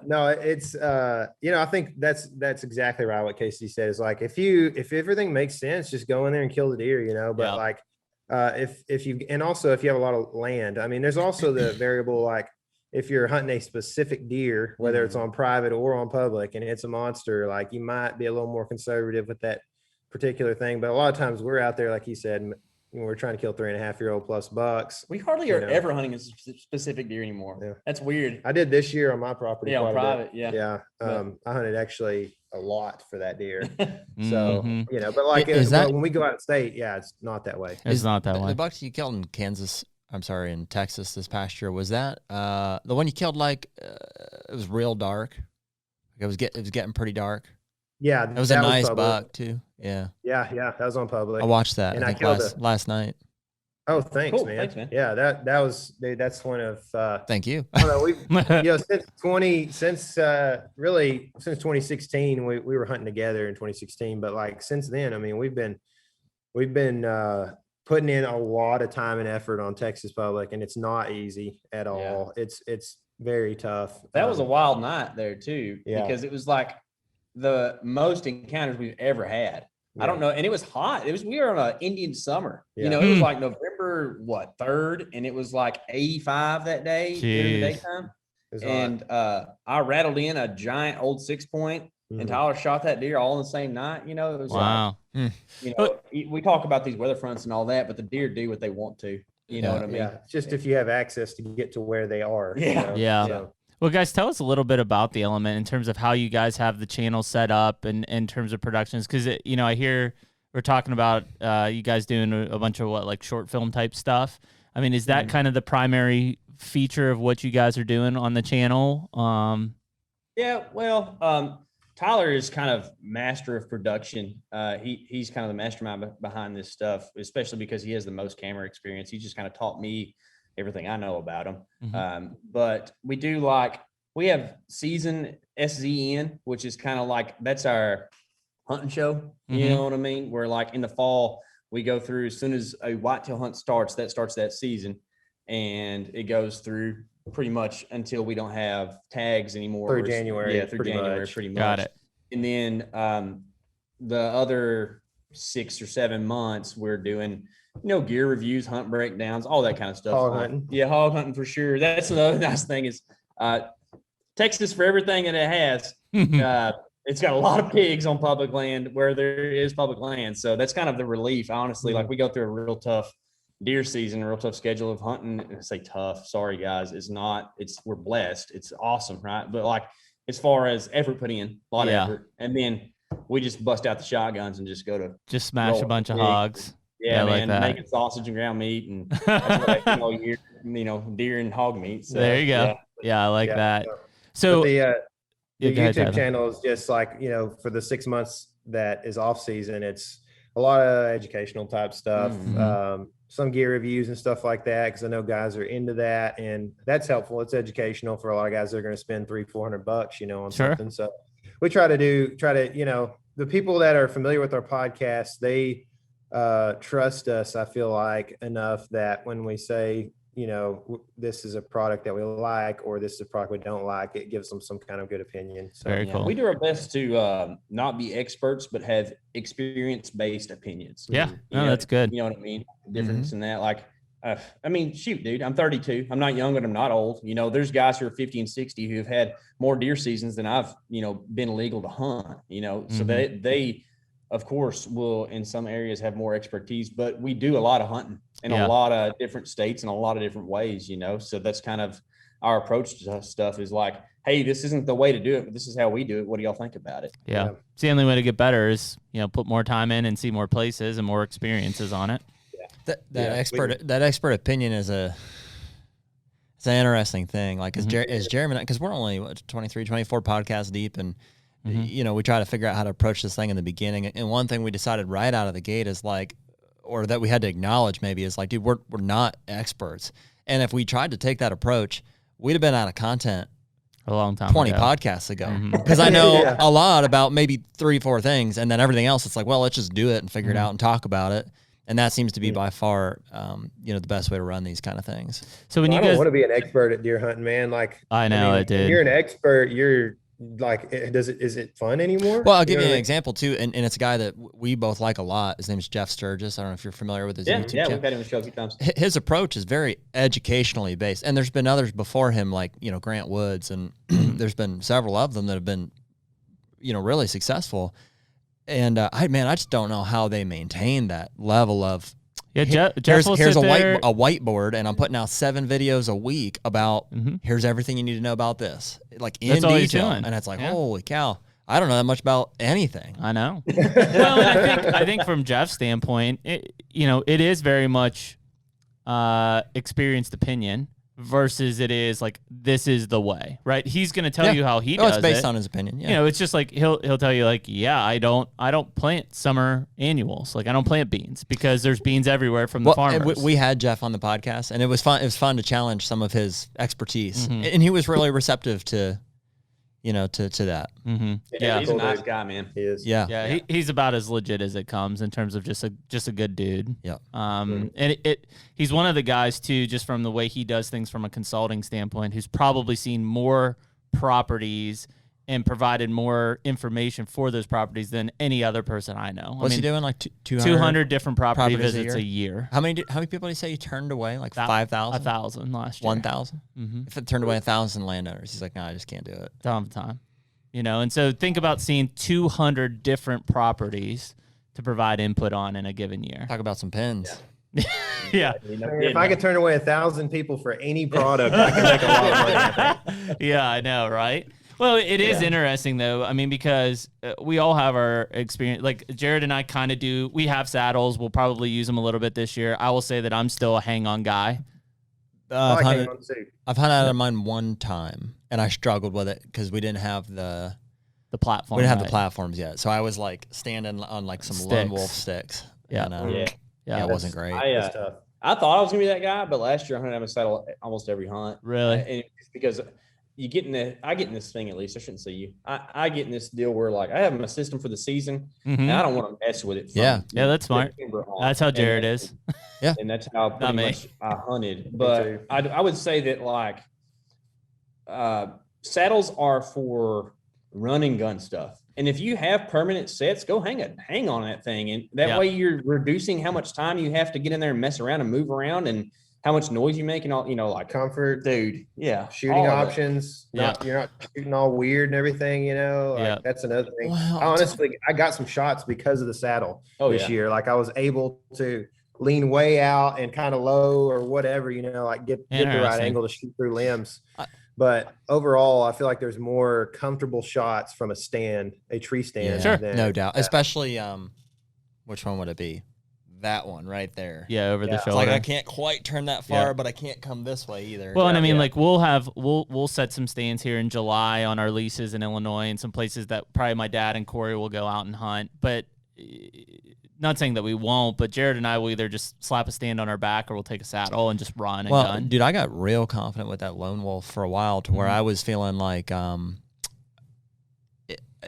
[SPEAKER 3] No, it's you know, I think that's exactly right what KC said. Is like if everything makes sense, just go in there and kill the deer, you know. But like if you, and also if you have a lot of land, I mean, there's also the variable, like if you're hunting a specific deer, whether it's on private or on public, and it's a monster, like you might be a little more conservative with that particular thing. But a lot of times we're out there, like he said, we're trying to kill 3.5-year-old plus bucks.
[SPEAKER 4] We hardly are ever hunting a specific deer anymore. Yeah. That's weird.
[SPEAKER 3] I did this year on my property.
[SPEAKER 4] Yeah, on private.
[SPEAKER 3] Yeah. I hunted actually a lot for that deer. So, you know, but like when we go out of state, it's not that way.
[SPEAKER 1] It's not that way.
[SPEAKER 2] The bucks you killed in in Texas this past year, was that the one you killed like it was real dark? It was getting pretty dark.
[SPEAKER 3] Yeah,
[SPEAKER 2] it was a nice buck too. Yeah.
[SPEAKER 3] That was on public.
[SPEAKER 2] I watched that. I think last night.
[SPEAKER 3] Oh, thanks,
[SPEAKER 4] Cool.
[SPEAKER 3] man.
[SPEAKER 4] Thanks, man.
[SPEAKER 3] Yeah, that was, dude, that's one of,
[SPEAKER 2] Thank you.
[SPEAKER 3] I don't know, we've, since 2016, we were hunting together in 2016, but like since then, I mean, we've been putting in a lot of time and effort on Texas public, and it's not easy at all. It's very tough.
[SPEAKER 4] That was a wild night there too, because it was like the most encounters we've ever had. I don't know. And it was hot. We were on an Indian summer, you know, it was like November, 3rd. And it was like 85 that day during the daytime. And I rattled in a giant old 6-point and Tyler shot that deer all in the same night. You know, it was
[SPEAKER 1] wow.
[SPEAKER 4] Like, you know, we talk about these weather fronts and all that, but the deer do what they want to, you know what I mean?
[SPEAKER 3] Yeah. Just if you have access to get to where they are.
[SPEAKER 4] Yeah.
[SPEAKER 3] You know?
[SPEAKER 1] Yeah.
[SPEAKER 3] So,
[SPEAKER 1] Well, guys, tell us a little bit about the Element in terms of how you guys have the channel set up and in terms of productions. Because, you know, I hear we're talking about you guys doing a bunch of like short film type stuff. I mean, is that kind of the primary feature of what you guys are doing on the channel?
[SPEAKER 4] Yeah, well, Tyler is kind of master of production. He's kind of the mastermind behind this stuff, especially because he has the most camera experience. He just kind of taught me everything I know about him. But we have season SZN, which is kind of like, that's our hunting show. You know what I mean? Where like in the fall, we go through, as soon as a whitetail hunt starts that season, and it goes through pretty much until we don't have tags anymore.
[SPEAKER 3] Through January.
[SPEAKER 4] Yeah, through January, pretty much.
[SPEAKER 1] Got it.
[SPEAKER 4] And then the other 6 or 7 months, we're doing, you know, gear reviews, hunt breakdowns, all that kind of stuff.
[SPEAKER 3] Hog hunting.
[SPEAKER 4] Yeah, hog hunting for sure. That's another nice thing is Texas, for everything that it has, it's got a lot of pigs on public land where there is public land. So that's kind of the relief, honestly. Like we go through a real tough deer season, a real tough schedule of hunting. And I say tough, sorry guys, we're blessed. It's awesome, right? But like as far as effort put in, a lot of effort. And then we just bust out the shotguns and just go to
[SPEAKER 1] smash a bunch of hogs.
[SPEAKER 4] Yeah, man,
[SPEAKER 1] like
[SPEAKER 4] making sausage and ground meat, and that's what I do all year, you know, deer and hog meat. So,
[SPEAKER 1] there you go. Yeah, I like that. So
[SPEAKER 3] the YouTube
[SPEAKER 1] Tyler.
[SPEAKER 3] channel is just like, you know, for the 6 months that is off season, it's a lot of educational type stuff, some gear reviews and stuff like that. Cause I know guys are into that, and that's helpful. It's educational for a lot of guys that are going to spend $300-400, you know, on something. So we try to, you know, the people that are familiar with our podcast, they trust us, I feel like, enough that when we say, you know, this is a product that we like, or this is a product we don't like, it gives them some kind of good opinion. So
[SPEAKER 1] very cool.
[SPEAKER 4] We do our best to not be experts, but have experience-based opinions.
[SPEAKER 1] Yeah, no, that's good.
[SPEAKER 4] You know what I mean? Difference in that. Like, I mean, shoot, dude, I'm 32. I'm not young, but I'm not old. You know, there's guys who are 50 and 60 who have had more deer seasons than I've, you know, been legal to hunt, you know, so they of course will in some areas have more expertise, but we do a lot of hunting in a lot of different states and a lot of different ways, you know, so that's kind of our approach to stuff is like, hey, this isn't the way to do it, but this is how we do it. What do y'all think about it?
[SPEAKER 1] Yeah. It's the only way to get better is, you know, put more time in and see more places and more experiences on it.
[SPEAKER 2] That expert opinion is it's an interesting thing. Like as Jeremy, because we're only 23, 24 podcasts deep, and you know, we try to figure out how to approach this thing in the beginning. And one thing we decided right out of the gate is like, or that we had to acknowledge maybe is like, dude, we're not experts. And if we tried to take that approach, we'd have been out of content
[SPEAKER 1] a long time
[SPEAKER 2] 20
[SPEAKER 1] ago.
[SPEAKER 2] podcasts ago. Because I know a lot about maybe 3-4 things, and then everything else, it's like, well, let's just do it and figure it out and talk about it. And that seems to be by far, you know, the best way to run these kind of things.
[SPEAKER 1] So when
[SPEAKER 3] I
[SPEAKER 1] you
[SPEAKER 3] don't
[SPEAKER 1] guys
[SPEAKER 3] want to be an expert at deer hunting, man. Like
[SPEAKER 1] I know,
[SPEAKER 3] mean,
[SPEAKER 1] it did.
[SPEAKER 3] When you're an expert, you're like, is it fun anymore?
[SPEAKER 2] Well, I'll give you an example too, and it's a guy that we both like a lot. His name is Jeff Sturgis. I don't know if you're familiar with his YouTube channel.
[SPEAKER 4] Yeah, we've had him on the show a few times.
[SPEAKER 2] His approach is very educationally based, and there's been others before him, like, you know, Grant Woods, and there's been several of them that have been, you know, really successful. And I just don't know how they maintain that level of.
[SPEAKER 1] Yeah, Jeff
[SPEAKER 2] here's
[SPEAKER 1] will
[SPEAKER 2] a
[SPEAKER 1] sit there.
[SPEAKER 2] whiteboard, and I'm putting out 7 videos a week about here's everything you need to know about this, like in
[SPEAKER 1] That's all he's
[SPEAKER 2] detail.
[SPEAKER 1] doing.
[SPEAKER 2] And it's like, holy cow, I don't know that much about anything.
[SPEAKER 1] I know. Well, and I think from Jeff's standpoint, it is very much experienced opinion versus it is like, this is the way, right? He's going to tell you how he does
[SPEAKER 2] it's based
[SPEAKER 1] it.
[SPEAKER 2] on his opinion. Yeah.
[SPEAKER 1] You know, it's just like he'll tell you like, yeah, I don't plant summer annuals. Like I don't plant beans because there's beans everywhere from the farmers.
[SPEAKER 2] We had Jeff on the podcast, and it was fun. It was fun to challenge some of his expertise, and he was really receptive to that.
[SPEAKER 1] Yeah,
[SPEAKER 4] he's a nice guy, man.
[SPEAKER 3] He is.
[SPEAKER 1] Yeah. He's about as legit as it comes in terms of just a good dude.
[SPEAKER 2] Yeah.
[SPEAKER 1] And he's one of the guys too, just from the way he does things from a consulting standpoint, who's probably seen more properties and provided more information for those properties than any other person I know.
[SPEAKER 2] What's he doing? Like
[SPEAKER 1] 200 different property
[SPEAKER 2] properties
[SPEAKER 1] visits a year.
[SPEAKER 2] How many people do you say you turned away? Like 5,000?
[SPEAKER 1] 1,000 last year.
[SPEAKER 2] 1,000? If it turned away 1,000 landowners, he's like, no, I just can't do it.
[SPEAKER 1] Time. You know, and so think about seeing 200 different properties to provide input on in a given year.
[SPEAKER 2] Talk about some pins.
[SPEAKER 1] Yeah.
[SPEAKER 3] If I could turn away 1,000 people for any product, I can make a lot of money.
[SPEAKER 1] Yeah, I know, right? Well, it is interesting though. I mean, because we all have our experience. Like Jared and I kind of do. We have saddles. We'll probably use them a little bit this year. I will say that I'm still a hang-on guy.
[SPEAKER 2] I've hunted out of mine one time, and I struggled with it because we didn't have the
[SPEAKER 1] platform.
[SPEAKER 2] We didn't have the platforms yet, so I was like standing on like some lone wolf sticks.
[SPEAKER 1] Yeah,
[SPEAKER 2] and, it wasn't great.
[SPEAKER 4] I thought I was gonna be that guy, but last year I hunted out of a saddle almost every hunt.
[SPEAKER 1] Really?
[SPEAKER 4] And it's because I get in this thing, at least I shouldn't say you. I get in this deal where like I have my system for the season, and I don't want to mess with it.
[SPEAKER 1] Yeah, that's smart. That's how Jared is.
[SPEAKER 2] Yeah,
[SPEAKER 4] and that's how pretty much I hunted. But I would say that like saddles are for run and gun stuff. And if you have permanent sets, go hang on that thing, and that way you're reducing how much time you have to get in there and mess around and move around and how much noise you make and all, like
[SPEAKER 3] comfort,
[SPEAKER 4] dude. Yeah.
[SPEAKER 3] Shooting options. You're not shooting all weird and everything, that's another thing.
[SPEAKER 2] Well,
[SPEAKER 3] honestly, I got some shots because of the saddle this year. Like I was able to lean way out and kind of low or whatever, like get the right angle to shoot through limbs. But overall, I feel like there's more comfortable shots from a tree stand.
[SPEAKER 2] Yeah, no doubt. Especially, which one would it be? That one right there.
[SPEAKER 1] Yeah, over the shoulder.
[SPEAKER 2] It's like I can't quite turn that far, but I can't come this way either.
[SPEAKER 1] Well, and I mean, like we'll set some stands here in July on our leases in Illinois and some places that probably my dad and Corey will go out and hunt. But not saying that we won't, but Jared and I will either just slap a stand on our back or we'll take a saddle and just run and gun.
[SPEAKER 2] Dude, I got real confident with that lone wolf for a while to where I was feeling like it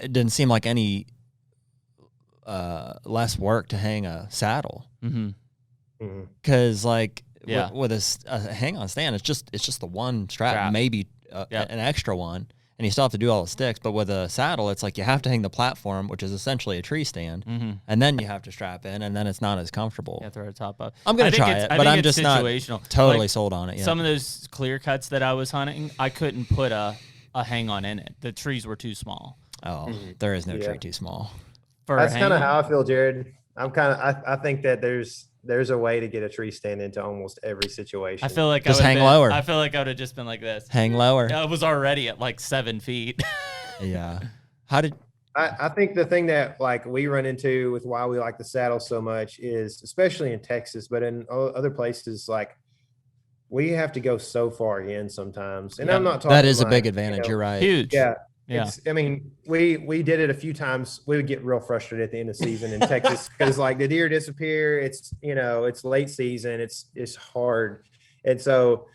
[SPEAKER 2] didn't seem like any less work to hang a saddle, because with a hang-on stand, it's just the one strap. Maybe an extra one, and you still have to do all the sticks. But with a saddle, it's like you have to hang the platform, which is essentially a tree stand, and then you have to strap in, and then it's not as comfortable.
[SPEAKER 1] Yeah, throw a top up.
[SPEAKER 2] I'm gonna try it, but I'm just not totally sold on it yet.
[SPEAKER 1] Some of those clear cuts that I was hunting, I couldn't put a hang-on in it. The trees were too small.
[SPEAKER 2] Oh, there is no tree too small.
[SPEAKER 3] That's kind of how I feel, Jared. I think that there's a way to get a tree stand into almost every situation.
[SPEAKER 1] I feel like
[SPEAKER 2] just hang lower.
[SPEAKER 1] I feel like I would have just been like this.
[SPEAKER 2] Hang lower.
[SPEAKER 1] I was already at like 7 feet.
[SPEAKER 2] Yeah.
[SPEAKER 3] I think the thing that like we run into with why we like the saddle so much is, especially in Texas, but in other places, like we have to go so far in sometimes. And I'm not talking
[SPEAKER 2] that is a big advantage. You're right.
[SPEAKER 1] Huge.
[SPEAKER 3] Yeah.
[SPEAKER 1] Yeah.
[SPEAKER 3] I mean, we did it a few times. We would get real frustrated at the end of the season in Texas because like the deer disappear. It's, it's late season. It's hard. And so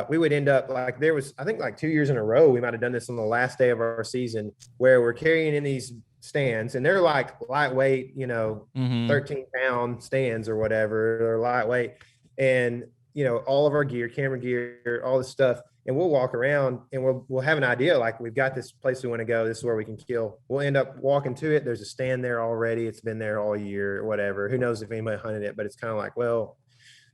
[SPEAKER 3] we would end up like there was, I think like 2 years in a row, we might've done this on the last day of our season where we're carrying in these stands and they're like lightweight, 13-pound stands or whatever. They're lightweight. And, all of our gear, camera gear, all this stuff. And we'll walk around and we'll have an idea, like we've got this place we want to go. This is where we can kill. We'll end up walking to it. There's a stand there already. It's been there all year or whatever. Who knows if anybody hunted it, but it's kind of like, well,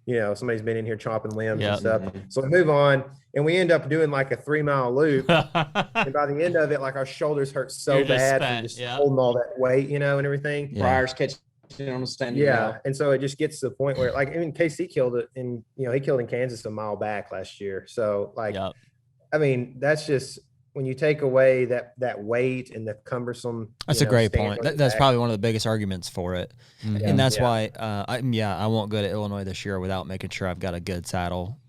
[SPEAKER 3] somebody's been in here chopping limbs and stuff. So we move on and we end up doing like a 3-mile loop. And by the end of it, like our shoulders hurt so bad from just holding all that weight, and everything.
[SPEAKER 4] Briars catching on the stand.
[SPEAKER 3] Yeah. And so it just gets to the point where like even K.C. killed it and he killed in Kansas a mile back last year. So like, I mean, that's just when you take away that weight and the cumbersome.
[SPEAKER 2] That's a great point. That's probably one of the biggest arguments for it. And that's why I won't go to Illinois this year without making sure I've got a good saddle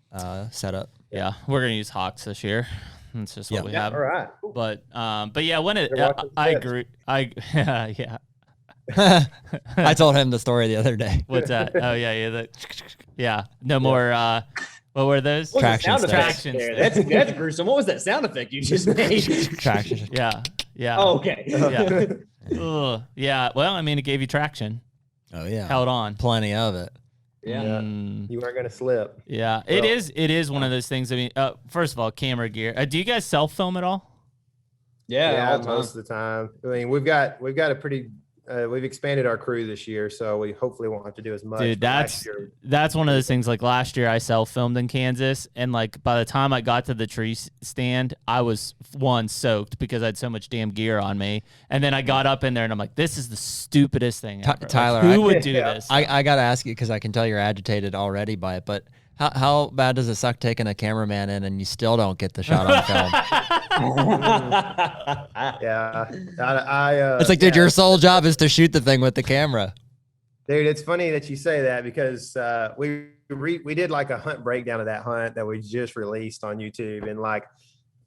[SPEAKER 2] set up.
[SPEAKER 1] Yeah, we're gonna use hawks this year. That's just what we have.
[SPEAKER 3] All right. Cool.
[SPEAKER 1] But yeah, when it,
[SPEAKER 3] Better watch those
[SPEAKER 1] I
[SPEAKER 3] steps.
[SPEAKER 1] agree. Yeah.
[SPEAKER 2] I told him the story the other day.
[SPEAKER 1] What's that? Oh yeah. No more. What were those?
[SPEAKER 4] What was the
[SPEAKER 2] Traction
[SPEAKER 4] sound effect
[SPEAKER 1] Traction
[SPEAKER 4] there?
[SPEAKER 1] sticks.
[SPEAKER 4] That's gruesome. What was that sound effect you just made?
[SPEAKER 2] Traction.
[SPEAKER 1] Yeah.
[SPEAKER 4] Oh, okay.
[SPEAKER 1] Yeah. Ugh. Yeah. Well, I mean, it gave you traction.
[SPEAKER 2] Oh yeah.
[SPEAKER 1] Held on.
[SPEAKER 2] Plenty of it.
[SPEAKER 4] Yeah.
[SPEAKER 1] Mm,
[SPEAKER 3] You weren't gonna slip.
[SPEAKER 1] yeah.
[SPEAKER 3] Well-
[SPEAKER 1] It is one of those things. I mean, first of all, camera gear. Do you guys self film at all?
[SPEAKER 4] Yeah, all the time.
[SPEAKER 3] most of the time. I mean, we've got a pretty. We've expanded our crew this year, so we hopefully won't have to do as much.
[SPEAKER 1] Dude,
[SPEAKER 3] but last year-
[SPEAKER 1] that's one of those things. Like last year, I self filmed in Kansas, and like by the time I got to the tree stand, I was soaked because I had so much damn gear on me. And then I got up in there, and I'm like, "This is the stupidest thing ever." Like,
[SPEAKER 2] Tyler,
[SPEAKER 1] who
[SPEAKER 2] I-
[SPEAKER 1] would do
[SPEAKER 3] Yeah.
[SPEAKER 1] this?
[SPEAKER 2] I gotta ask you because I can tell you're agitated already by it. But how bad does it suck taking a cameraman in and you still don't get the shot on film?
[SPEAKER 3] Yeah, I
[SPEAKER 2] It's like, dude, your sole job is to shoot the thing with the camera.
[SPEAKER 3] dude, it's funny that you say that because we did like a hunt breakdown of that hunt that we just released on YouTube, and like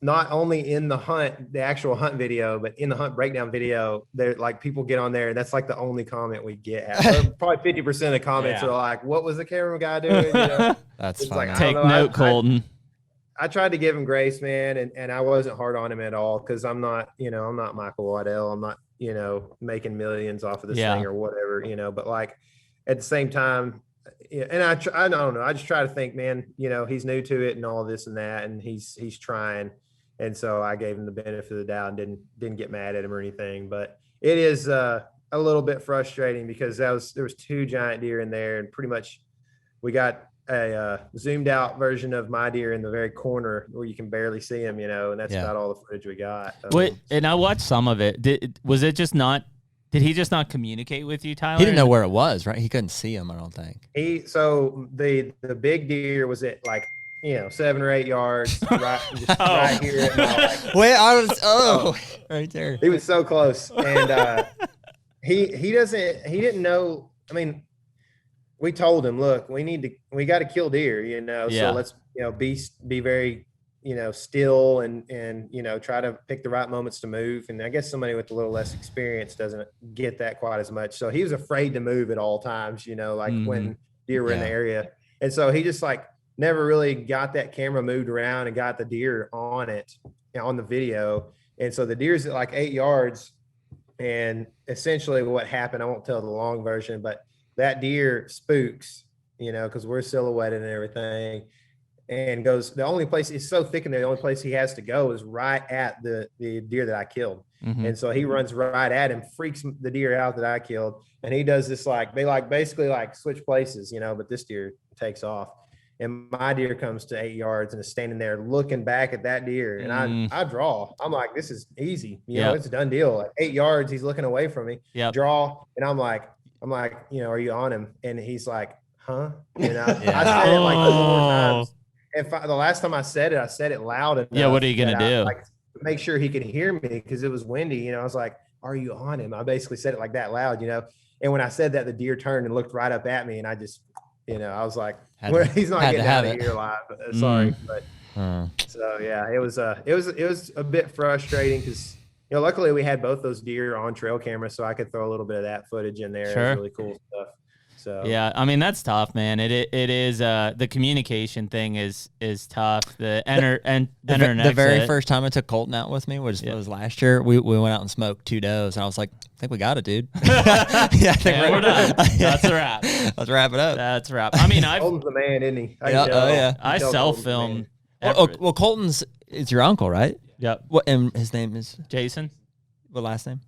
[SPEAKER 3] not only in the hunt, the actual hunt video, but in the hunt breakdown video, there like people get on there, and that's like the only comment we get. Probably 50% of the comments
[SPEAKER 4] Yeah.
[SPEAKER 3] are like, "What was the camera guy doing?" You know?
[SPEAKER 2] That's
[SPEAKER 3] It's
[SPEAKER 2] funny.
[SPEAKER 3] like, I
[SPEAKER 1] Take
[SPEAKER 3] don't know,
[SPEAKER 1] note, Colton.
[SPEAKER 3] I tried to give him grace, man, and I wasn't hard on him at all because I'm not Michael Waddell. I'm not, making millions off of this
[SPEAKER 1] Yeah.
[SPEAKER 3] thing or whatever, but like at the same time, yeah, and I don't know. I just try to think, man, he's new to it and all this and that, and he's trying. And so I gave him the benefit of the doubt and didn't get mad at him or anything. But it is a little bit frustrating because there was 2 giant deer in there, and pretty much we got a zoomed out version of my deer in the very corner where you can barely see him, and that's
[SPEAKER 2] Yeah.
[SPEAKER 3] about all the footage we got.
[SPEAKER 1] Wait, and I watched some of it. Did he just not communicate with you, Tyler?
[SPEAKER 2] He didn't know where it was, right? He couldn't see him, I don't think.
[SPEAKER 3] So the big deer was at like 7 or 8 yards right here at my, like,
[SPEAKER 2] Wait, right there.
[SPEAKER 3] he was so close, and he didn't know. I mean, we told him, look, we got to kill deer,
[SPEAKER 1] Yeah.
[SPEAKER 3] so let's be very still and try to pick the right moments to move. And I guess somebody with a little less experience doesn't get that quite as much, so he was afraid to move at all times, like when deer were in the
[SPEAKER 2] Yeah.
[SPEAKER 3] area. And so he just like never really got that camera moved around and got the deer on it, on the video. And so the deer's at like 8 yards, and essentially what happened, I won't tell the long version, but that deer spooks, because we're silhouetted and everything, and goes, the only place, it's so thick in there, the only place he has to go is right at the deer that I killed.
[SPEAKER 1] Mhm.
[SPEAKER 3] And so he runs right at him, freaks the deer out that I killed. And he does this, they basically switch places, but this deer takes off. And my deer comes to 8 yards and is standing there looking back at that deer. And I draw. I'm like, this is easy. It's a done deal. Like 8 yards, he's looking away from me.
[SPEAKER 1] Yep.
[SPEAKER 3] Draw. And I'm like, are you on him? And he's like, huh? And I
[SPEAKER 2] Yeah.
[SPEAKER 3] said it like 4 times. And the last time I said it loud enough.
[SPEAKER 1] Yeah, what are you gonna
[SPEAKER 3] that
[SPEAKER 1] do?
[SPEAKER 3] to make sure he could hear me because it was windy. I was like, are you on him? I basically said it like that loud, And when I said that, the deer turned and looked right up at me, and I just, I was like, he's not getting out of here alive. Sorry, but so yeah, it was a bit frustrating because luckily we had both those deer on trail camera, so I could throw a little bit of that footage in there.
[SPEAKER 1] Sure.
[SPEAKER 3] It was really cool stuff. So
[SPEAKER 1] Yeah, I mean that's tough, man. It is the communication thing is tough. The
[SPEAKER 2] The very first time I took Colton out with me was last year. We went out and smoked 2 does, and I was like, I think we got it, dude. I think
[SPEAKER 1] we're done. That's a wrap.
[SPEAKER 2] Let's wrap it up.
[SPEAKER 1] That's a wrap. I mean,
[SPEAKER 3] Colton's the man, isn't he?
[SPEAKER 2] Yeah, yeah.
[SPEAKER 1] I self film.
[SPEAKER 2] Well, Colton's it's your uncle, right?
[SPEAKER 1] Yep.
[SPEAKER 2] What? And his name is
[SPEAKER 1] Jason.
[SPEAKER 2] what last name?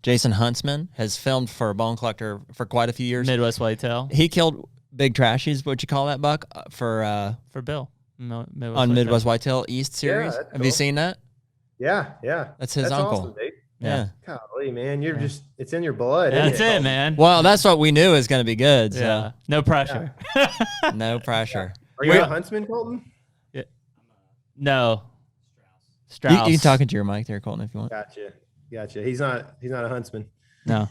[SPEAKER 2] Jason Huntsman has filmed for a Bone Collector for quite a few years.
[SPEAKER 1] Midwest Whitetail
[SPEAKER 2] He killed big trashies. What you call that buck for
[SPEAKER 1] Bill.
[SPEAKER 2] on Midwest Whitetail East series?
[SPEAKER 3] that's
[SPEAKER 2] Have you
[SPEAKER 3] cool.
[SPEAKER 2] seen that?
[SPEAKER 3] Yeah.
[SPEAKER 2] That's his uncle.
[SPEAKER 3] Awesome, dude.
[SPEAKER 2] Yeah.
[SPEAKER 3] Golly, man, you're just, it's in your blood.
[SPEAKER 1] That's
[SPEAKER 3] isn't
[SPEAKER 1] it, man.
[SPEAKER 2] Well, that's what we knew is going to be good. So
[SPEAKER 1] Yeah. No pressure.
[SPEAKER 2] no pressure.
[SPEAKER 3] Are you a huntsman, Colton?
[SPEAKER 1] No.
[SPEAKER 2] You
[SPEAKER 1] Strauss.
[SPEAKER 2] can talk into your mic there, Colton, if you want.
[SPEAKER 3] Gotcha. He's not a huntsman.
[SPEAKER 1] No.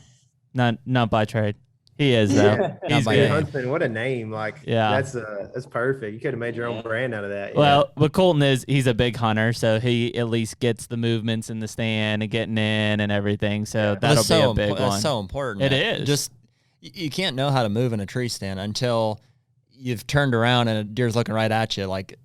[SPEAKER 1] Not by trade. He is though.
[SPEAKER 2] Not
[SPEAKER 1] He's
[SPEAKER 2] by
[SPEAKER 3] Dude,
[SPEAKER 1] good.
[SPEAKER 2] name.
[SPEAKER 3] Huntsman, what a name! Like,
[SPEAKER 1] Yeah.
[SPEAKER 3] that's perfect. You could have made your own brand out of that.
[SPEAKER 1] Well, but Colton he's a big hunter, so he at least gets the movements in the stand and getting in and everything. So that'll
[SPEAKER 2] That's
[SPEAKER 1] be
[SPEAKER 2] so
[SPEAKER 1] a big one.
[SPEAKER 2] That's so important.
[SPEAKER 1] It
[SPEAKER 2] man.
[SPEAKER 1] is.
[SPEAKER 2] Just you can't know how to move in a tree stand until you've turned around and a deer's looking right at you like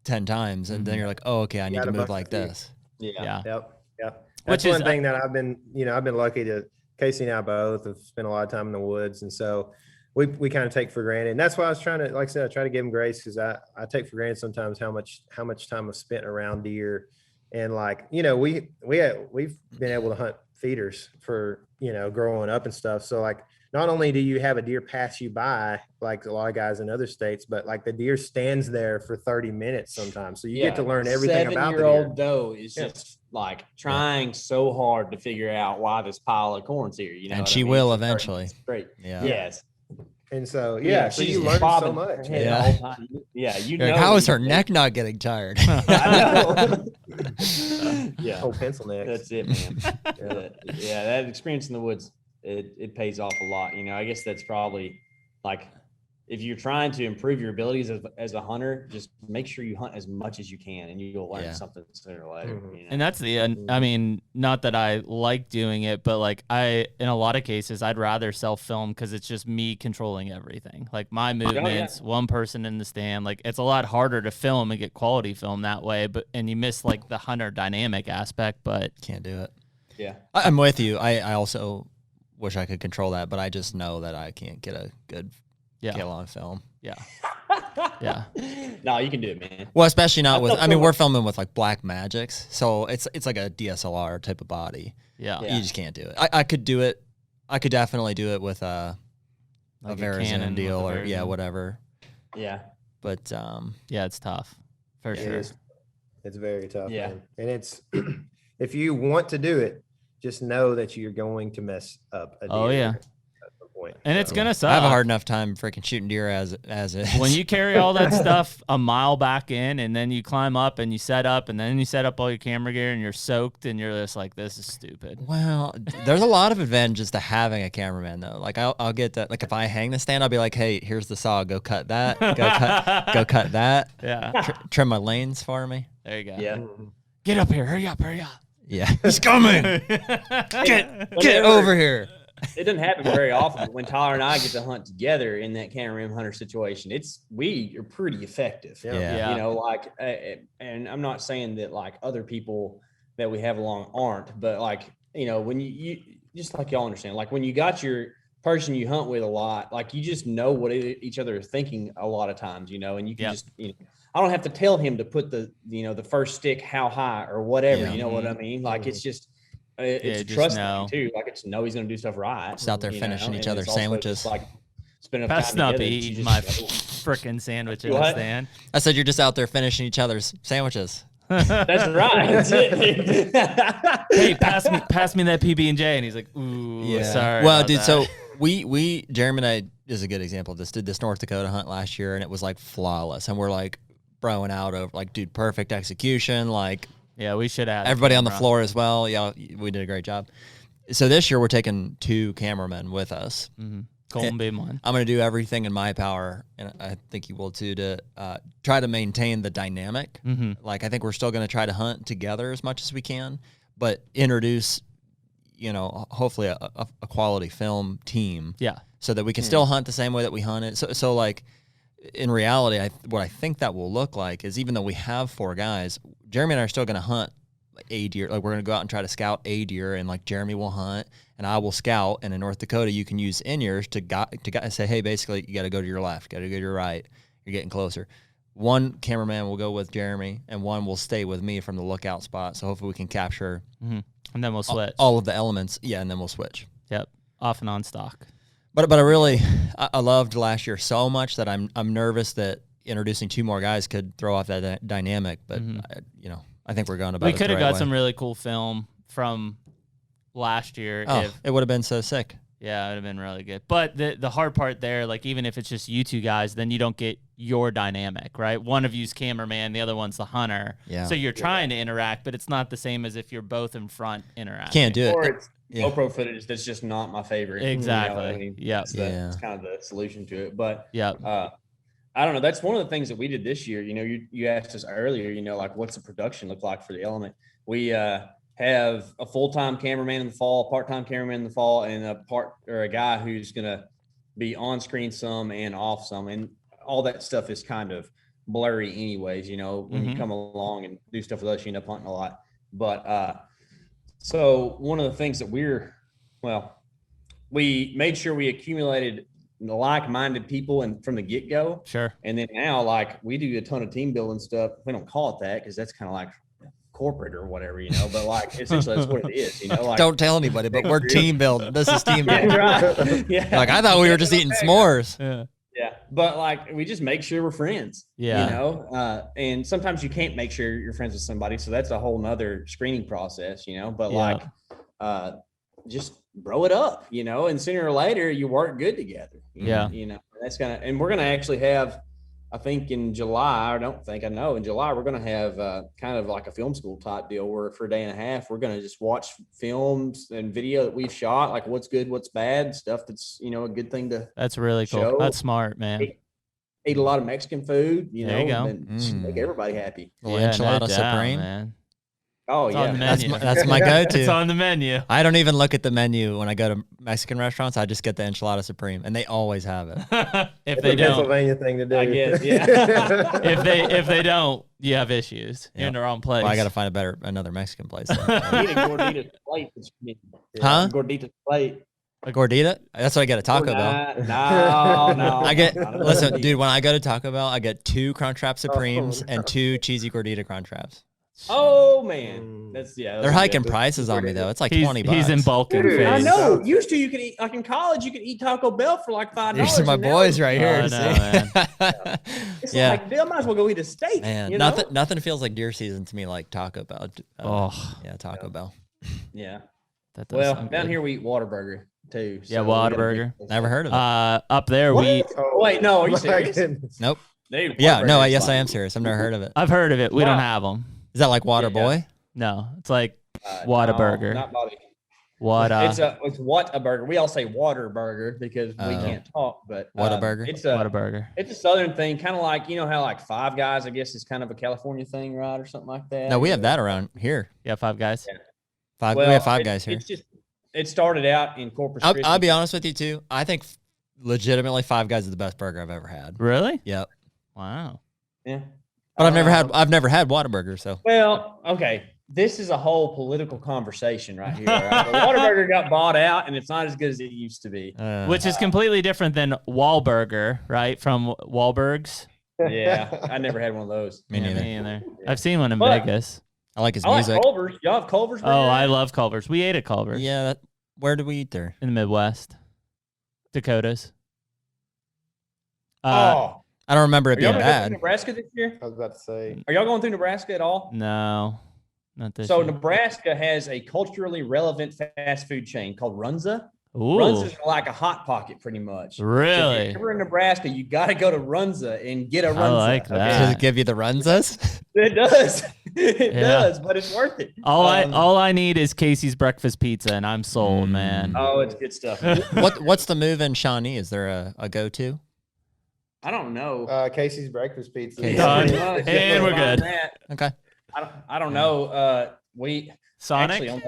[SPEAKER 2] 10 times, and then you're like, oh, okay, I need
[SPEAKER 3] gotta
[SPEAKER 2] to move
[SPEAKER 3] bust
[SPEAKER 2] like
[SPEAKER 3] the feet.
[SPEAKER 2] this.
[SPEAKER 1] Yeah.
[SPEAKER 3] Yep.
[SPEAKER 1] Which
[SPEAKER 3] That's
[SPEAKER 1] is
[SPEAKER 3] one thing that I've been lucky to. Casey and I both have spent a lot of time in the woods, and so we kind of take for granted. And that's why I was trying to, like I said, I try to give him grace, because I take for granted sometimes how much time I've spent around deer, and like we've been able to hunt feeders for growing up and stuff. So like, not only do you have a deer pass you by, like a lot of guys in other states, but like the deer stands there for 30 minutes sometimes. So you get to learn everything about the deer.
[SPEAKER 4] 7-year-old doe is just like trying so hard to figure out why this pile of corn's here.
[SPEAKER 2] And
[SPEAKER 4] what
[SPEAKER 2] she
[SPEAKER 4] I mean?
[SPEAKER 2] will
[SPEAKER 4] It's
[SPEAKER 2] eventually.
[SPEAKER 4] Great.
[SPEAKER 2] Yeah.
[SPEAKER 4] Yes.
[SPEAKER 3] And so, so
[SPEAKER 4] she's
[SPEAKER 3] you learn so
[SPEAKER 4] bobbing
[SPEAKER 3] much.
[SPEAKER 4] her head
[SPEAKER 2] Yeah.
[SPEAKER 4] all the time. Yeah.
[SPEAKER 2] Like, how is her neck not getting tired?
[SPEAKER 4] I know. Yeah.
[SPEAKER 3] Oh, pencil neck.
[SPEAKER 4] That's it, man. Yeah, that experience in the woods, it pays off a lot. I guess that's probably like, if you're trying to improve your abilities as a hunter, just make sure you hunt as much as you can, and you'll learn something sooner or later.
[SPEAKER 1] And that's I mean, not that I like doing it, but like in a lot of cases, I'd rather self-film, because it's just me controlling everything. Like my movements, one person in the stand. Like, it's a lot harder to film and get quality film that way, and you miss like the hunter dynamic aspect, but
[SPEAKER 2] Can't do it.
[SPEAKER 4] Yeah.
[SPEAKER 2] I'm with you. I also wish I could control that, but I just know that I can't get a good kill on film.
[SPEAKER 1] Yeah. Yeah.
[SPEAKER 4] No, you can do it, man.
[SPEAKER 2] Well, especially not with, we're filming with like Black Magics, so it's like a DSLR type of body.
[SPEAKER 1] Yeah.
[SPEAKER 2] You just can't do it. I could do it. I could definitely do it with a Verizon deal or whatever.
[SPEAKER 4] Yeah.
[SPEAKER 2] But
[SPEAKER 1] yeah, it's tough for sure.
[SPEAKER 3] It's very tough.
[SPEAKER 4] Yeah.
[SPEAKER 3] Man. And it's, if you want to do it, just know that you're going to mess up a deer.
[SPEAKER 1] Oh, yeah.
[SPEAKER 3] Point.
[SPEAKER 1] And it's gonna suck.
[SPEAKER 2] I have a hard enough time freaking shooting deer as is.
[SPEAKER 1] When you carry all that stuff a mile back in, and then you climb up and you set up, and then you set up all your camera gear, and you're soaked, and you're just like, this is stupid.
[SPEAKER 2] Well, there's a lot of advantages to having a cameraman though. Like I'll get that. Like if I hang the stand, I'll be like, hey, here's the saw. Go cut that. Go cut that.
[SPEAKER 1] Yeah.
[SPEAKER 2] Trim my lanes for me.
[SPEAKER 1] There you go.
[SPEAKER 4] Yeah.
[SPEAKER 1] Get up here. Hurry up. Hurry up.
[SPEAKER 2] Yeah. He's coming. Get over here.
[SPEAKER 4] It doesn't happen very often, but when Tyler and I get to hunt together in that cameraman hunter situation, we are pretty effective.
[SPEAKER 2] Yeah.
[SPEAKER 4] Like, and I'm not saying that like other people that we have along aren't, but like, when you just like y'all understand, like when you got your person you hunt with a lot, like you just know what each other is thinking a lot of times, and you can just, I don't have to tell him to put the first stick how high or whatever, you know what I mean? Like it's just, it's trust thing too. Like it's know he's going to do stuff right.
[SPEAKER 2] Just out there finishing each other's sandwiches.
[SPEAKER 4] Like spending
[SPEAKER 1] That's
[SPEAKER 4] time
[SPEAKER 1] not
[SPEAKER 4] together.
[SPEAKER 1] eating my frickin' sandwich in the stand.
[SPEAKER 2] I said you're just out there finishing each other's sandwiches.
[SPEAKER 4] That's right. That's it.
[SPEAKER 1] Hey, pass me that PB&J, and he's like, ooh, sorry.
[SPEAKER 2] Well,
[SPEAKER 1] about
[SPEAKER 2] dude,
[SPEAKER 1] that.
[SPEAKER 2] so we Jeremy and I is a good example of this. Did this North Dakota hunt last year, and it was like flawless, and we're like broing out over like, dude, perfect execution, like.
[SPEAKER 1] Yeah, we should add
[SPEAKER 2] everybody on the floor as well. Yeah, we did a great job. So this year we're taking 2 cameramen with us.
[SPEAKER 1] Mm-hmm. Colton being one.
[SPEAKER 2] I'm going to do everything in my power, and I think you will too, to try to maintain the dynamic.
[SPEAKER 1] Mm-hmm.
[SPEAKER 2] Like I think we're still going to try to hunt together as much as we can, but introduce, hopefully a quality film team.
[SPEAKER 1] Yeah.
[SPEAKER 2] So that we can still hunt the same way that we hunted. So like in reality, what I think that will look like is, even though we have 4 guys, Jeremy and I are still going to hunt a deer. Like we're going to go out and try to scout a deer, and like Jeremy will hunt and I will scout. And in North Dakota, you can use in-ears to say, hey, basically you got to go to your left, got to go to your right. You're getting closer. One cameraman will go with Jeremy, and one will stay with me from the lookout spot. So hopefully we can capture
[SPEAKER 1] Mm-hmm. And then we'll switch.
[SPEAKER 2] all of the elements. Yeah, and then we'll switch.
[SPEAKER 1] Yep. Off and on stock.
[SPEAKER 2] But I loved last year so much that I'm nervous that introducing 2 more guys could throw off that dynamic. But I think we're going about.
[SPEAKER 1] We could have got some really cool film from last year.
[SPEAKER 2] It would have been so sick.
[SPEAKER 1] Yeah, it would have been really good. But the hard part there, like even if it's just you 2 guys, then you don't get your dynamic, right? One of you's cameraman, the other one's the hunter.
[SPEAKER 2] Yeah.
[SPEAKER 1] So you're trying to interact, but it's not the same as if you're both in front interacting.
[SPEAKER 2] Can't do it.
[SPEAKER 4] GoPro footage that's just not my favorite.
[SPEAKER 1] Exactly.
[SPEAKER 4] You know what I mean?
[SPEAKER 1] Yeah.
[SPEAKER 4] It's kind of the solution to it. But
[SPEAKER 1] Yeah.
[SPEAKER 4] I don't know. That's one of the things that we did this year. You know, you asked us earlier, you know, like what's the production look like for the element? We have a full-time cameraman in the fall, a part-time cameraman in the fall, and a guy who's going to be on screen some and off some. And all that stuff is kind of blurry anyways, you know, when you come along and do stuff with us, you end up hunting a lot. But so one of the things that we made sure we accumulated like-minded people and from the get-go.
[SPEAKER 1] Sure.
[SPEAKER 4] And then now, like, we do a ton of team building stuff. We don't call it that because that's kind of like corporate or whatever, you know, but like essentially that's what it is, you know. Like,
[SPEAKER 2] don't tell anybody, but we're team building. This is team building.
[SPEAKER 4] Right. Yeah.
[SPEAKER 2] Like, I thought we were just eating s'mores.
[SPEAKER 1] Yeah.
[SPEAKER 4] Yeah. But like, we just make sure we're friends,
[SPEAKER 1] Yeah.
[SPEAKER 4] you know, and sometimes you can't make sure you're friends with somebody. So that's a whole nother screening process, you know, but like, just bro it up, you know, and sooner or later you work good together. You know, that's and we're going to actually have, I think in July, in July, we're going to have kind of like a film school type deal where for a day and a half, we're going to just watch films and video that we've shot, like what's good, what's bad, stuff that's, you know, a good thing to.
[SPEAKER 1] That's really cool.
[SPEAKER 4] show.
[SPEAKER 1] That's smart, man.
[SPEAKER 4] Eat a lot of Mexican food, you
[SPEAKER 1] There
[SPEAKER 4] know,
[SPEAKER 1] you go.
[SPEAKER 4] and just make everybody happy.
[SPEAKER 2] Little
[SPEAKER 1] Yeah,
[SPEAKER 2] enchilada
[SPEAKER 1] no doubt,
[SPEAKER 2] supreme.
[SPEAKER 1] man.
[SPEAKER 4] Oh,
[SPEAKER 1] It's on the
[SPEAKER 4] yeah.
[SPEAKER 1] menu.
[SPEAKER 2] That's my go-to.
[SPEAKER 1] It's on the menu.
[SPEAKER 2] I don't even look at the menu when I go to Mexican restaurants. I just get the enchilada supreme, and they always have it.
[SPEAKER 1] If
[SPEAKER 3] It's
[SPEAKER 1] they
[SPEAKER 3] a
[SPEAKER 1] don't,
[SPEAKER 3] Pennsylvania thing to do.
[SPEAKER 4] I guess, yeah.
[SPEAKER 1] if they don't, you have issues. You're in the wrong place.
[SPEAKER 2] Well, I got to find another Mexican place.
[SPEAKER 4] Eat a gordita plate.
[SPEAKER 2] Huh?
[SPEAKER 4] Gordita plate.
[SPEAKER 2] A gordita? That's what I get at Taco Bell.
[SPEAKER 4] No.
[SPEAKER 2] I get listen, dude. When I go to Taco Bell, I get 2 Crunchwrap Supremes and 2 cheesy gordita Crunchwraps.
[SPEAKER 4] Oh man,
[SPEAKER 2] They're hiking prices on me though. It's like $20.
[SPEAKER 1] He's in bulking
[SPEAKER 3] Dude,
[SPEAKER 1] phase.
[SPEAKER 4] I know. Used to, you could eat like in college. You could eat Taco Bell for like $5.
[SPEAKER 2] These are my
[SPEAKER 4] and now
[SPEAKER 2] boys right here.
[SPEAKER 1] Oh, no,
[SPEAKER 4] It's
[SPEAKER 2] Yeah.
[SPEAKER 4] like they might as well go eat a steak.
[SPEAKER 2] Man,
[SPEAKER 4] you know?
[SPEAKER 2] nothing feels like deer season to me like Taco Bell. Yeah, Taco Bell.
[SPEAKER 4] Yeah.
[SPEAKER 1] That does
[SPEAKER 4] Well,
[SPEAKER 1] sound
[SPEAKER 4] down
[SPEAKER 1] good.
[SPEAKER 4] here we eat Whataburger too.
[SPEAKER 1] Yeah,
[SPEAKER 4] so we gotta
[SPEAKER 1] Whataburger.
[SPEAKER 4] get-
[SPEAKER 2] Never heard of it.
[SPEAKER 1] Up there, we.
[SPEAKER 3] Oh,
[SPEAKER 4] Wait, no, are you
[SPEAKER 3] my
[SPEAKER 4] serious?
[SPEAKER 3] goodness.
[SPEAKER 2] Nope.
[SPEAKER 4] Dude,
[SPEAKER 2] Yeah, no,
[SPEAKER 4] Whataburger's
[SPEAKER 2] yes, I
[SPEAKER 4] like-
[SPEAKER 2] am serious. I've never heard of it.
[SPEAKER 1] I've heard of it. We don't
[SPEAKER 4] Wow.
[SPEAKER 1] have them.
[SPEAKER 2] Is that like Water
[SPEAKER 4] Yeah.
[SPEAKER 2] Boy?
[SPEAKER 1] No, it's like
[SPEAKER 4] No,
[SPEAKER 1] Whataburger.
[SPEAKER 4] not Bobby.
[SPEAKER 1] Whata.
[SPEAKER 4] It's what a burger. We all say water burger because we
[SPEAKER 2] Oh.
[SPEAKER 4] can't talk, but
[SPEAKER 2] Whataburger?
[SPEAKER 4] It's
[SPEAKER 1] Whataburger.
[SPEAKER 4] It's a southern thing, kind of like, you know how like Five Guys, I guess, is kind of a California thing, right, or something like that.
[SPEAKER 2] No, we have that around here.
[SPEAKER 1] Yeah, Five Guys.
[SPEAKER 2] We have five guys here.
[SPEAKER 4] It's just it started out in Corpus Christi.
[SPEAKER 2] I'll be honest with you too. I think legitimately Five Guys is the best burger I've ever had.
[SPEAKER 1] Really?
[SPEAKER 2] Yep.
[SPEAKER 1] Wow.
[SPEAKER 4] Yeah.
[SPEAKER 2] But I've never had Whataburger, so
[SPEAKER 4] Well, okay. This is a whole political conversation right here. Right? The Whataburger got bought out, and it's not as good as it used to be.
[SPEAKER 1] Which is completely different than Wahlburger, right? From Wahlberg's.
[SPEAKER 4] Yeah, I never had one of those.
[SPEAKER 2] me
[SPEAKER 1] Yeah,
[SPEAKER 2] neither.
[SPEAKER 1] me either. I've seen one in
[SPEAKER 4] But-
[SPEAKER 1] Vegas.
[SPEAKER 2] I like his
[SPEAKER 4] I like
[SPEAKER 2] music.
[SPEAKER 4] Culver's. Y'all have Culver's?
[SPEAKER 1] Oh, I love Culver's. We ate at Culver's.
[SPEAKER 2] Yeah, where do we eat there?
[SPEAKER 1] In the Midwest. Dakotas.
[SPEAKER 4] Oh,
[SPEAKER 2] I don't remember it
[SPEAKER 4] are y'all
[SPEAKER 2] being
[SPEAKER 4] going through
[SPEAKER 2] bad.
[SPEAKER 4] Nebraska this year?
[SPEAKER 3] I was about to say.
[SPEAKER 4] Are y'all going through Nebraska at all?
[SPEAKER 1] No, not this
[SPEAKER 4] So
[SPEAKER 1] year.
[SPEAKER 4] Nebraska has a culturally relevant fast food chain called Runza.
[SPEAKER 1] Ooh,
[SPEAKER 4] Runza's like a hot pocket, pretty much. So if
[SPEAKER 1] really?
[SPEAKER 4] you're ever in Nebraska, you got to go to Runza and get a Runza.
[SPEAKER 1] I like
[SPEAKER 2] Does
[SPEAKER 1] that.
[SPEAKER 2] it give you the Runzas?
[SPEAKER 4] It does. It
[SPEAKER 1] Yeah.
[SPEAKER 4] does, but it's worth it.
[SPEAKER 1] All I need is Casey's breakfast pizza, and I'm sold, man.
[SPEAKER 4] Oh, it's good stuff.
[SPEAKER 2] What's the move in Shawnee? Is there a go-to?
[SPEAKER 4] I don't know.
[SPEAKER 3] Casey's breakfast pizza.
[SPEAKER 2] Casey's.
[SPEAKER 1] Done.
[SPEAKER 4] Yeah,
[SPEAKER 1] And we're good.
[SPEAKER 2] Okay.
[SPEAKER 4] I don't know. We
[SPEAKER 1] Sonic.
[SPEAKER 4] actually on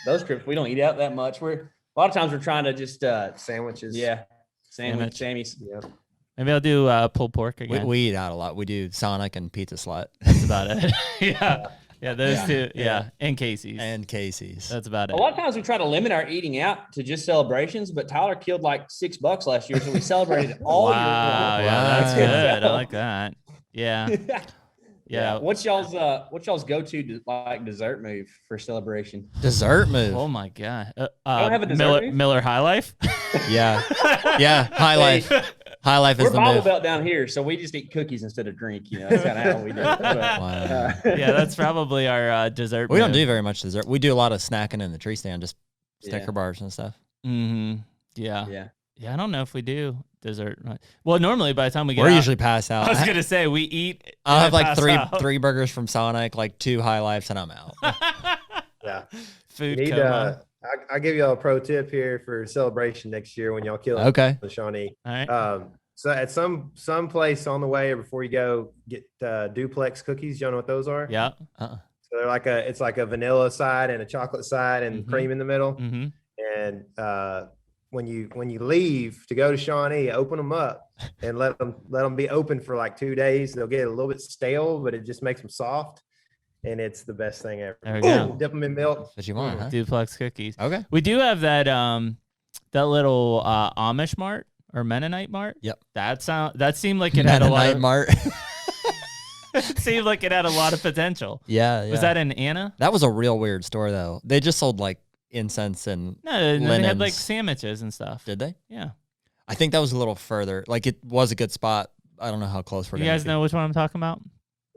[SPEAKER 4] those trips we don't eat out that much. A lot of times we're trying to just
[SPEAKER 3] Sandwiches.
[SPEAKER 4] sandwich Sammy's.
[SPEAKER 3] Yeah.
[SPEAKER 1] Maybe I'll do pulled pork again.
[SPEAKER 2] We eat out a lot. We do Sonic and Pizza Slut
[SPEAKER 1] That's about it. yeah, those two. Yeah, and Casey's.
[SPEAKER 2] and Casey's.
[SPEAKER 1] That's about
[SPEAKER 4] A
[SPEAKER 1] it.
[SPEAKER 4] lot of times we try to limit our eating out to just celebrations, but Tyler killed like $6 last year, so we celebrated all year
[SPEAKER 1] Wow,
[SPEAKER 4] long.
[SPEAKER 1] yeah, that's
[SPEAKER 2] Wow.
[SPEAKER 1] good. I like that. Yeah, yeah.
[SPEAKER 4] What's y'all's go-to like dessert move for celebration?
[SPEAKER 2] Dessert move.
[SPEAKER 1] Oh my god.
[SPEAKER 4] don't have a dessert move?
[SPEAKER 1] Miller High Life.
[SPEAKER 2] Yeah. Yeah. High Life. High Life is
[SPEAKER 4] We're
[SPEAKER 2] the
[SPEAKER 4] Bible
[SPEAKER 2] move.
[SPEAKER 4] Belt down here, so we just eat cookies instead of drink. You know, that's kind of how we do it. But,
[SPEAKER 2] Wow.
[SPEAKER 1] Yeah, that's probably our dessert.
[SPEAKER 2] We don't
[SPEAKER 1] move.
[SPEAKER 2] do very much dessert. We do a lot of snacking in the tree stand, just
[SPEAKER 4] Yeah.
[SPEAKER 2] Snicker bars and stuff.
[SPEAKER 1] Mm-hmm. Yeah.
[SPEAKER 4] yeah.
[SPEAKER 1] Yeah, I don't know if we do dessert. Well, normally by the time we get
[SPEAKER 2] We're
[SPEAKER 1] out,
[SPEAKER 2] usually passed out.
[SPEAKER 1] I was gonna say we eat.
[SPEAKER 2] I'll
[SPEAKER 1] and
[SPEAKER 2] have like
[SPEAKER 1] pass
[SPEAKER 2] three
[SPEAKER 1] out.
[SPEAKER 2] burgers from Sonic, like 2 High Lifes, and I'm out.
[SPEAKER 3] Yeah.
[SPEAKER 1] Food
[SPEAKER 3] You need,
[SPEAKER 1] coma.
[SPEAKER 3] I'll give y'all a pro tip here for celebration next year when y'all kill
[SPEAKER 2] Okay.
[SPEAKER 3] the Shawnee.
[SPEAKER 1] All right.
[SPEAKER 3] So at some place on the way or before you go, get duplex cookies. You know what those are?
[SPEAKER 1] Yeah.
[SPEAKER 3] So they're it's like a vanilla side and a chocolate side and cream in the middle.
[SPEAKER 1] Mm-hmm.
[SPEAKER 3] And when you leave to go to Shawnee, open them up and let them be open for like 2 days. They'll get a little bit stale, but it just makes them soft. And it's the best thing ever.
[SPEAKER 1] There we go.
[SPEAKER 3] Dip them in milk.
[SPEAKER 2] What you want, huh?
[SPEAKER 1] Duplex cookies.
[SPEAKER 2] Okay.
[SPEAKER 1] We do have that little Amish mart or Mennonite mart.
[SPEAKER 2] Yep.
[SPEAKER 1] That seemed like it had a lot
[SPEAKER 2] Mennonite
[SPEAKER 1] of
[SPEAKER 2] Mart.
[SPEAKER 1] it seemed like it had a lot of potential.
[SPEAKER 2] Yeah.
[SPEAKER 1] Was that in Anna?
[SPEAKER 2] That was a real weird store though. They just sold like incense and
[SPEAKER 1] No, they had
[SPEAKER 2] linens.
[SPEAKER 1] like sandwiches and stuff.
[SPEAKER 2] Did they?
[SPEAKER 1] Yeah.
[SPEAKER 2] I think that was a little further. Like it was a good spot. I don't know how close we're
[SPEAKER 1] You
[SPEAKER 2] gonna
[SPEAKER 1] guys
[SPEAKER 2] be.
[SPEAKER 1] know which one I'm talking about?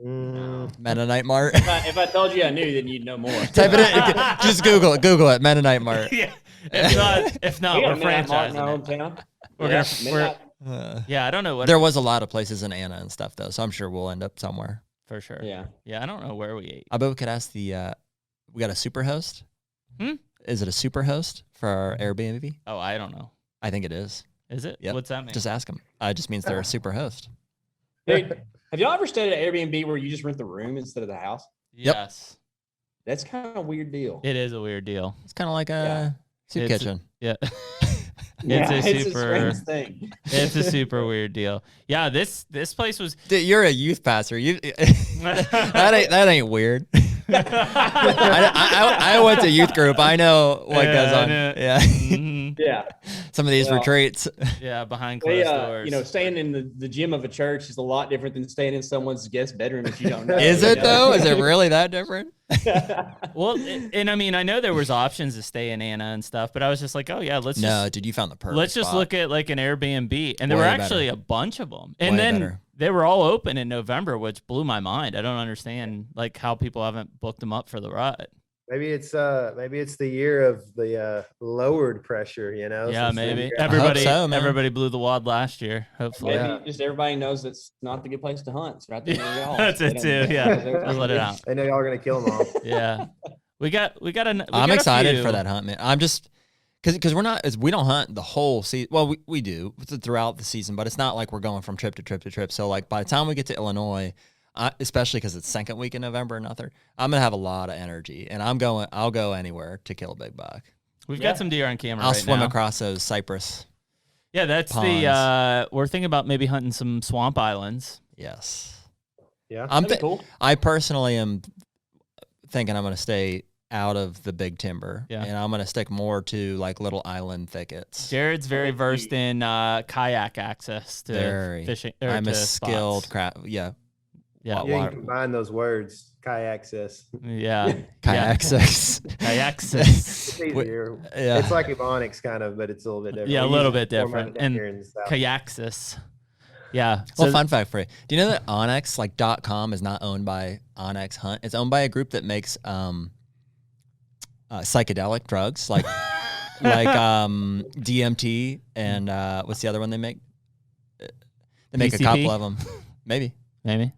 [SPEAKER 2] Mennonite Mart.
[SPEAKER 4] If I told you I knew, then you'd know more.
[SPEAKER 2] Type it in. Just Google it. Google it. Mennonite Mart.
[SPEAKER 1] Yeah. If not,
[SPEAKER 4] We got
[SPEAKER 1] we're
[SPEAKER 4] a Mennonite Mart in our
[SPEAKER 1] franchising it.
[SPEAKER 4] hometown.
[SPEAKER 1] We're
[SPEAKER 4] Yeah,
[SPEAKER 1] gonna-
[SPEAKER 4] Mennonite.
[SPEAKER 1] Yeah, I don't know what
[SPEAKER 2] There was a lot of places in Anna and stuff though, so I'm sure we'll end up somewhere.
[SPEAKER 1] for sure.
[SPEAKER 4] Yeah.
[SPEAKER 1] Yeah, I don't know where we ate.
[SPEAKER 2] I bet we could ask we got a super host. Is it a super host for our Airbnb?
[SPEAKER 1] Oh, I don't know.
[SPEAKER 2] I think it is.
[SPEAKER 1] Is it?
[SPEAKER 2] Yep.
[SPEAKER 1] What's that mean?
[SPEAKER 2] Just ask them. It just means they're a super host.
[SPEAKER 4] Dude, have y'all ever stayed at Airbnb where you just rent the room instead of the house?
[SPEAKER 1] Yes.
[SPEAKER 4] That's kind of a weird deal.
[SPEAKER 1] It is a weird deal.
[SPEAKER 2] It's kind of like a soup
[SPEAKER 1] It's-
[SPEAKER 2] kitchen.
[SPEAKER 1] Yeah.
[SPEAKER 4] Yeah,
[SPEAKER 1] it's a super
[SPEAKER 4] strange thing.
[SPEAKER 1] it's a super weird deal. Yeah, this place was
[SPEAKER 2] Dude, you're a youth pastor. You that ain't weird. I went to youth group. I know what goes on. Yeah.
[SPEAKER 1] Mhm.
[SPEAKER 4] Yeah.
[SPEAKER 2] Some of these
[SPEAKER 4] Well,
[SPEAKER 2] retreats.
[SPEAKER 1] Yeah, behind
[SPEAKER 4] They,
[SPEAKER 1] closed doors.
[SPEAKER 4] staying in the gym of a church is a lot different than staying in someone's guest bedroom that you don't know.
[SPEAKER 2] Is it though? Is it really that different?
[SPEAKER 1] Well, and I mean, I know there was options to stay in Anna and stuff, but I was just like, oh yeah,
[SPEAKER 2] No, dude, you found the perfect
[SPEAKER 1] let's just
[SPEAKER 2] spot.
[SPEAKER 1] look at like an Airbnb, and there
[SPEAKER 2] Way
[SPEAKER 1] were
[SPEAKER 2] better.
[SPEAKER 1] actually a bunch of them, and
[SPEAKER 2] Way
[SPEAKER 1] then
[SPEAKER 2] better.
[SPEAKER 1] they were all open in November, which blew my mind. I don't understand like how people haven't booked them up for the ride.
[SPEAKER 3] Maybe it's the year of the lowered pressure, you know?
[SPEAKER 1] Yeah,
[SPEAKER 3] since
[SPEAKER 1] maybe
[SPEAKER 3] they-
[SPEAKER 1] everybody
[SPEAKER 2] so, man.
[SPEAKER 1] everybody blew the wad last year. Hopefully,
[SPEAKER 4] Maybe just everybody knows it's not the good place to hunt. It's right there where y'all.
[SPEAKER 1] that's it too. Yeah, just let it out.
[SPEAKER 3] They know y'all are gonna kill them all.
[SPEAKER 1] Yeah, we got
[SPEAKER 2] I'm excited
[SPEAKER 1] few.
[SPEAKER 2] for that hunt, man. I'm just because we don't hunt the whole season. Well, we do throughout the season, but it's not like we're going from trip to trip to trip. So like by the time we get to Illinois, especially because it's second week in November and nothing, I'm gonna have a lot of energy, and I'll go anywhere to kill a big buck.
[SPEAKER 1] We've got some deer on camera.
[SPEAKER 2] I'll
[SPEAKER 1] right
[SPEAKER 2] swim
[SPEAKER 1] now.
[SPEAKER 2] across those cypress.
[SPEAKER 1] Yeah, that's
[SPEAKER 2] ponds.
[SPEAKER 1] we're thinking about maybe hunting some swamp islands.
[SPEAKER 2] Yes,
[SPEAKER 3] Yeah.
[SPEAKER 4] That'd be cool.
[SPEAKER 2] I personally am thinking I'm gonna stay out of the big timber,
[SPEAKER 1] Yeah.
[SPEAKER 2] and I'm gonna stick more to like little island thickets.
[SPEAKER 1] Jared's very versed in kayak access to
[SPEAKER 2] Very.
[SPEAKER 1] fishing. Or
[SPEAKER 2] I'm
[SPEAKER 1] to
[SPEAKER 2] a skilled
[SPEAKER 1] spots.
[SPEAKER 2] craft. Yeah,
[SPEAKER 1] Yeah,
[SPEAKER 3] You
[SPEAKER 2] water-
[SPEAKER 3] can combine those words, kayak access.
[SPEAKER 1] yeah,
[SPEAKER 2] kayak access.
[SPEAKER 1] kayak access.
[SPEAKER 3] It's easier.
[SPEAKER 2] Yeah.
[SPEAKER 3] It's like Ebonics kind of, but it's a little bit different.
[SPEAKER 1] Yeah, a
[SPEAKER 3] We
[SPEAKER 1] little
[SPEAKER 3] use
[SPEAKER 1] bit
[SPEAKER 3] the format
[SPEAKER 1] different.
[SPEAKER 3] down
[SPEAKER 1] And
[SPEAKER 3] here in the South.
[SPEAKER 1] Kayaxis. Yeah.
[SPEAKER 2] Well,
[SPEAKER 1] So-
[SPEAKER 2] fun fact for you. Do you know that OnX .com is not owned by OnX Hunt? It's owned by a group that makes psychedelic drugs like DMT and what's the other one they make? They make a
[SPEAKER 1] PCP?
[SPEAKER 2] couple of them. Maybe.
[SPEAKER 1] maybe.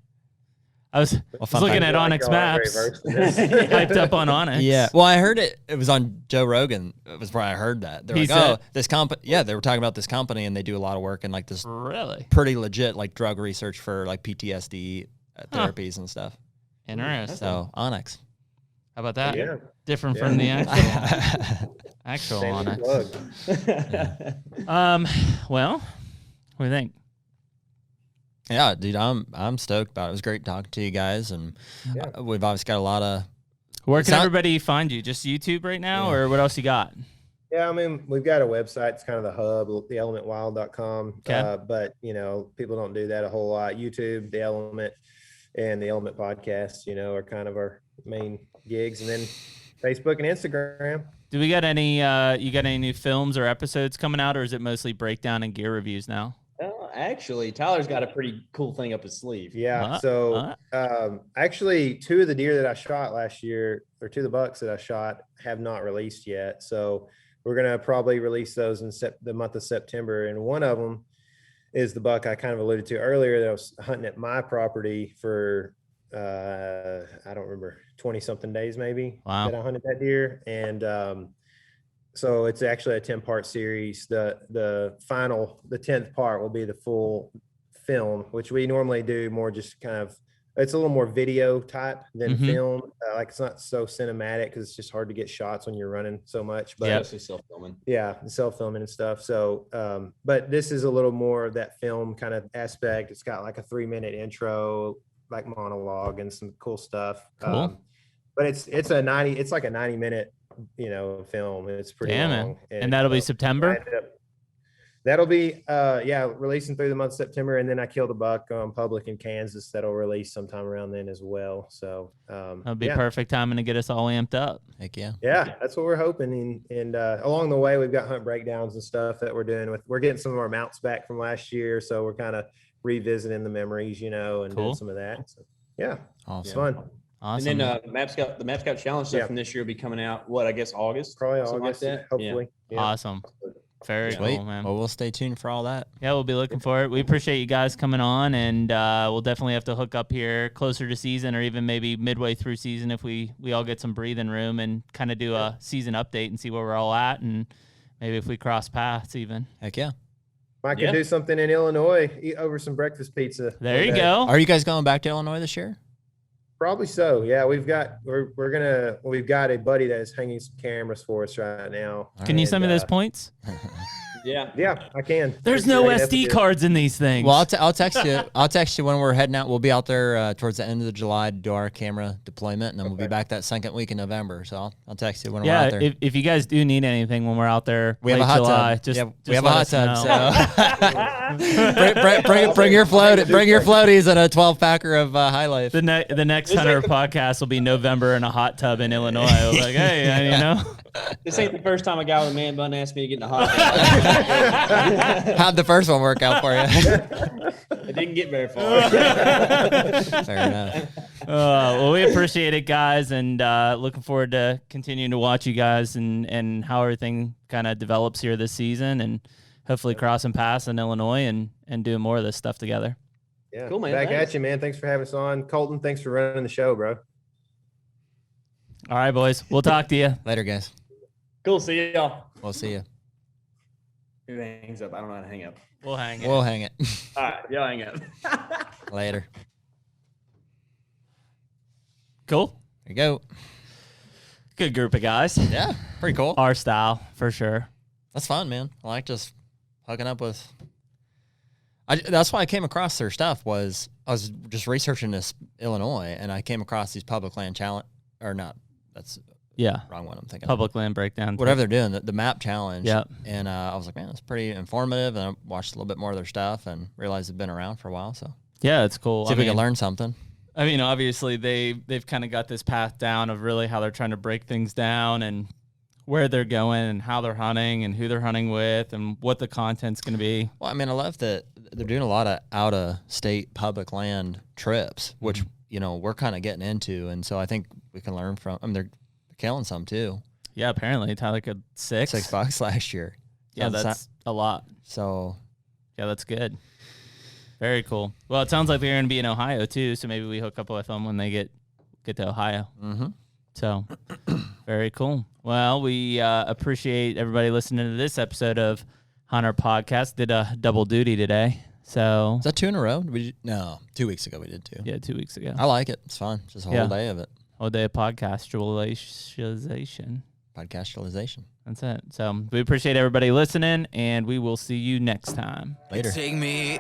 [SPEAKER 1] I was
[SPEAKER 2] fun
[SPEAKER 1] looking
[SPEAKER 2] fact.
[SPEAKER 1] at
[SPEAKER 3] I feel like
[SPEAKER 1] OnX
[SPEAKER 3] y'all are very
[SPEAKER 1] Maps,
[SPEAKER 3] versed in this.
[SPEAKER 1] hyped up on OnX.
[SPEAKER 2] Yeah. Well, I heard it was on Joe Rogan. It was where I heard that. They're
[SPEAKER 1] He
[SPEAKER 2] like, oh,
[SPEAKER 1] said-
[SPEAKER 2] this company. Yeah, they were talking about this company and they do a lot of work in like this
[SPEAKER 1] Really
[SPEAKER 2] pretty legit like drug research for like PTSD therapies and stuff.
[SPEAKER 1] interesting.
[SPEAKER 2] So OnX.
[SPEAKER 1] How about that?
[SPEAKER 3] Yeah.
[SPEAKER 1] Different
[SPEAKER 3] Yeah.
[SPEAKER 1] from the actual
[SPEAKER 3] Shameless
[SPEAKER 1] OnX.
[SPEAKER 3] plug.
[SPEAKER 1] Well, what do you think?
[SPEAKER 2] Yeah, dude, I'm stoked about it. It was great talking to you guys, and
[SPEAKER 3] Yeah.
[SPEAKER 2] we've obviously got a lot of.
[SPEAKER 1] Where
[SPEAKER 2] It's
[SPEAKER 1] can
[SPEAKER 2] not-
[SPEAKER 1] everybody find you? Just YouTube right now, or what else you got?
[SPEAKER 3] Yeah, I mean, we've got a website. It's kind of the hub, theelementwild.com.
[SPEAKER 1] Okay.
[SPEAKER 3] But, people don't do that a whole lot. YouTube, The Element, and The Element Podcast, are kind of our main gigs. And then Facebook and Instagram.
[SPEAKER 1] Do we got any? You got any new films or episodes coming out, or is it mostly breakdown and gear reviews now?
[SPEAKER 4] Actually, Tyler's got a pretty cool thing up his sleeve.
[SPEAKER 3] Yeah.
[SPEAKER 1] Uh,
[SPEAKER 3] So actually, two of the deer that I shot last year, or two of the bucks that I shot, have not released yet. So we're going to probably release those in the month of September. And one of them is the buck I kind of alluded to earlier that I was hunting at my property for, I don't remember, 20 something days maybe.
[SPEAKER 1] Wow.
[SPEAKER 3] That I hunted that deer. And So it's actually a 10-part series. The 10th part will be the full film, which we normally do more just kind of, it's a little more video type than film. Like it's not so cinematic because it's just hard to get shots when you're running so much. But
[SPEAKER 4] Especially self-filming.
[SPEAKER 3] Yeah, self-filming and stuff. So, but this is a little more of that film kind of aspect. It's got like a 3-minute intro, like monologue and some cool stuff.
[SPEAKER 1] Cool.
[SPEAKER 3] But it's like a 90-minute, film. It's pretty long.
[SPEAKER 1] Man. And that'll be September?
[SPEAKER 3] That'll be, releasing through the month of September. And then I killed a buck on public in Kansas that'll release sometime around then as well. So
[SPEAKER 1] that'll be perfect timing to get us all amped up.
[SPEAKER 2] Heck yeah.
[SPEAKER 3] Yeah, that's what we're hoping. And along the way, we've got hunt breakdowns and stuff that we're doing we're getting some of our mounts back from last year. So we're kind of revisiting the memories, and doing some of that. So yeah,
[SPEAKER 2] Awesome.
[SPEAKER 3] it's fun.
[SPEAKER 1] Awesome.
[SPEAKER 4] And then the Map Scout Challenge stuff from this year will be coming out, I guess August?
[SPEAKER 3] Probably
[SPEAKER 4] Something
[SPEAKER 3] August,
[SPEAKER 4] like that?
[SPEAKER 3] hopefully. Yeah.
[SPEAKER 1] Awesome. Very
[SPEAKER 2] Sweet.
[SPEAKER 1] cool, man.
[SPEAKER 2] Well, we'll stay tuned for all that.
[SPEAKER 1] Yeah, we'll be looking for it. We appreciate you guys coming on, and we'll definitely have to hook up here closer to season or even maybe midway through season if we all get some breathing room and kind of do a season update and see where we're all at, and maybe if we cross paths even.
[SPEAKER 2] Heck yeah.
[SPEAKER 3] Might could do something in Illinois, eat over some breakfast pizza.
[SPEAKER 1] There you go.
[SPEAKER 2] Are you guys going back to Illinois this year?
[SPEAKER 3] Probably so. Yeah, we've got a buddy that is hanging some cameras for us right now.
[SPEAKER 1] Can you send me those points?
[SPEAKER 3] Yeah, I can.
[SPEAKER 1] There's no SD cards in these things.
[SPEAKER 2] Well, I'll text you. I'll text you when we're heading out. We'll be out there towards the end of July to do our camera deployment, and then we'll be back that second week in November. So I'll text you when we're out there.
[SPEAKER 1] Yeah, if you guys do need anything when we're out there,
[SPEAKER 2] We have a hot
[SPEAKER 1] July,
[SPEAKER 2] tub.
[SPEAKER 1] Just
[SPEAKER 2] we have a hot
[SPEAKER 1] let us
[SPEAKER 2] tub.
[SPEAKER 1] know.
[SPEAKER 2] So bring your floaties and a 12-packer of High Life.
[SPEAKER 1] The next HUNTR podcast will be November in a hot tub in Illinois. I was like, hey,
[SPEAKER 4] This ain't the first time a guy with a man bun asked me to get in the hot tub.
[SPEAKER 2] How'd the first one work out for you?
[SPEAKER 4] It didn't get very far.
[SPEAKER 2] Fair enough.
[SPEAKER 1] Well, we appreciate it, guys, and looking forward to continuing to watch you guys and how everything kind of develops here this season, and hopefully crossing paths in Illinois and doing more of this stuff together.
[SPEAKER 3] Yeah,
[SPEAKER 4] cool, man.
[SPEAKER 3] Back
[SPEAKER 4] Thanks.
[SPEAKER 3] at you, man. Thanks for having us on. Colton, thanks for running the show, bro.
[SPEAKER 1] All right, boys. We'll talk to you.
[SPEAKER 2] Later, guys.
[SPEAKER 4] Cool. See y'all.
[SPEAKER 2] We'll see you.
[SPEAKER 4] Who hangs up? I don't know how to hang up.
[SPEAKER 1] We'll hang it.
[SPEAKER 2] We'll hang it.
[SPEAKER 4] All right. Y'all hang up.
[SPEAKER 2] Later.
[SPEAKER 1] Cool.
[SPEAKER 2] There you go.
[SPEAKER 1] Good group of guys.
[SPEAKER 2] Yeah, pretty cool.
[SPEAKER 1] Our style, for sure.
[SPEAKER 2] That's fun, man. I like just hooking up with. That's why I came across their stuff. I was just researching this Illinois, and I came across these public land challenge, or not. That's wrong one. I'm thinking
[SPEAKER 1] Public land breakdown.
[SPEAKER 2] whatever they're doing, the map challenge.
[SPEAKER 1] Yep.
[SPEAKER 2] And I was like, man, that's pretty informative. And I watched a little bit more of their stuff and realized they've been around for a while. So
[SPEAKER 1] Yeah, it's cool.
[SPEAKER 2] see if we can learn something.
[SPEAKER 1] I mean, obviously they've kind of got this path down of really how they're trying to break things down and where they're going and how they're hunting and who they're hunting with and what the content's going to be.
[SPEAKER 2] Well, I mean, I love that they're doing a lot of out-of-state public land trips, which, we're kind of getting into. And so I think we can learn from them. They're killing some, too.
[SPEAKER 1] Yeah, apparently. Tyler like a
[SPEAKER 2] $6 last year.
[SPEAKER 1] Yeah, that's a lot.
[SPEAKER 2] So.
[SPEAKER 1] Yeah, that's good. Very cool. Well, it sounds like they're going to be in Ohio, too, so maybe we hook up with them when they get to Ohio.
[SPEAKER 2] Mm-hmm.
[SPEAKER 1] So, very cool. Well, we appreciate everybody listening to this episode of HUNTR Podcast. Did a double duty today. So
[SPEAKER 2] Is that 2 in a row? No, 2 weeks ago we did 2.
[SPEAKER 1] Yeah, 2 weeks ago.
[SPEAKER 2] I like it. It's fun. Just a whole day of it.
[SPEAKER 1] Whole day of podcastalization.
[SPEAKER 2] Podcastalization.
[SPEAKER 1] That's it. So we appreciate everybody listening, and we will see you next time.
[SPEAKER 2] Later.
[SPEAKER 5] Take me